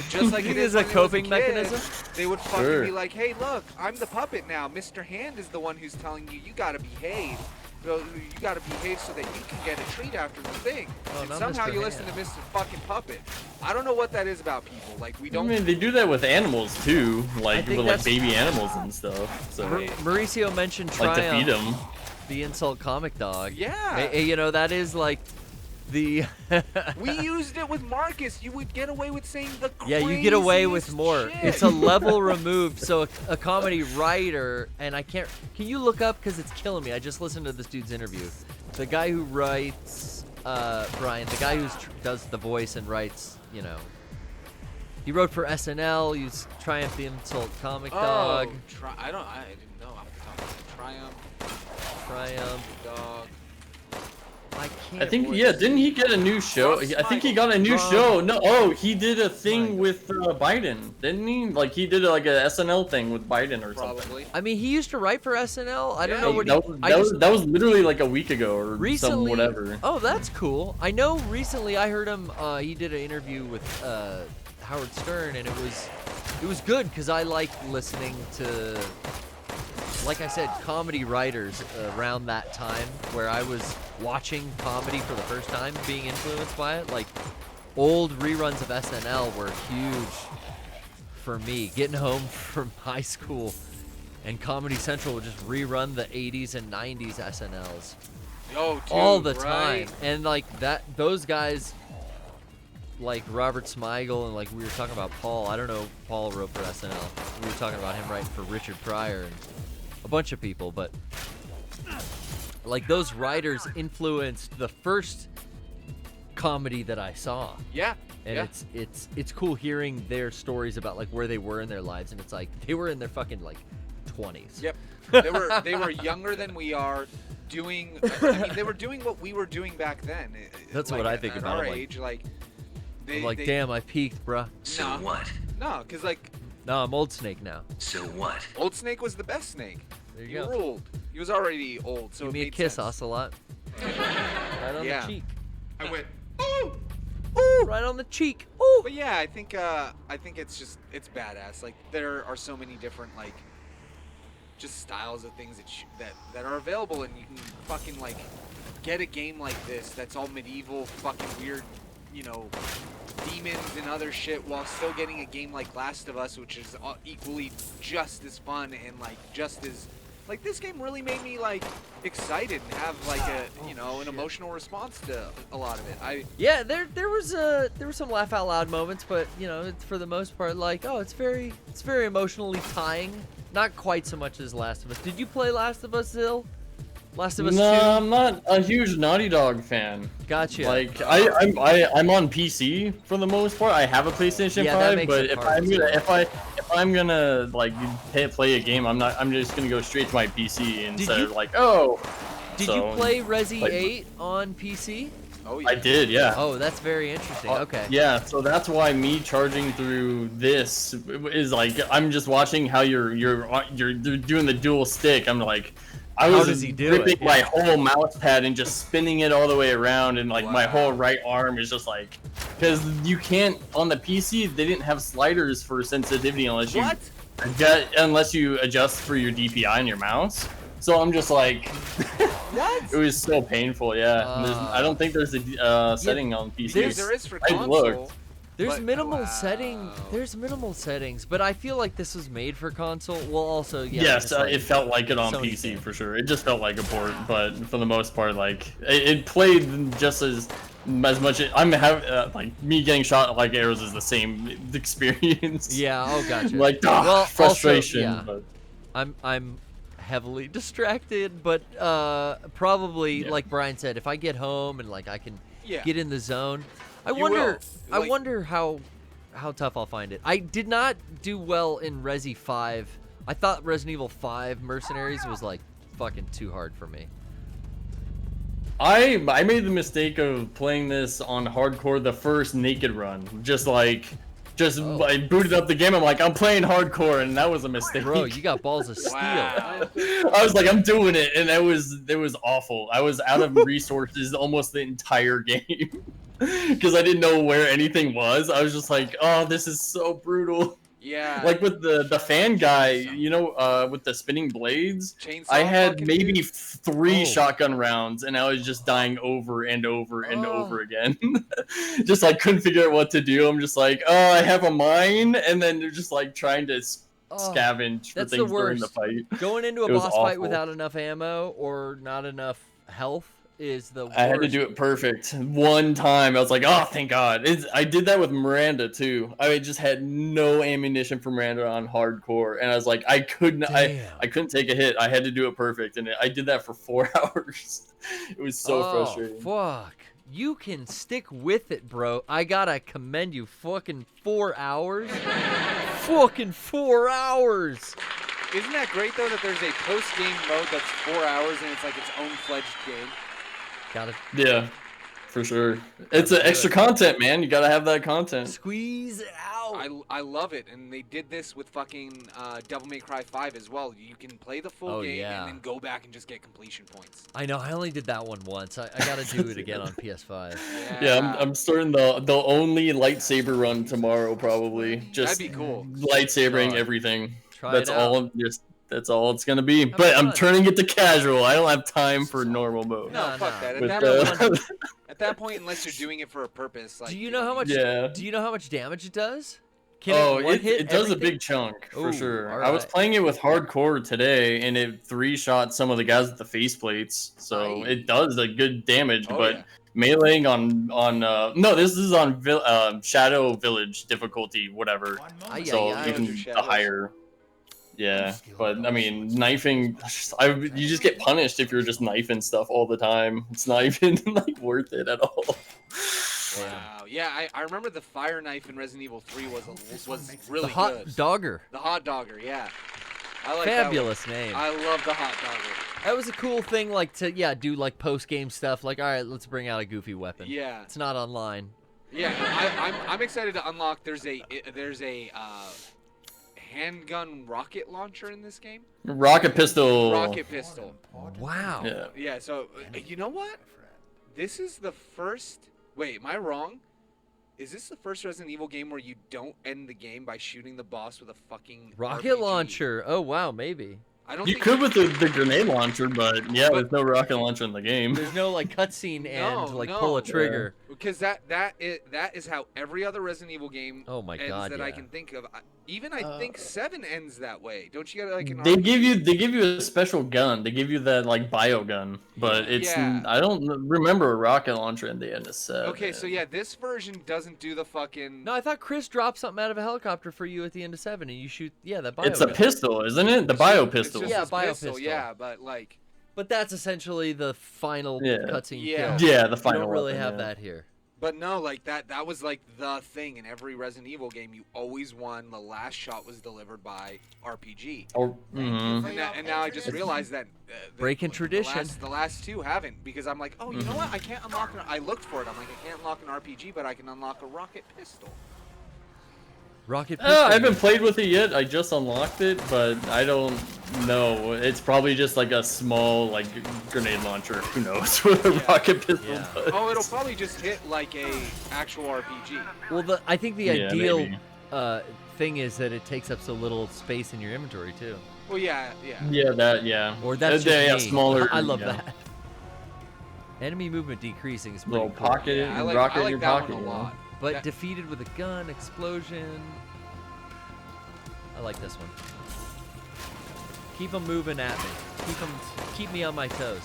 just like it is a coping mechanism. They would fucking be like, "Hey, look, I'm the puppet now. Mr. Hand is the one who's telling you gotta behave. You gotta behave so that you can get a treat after the thing." And somehow you listen to Mr. fucking Puppet. I don't know what that is about people. Like we don't. I mean, they do that with animals too, like with like baby animals and stuff. So Mauricio mentioned Triumph, like to feed them. The insult comic dog. Yeah. You know, that is like the. We used it with Marcus. You would get away with saying the Yeah, you get away with craziest more. shit. It's a level removed. So a comedy writer, and I can't. Can you look up, because it's killing me? I just listened to this dude's interview. The guy who writes Brian, the guy who does the voice and writes, you know. He wrote for SNL. He's Triumph the Insult Comic Dog. I didn't know. Triumph Dog. I think didn't he get a new show? I think he got a new show. No, he did a thing with Biden, didn't he? Like he did like a SNL thing with Biden or something. I mean, he used to write for SNL. I don't know what that was literally like a week ago or recently, some whatever. Oh, that's cool. I know recently I heard him. He did an interview with Howard Stern, and it was good because I like listening to, like I said, comedy writers around that time where I was watching comedy for the first time, being influenced by it. Like old reruns of SNL were huge for me. Getting home from high school and Comedy Central would just rerun the 80s and 90s SNLs all the time. And like those guys, like Robert Smigel, and like we were talking about Paul. I don't know if Paul wrote for SNL. We were talking about him writing for Richard Pryor and a bunch of people, but like those writers influenced the first comedy that I saw. Yeah. And it's cool hearing their stories about like where they were in their lives, and it's like they were in their fucking like 20s. Yep. They were younger than we are, doing. I mean, they were doing what we were doing back then. That's like, what I think at about. our I'm age, like. I'm like, damn, I peaked, bruh. So what? No, because like. No, I'm Old Snake now. So what? Old Snake was the best Snake. There He you go. ruled. He was already old, so Give it me a made kiss, sense. Ocelot. Right on the cheek. I went. Ooh, right on the cheek. Ooh. But yeah, I think it's badass. Like there are so many different like just styles of things that are available, and you can fucking like get a game like this that's all medieval, fucking weird, you know, demons and other shit, while still getting a game like Last of Us, which is equally just as fun and like just as like this game really made me like excited and have like a an emotional response to a lot of it. Yeah, there were some laugh out loud moments, but you know, for the most part, like it's very emotionally tying. Not quite so much as Last of Us. Did you play Last of Us, Zil? Last of Us 2? No, I'm not a huge Naughty Dog fan. Gotcha. Like I'm on PC for the most part. I have a PlayStation 5, but if I'm gonna like play a game, I'm just gonna go straight to my PC instead of like Did you play Resi 8 on PC? Oh yeah. I did, yeah. Oh, that's very interesting. Okay. Yeah, so that's why me charging through this is like I'm just watching how you're doing the dual stick. I'm like, I was gripping my whole mouse pad and just spinning it all the way around, and like my whole right arm is just like, because you can't on the PC they didn't have sliders for sensitivity unless you adjust for your DPI on your mouse. So I'm just like, what? It was so painful, yeah. I don't think there's a setting on PC. There is for console. Looked. There's minimal settings, but I feel like this was made for console. Well, also, yeah. Yes, it felt like it on PC for sure. It just felt like a port, but for the most part, like it played just as much. I'm having like me getting shot like arrows is the same experience. Yeah. Oh, gotcha. Like frustration. Also, yeah. I'm heavily distracted, but probably like Brian said, if I get home and like I can get in the zone. I wonder how tough I'll find it. I did not do well in Resi 5. I thought Resident Evil 5 Mercenaries was like fucking too hard for me. I made the mistake of playing this on hardcore the first naked run. I booted up the game. I'm like, I'm playing hardcore, and that was a mistake. Bro, you got balls of steel. Wow. I was like, I'm doing it, and it was awful. I was out of resources almost the entire game because I didn't know where anything was. I was just like, oh, this is so brutal. Yeah. Like with the fan guy, you know, with the spinning blades, Chainsaw I had fucking maybe dude? 3 shotgun rounds, and I was just dying over and over and over again. Just like couldn't figure out what to do. I'm just like, oh, I have a mine, and then they're just like trying to scavenge for things during the fight. Going into a boss fight without enough ammo or not enough health is the worst. I had to do it perfect one time. I was like, oh, thank God. I did that with Miranda too. I just had no ammunition for Miranda on hardcore, and I was like, I couldn't take a hit. I had to do it perfect, and I did that for 4 hours. It was so frustrating. Fuck. You can stick with it, bro. I gotta commend you. Fucking 4 hours. Fucking 4 hours. Isn't that great though that there's a post-game mode that's 4 hours and it's like its own fledged game? Got it. Yeah, for sure. It's an extra content, man. You gotta have that content. Squeeze it out. I love it, and they did this with fucking Devil May Cry 5 as well. You can play the full game and then go back and just get completion points. I know. I only did that one once. I gotta do it again on PS5. Yeah, I'm starting the only lightsaber run tomorrow, probably. Just that'd be cool. Lightsabering everything. That's all. That's all it's gonna be. But I'm turning it to casual. I don't have time for normal mode. No, fuck that. At that point, unless you're doing it for a purpose, like do you know how much? Yeah. Do you know how much damage it does? It does a big chunk for Ooh, sure. right. I was playing it with hardcore today, and it 3-shot some of the guys with the faceplates, so it does a good damage. But meleeing on no, this is on Shadow Village difficulty, whatever. So even the higher. Yeah, but I mean, knifing, you just get punished if you're just knifing stuff all the time. It's not even like worth it at all. Wow. Yeah, I remember the fire knife in Resident Evil 3 was really the hot good. Dogger. The hot dogger, yeah. I like Fabulous that name. I love the hot dogger. That was a cool thing, like to do like post game stuff. Like, all right, let's bring out a goofy weapon. Yeah. It's not online. Yeah, I'm excited to unlock. There's a handgun rocket launcher in this game. Rocket pistol. Rocket pistol. Wow. Yeah. Yeah. So you know what? This is the first. Wait, am I wrong? Is this the first Resident Evil game where you don't end the game by shooting the boss with a fucking rocket RPG? launcher? Oh wow, maybe. You could with the grenade launcher, but yeah, there's no rocket launcher in the game. There's no like cutscene and pull a trigger. Because that is how every other Resident Evil game ends that I can think of. Even I think 7 ends that way. Don't you gotta like an They give you a special gun. They give you that like bio gun, but it's I don't remember a rocket launcher in the end of 7. Okay, so yeah, this version doesn't do the fucking. No, I thought Chris dropped something out of a helicopter for you at the end of 7, and you shoot the bio. It's a pistol, isn't it? The bio pistol. Yeah, bio pistol. Yeah, but like. But that's essentially the final cutscene. Yeah. Kill. Yeah, the final. You don't really weapon, have that here. But no, like that was like the thing in every Resident Evil game. You always won. The last shot was delivered by RPG. And now I just realized that breaking tradition. The last 2 haven't, because I'm like, oh, you know what? I can't unlock. I looked for it. I'm like, I can't unlock an RPG, but I can unlock a rocket pistol. Rocket pistol. I haven't played with it yet. I just unlocked it, but I don't know. It's probably just like a small like grenade launcher. Who knows what a rocket pistol does? Oh, it'll probably just hit like a actual RPG. Well, I think the ideal thing is that it takes up so little space in your inventory too. Well, yeah. Or that's they just me. smaller. I love that. Enemy movement decreasing is pretty little cool. pocket, rocket in your pocket. One a lot. But defeated with a gun, explosion. I like this one. Keep them moving at me. Keep me on my toes.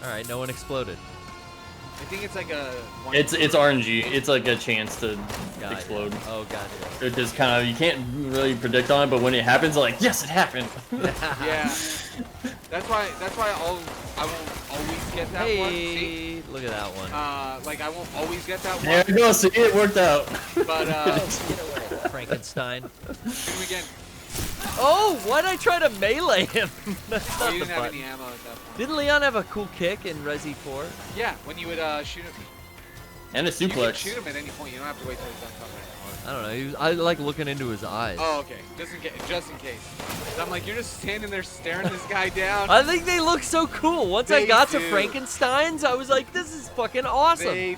All right, no one exploded. I think it's like a. It's RNG. It's like a chance to explode. Oh, gotcha. It just kind of you can't really predict on it, but when it happens, like yes, it happened. Yeah. That's why I won't always get that one. See? Look at that one. Like I won't always get that one. There you go. See, it worked out. But Frankenstein. Shoot him again. Oh, why'd I try to melee him? That's not You the didn't have button. any ammo at that point. Didn't Leon have a cool kick in Resi 4? Yeah, when you would shoot him. And a You can suplex. shoot him at any point. You don't have to wait till he's done talking. I don't know. I like looking into his eyes. Oh, okay. Just in case. So I'm like, you're just standing there staring this guy down. I think they look so cool. Once I They got to do. Frankenstein's, I was like, this is fucking awesome. They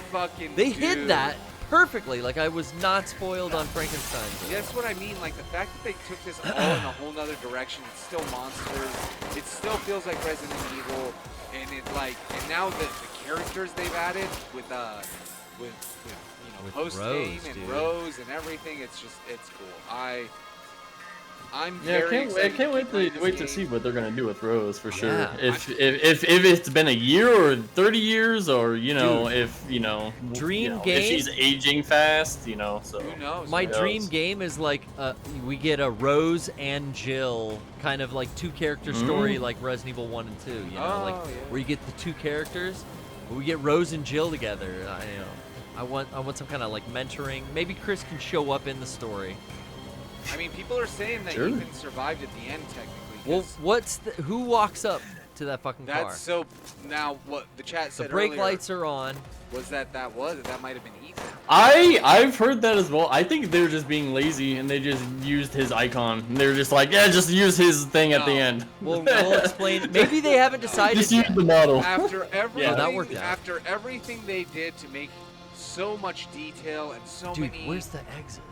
do. hid that perfectly. Like, I was not spoiled on Frankenstein's. That's what I mean. Like, the fact that they took this all in a whole nother direction, it's still monsters. It still feels like Resident Evil. And and now the characters they've added with post game and Rose and everything, it's cool. I'm very excited. I can't wait play to this wait to game. see what they're gonna do with Rose for sure. Yeah. If it's been a year or 30 years or if Dream if game? she's aging fast, so Who knows? My Who dream knows? game is like we get a Rose and Jill kind of like two-character story like Resident Evil 1 and 2, where you get the two characters, but we get Rose and Jill together. I want some kind of like mentoring. Maybe Chris can show up in the story. I mean, people are saying that Ethan survived at the end, technically. Well, who walks up to that fucking car? That's so. Now, what the chat said The brake earlier lights are on. was that might have been Ethan. I've heard that as well. I think they're just being lazy and they just used his icon. And they're just like, yeah, just use his thing at the end. We'll explain. Maybe they haven't decided. Just use the model. After everything, that worked out. After everything they did to make so much detail and so Dude, many. where's the exit?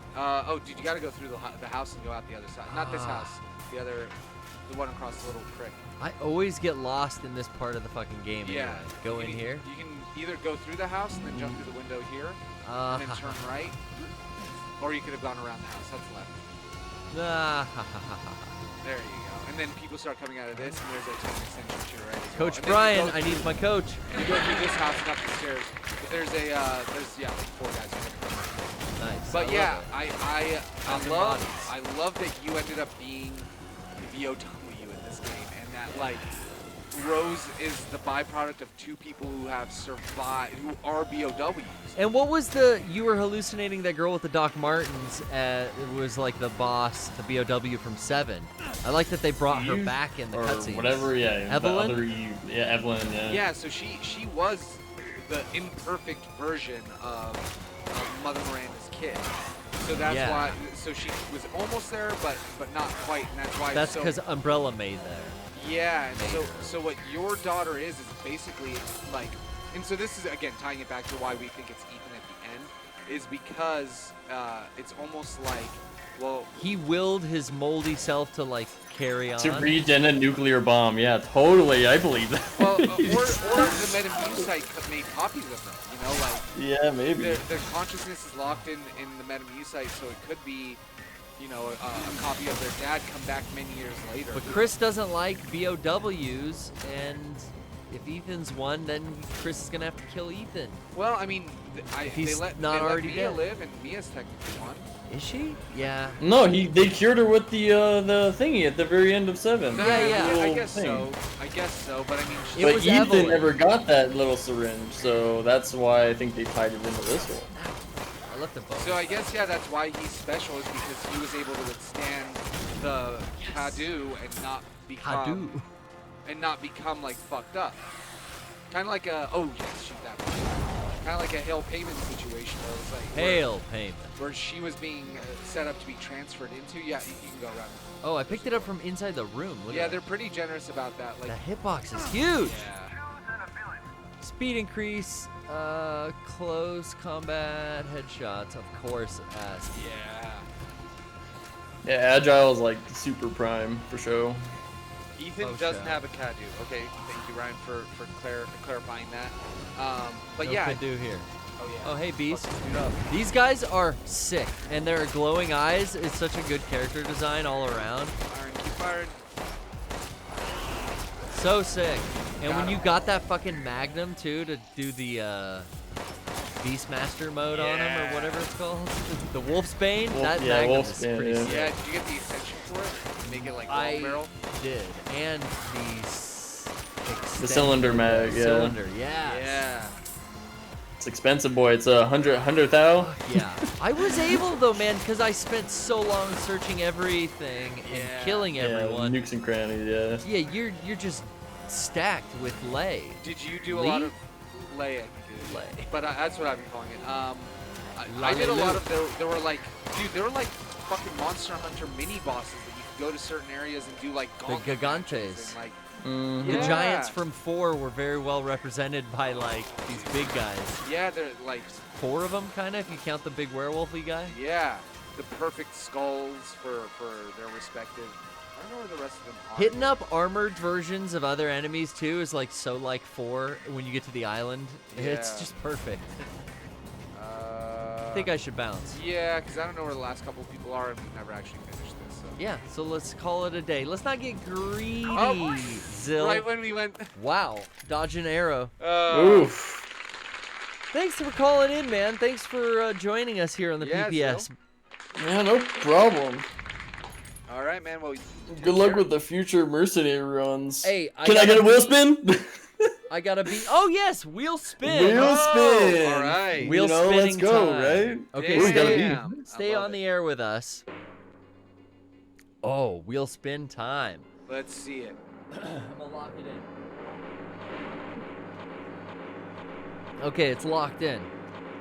Dude, you gotta go through the house and go out the other side. Not this house. The one across the little creek. I always get lost in this part of the fucking game. Yeah. Anyway. Go in here. You can either go through the house and then jump through the window here, and then turn right, or you could have gone around the house. That's left. There you go. And then people start coming out of this, and there's a time extension to your right as well. Coach And then Bryan, you go I need my coach. You go through this house and up the stairs. There's like 4 guys. Nice. But I love love that you ended up being VOW in this game, and that like Rose is the byproduct of two people who have survived, who are BOWs. And what was you were hallucinating that girl with the Doc Martens? It was like the boss, the BOW from 7. I like that they brought her back in the cutscenes. Whatever, yeah. Evelyn? Evelyn, yeah. Yeah, so she was the imperfect version of Mother Miranda's kid. So that's why. So she was almost there, but not quite, and that's why. That's because Umbrella made there. Yeah, and so what your daughter is basically like, and so this is again tying it back to why we think it's Ethan at the end, is because it's almost like, well, he willed his moldy self to like carry on. To regen a nuclear bomb, yeah, totally, I believe that. Well, or the Metamucite made copies of them, like. Yeah, maybe. Their consciousness is locked in the Metamucite, so it could be. A copy of their dad come back many years later. But Chris doesn't like BOWs, and if Ethan's one, then Chris is gonna have to kill Ethan. Well, I mean, he's they let already Mia dead. live, and Mia's technically one. Is she? Yeah. No, they cured her with the thingy at the very end of 7. Yeah. I guess so. But I mean, but Ethan never got that little syringe, so that's why I think they tied it into this one. So I guess that's why he's special, is because he was able to withstand the Kadu and not become like fucked up. Kind of like a shoot that one. Kind of like a Hail Payment situation where it was like Hail Payment, where she was being set up to be transferred into. Yeah, you can go around. Oh, I picked it up from inside the room. They're pretty generous about that. Like the hitbox is huge. Yeah. Speed increase, close combat, headshots, of course. Yeah, Agile is like super prime for show. Ethan doesn't have a Kadu. Okay, thank you, Ryan, for clarifying that. But no yeah, Kadu here. Oh yeah. Oh hey, Beast. These guys are sick, and their glowing eyes is such a good character design all around. Firing, keep firing. So sick. And when you got that fucking Magnum too to do the Beastmaster mode on him or whatever it's called, the Wolf's Bane. That Magnum is pretty sick. Yeah, did you get the extension for it? Make it like long barrel. I did, and the The cylinder mag, yeah. Cylinder, yes. Yeah. It's expensive, boy. It's 100 thou. Yeah. I was able though, man, because I spent so long searching everything and killing everyone. Nukes and crannies, yeah. Yeah, you're just stacked with lay. Did you do a lot of lay? I think it is. Lay. But that's what I've been calling it. I did a lot of. There were like, dude, there were like fucking Monster Hunter mini bosses that you could go to certain areas and do like the Gigantes. And, like, The giants from 4 were very well represented by like these big guys. Yeah, they're like 4 of them, kind of, if you count the big werewolfy guy. Yeah, the perfect skulls for their respective. I don't know where the rest of them are. Hitting up armored versions of other enemies too is like so like 4 when you get to the island. Yeah. It's just perfect. I think I should bounce. Yeah, because I don't know where the last couple of people are, and we've never actually finished this. So. Yeah, so let's call it a day. Let's not get greedy, Zill. Right when we went. Wow, dodge an arrow. Oof. Thanks for calling in, man. Thanks for joining us here on the PPS. Zill. Yeah, no problem. All right, man. Well, good luck with the future mercenary runs. Hey, can I get a wheel spin? I gotta be. Oh yes, wheel spin. Wheel spin. All right. Wheel spinning let's go, time. right? Okay, stay on the air with us. Oh, wheel spin time. Let's see it. I'm gonna lock it in. Okay, it's locked in.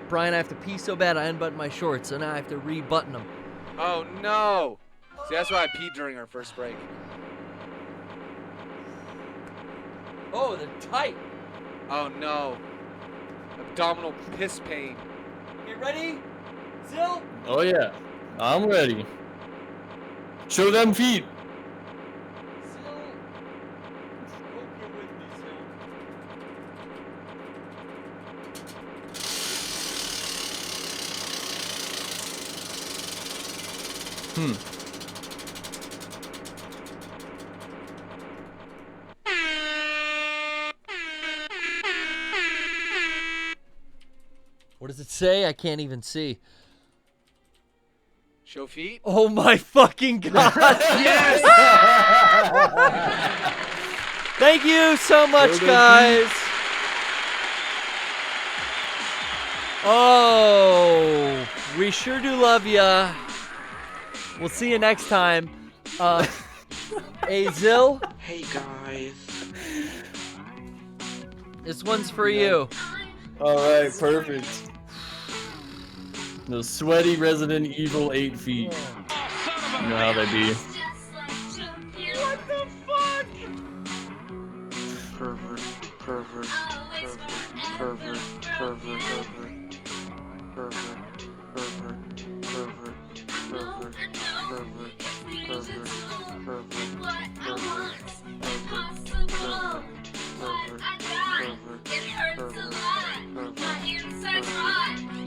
Brian, I have to pee so bad I unbuttoned my shorts, so now I have to rebutton them. Oh no! See, that's why I peed during our first break. Oh, they're tight. Oh no. Abdominal piss pain. Get ready, Zill? Oh yeah, I'm ready. Show them feet. Zill, hope you're with me, Zill. What does it say? I can't even see. Show feet? Oh my fucking god! Yes! Thank you so much, guys. Oh, we sure do love ya. We'll see you next time. Hey, Zill. Hey, guys. This one's for you. All right, perfect. The sweaty Resident Evil 8 feet. You know how they be. What the fuck? Pervert, pervert, pervert, pervert, pervert, pervert, pervert, pervert, pervert,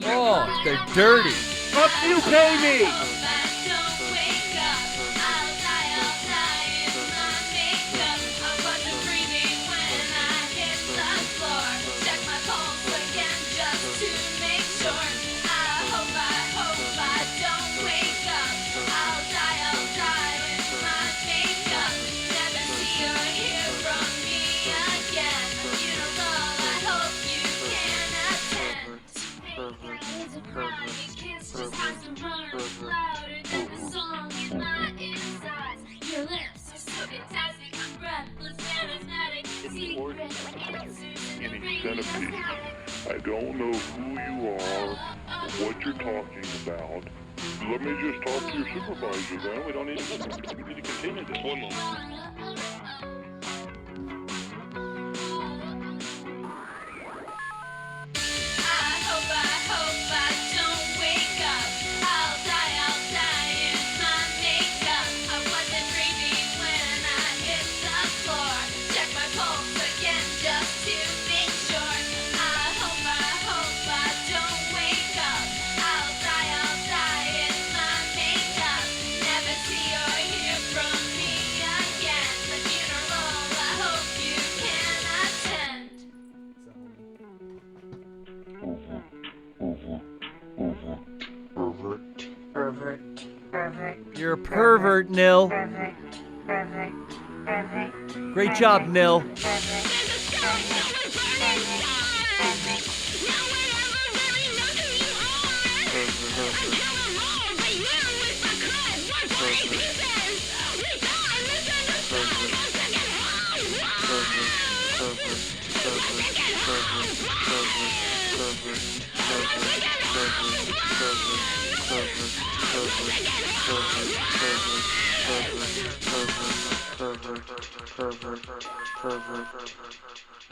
Oh, they're dirty. Fuck you, pay me! Centipede. I don't know who you are or what you're talking about. Let me just talk to your supervisor then. We don't need to continue this. One moment. You're a pervert, Nil. Great job, Nil.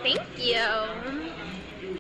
Thank you.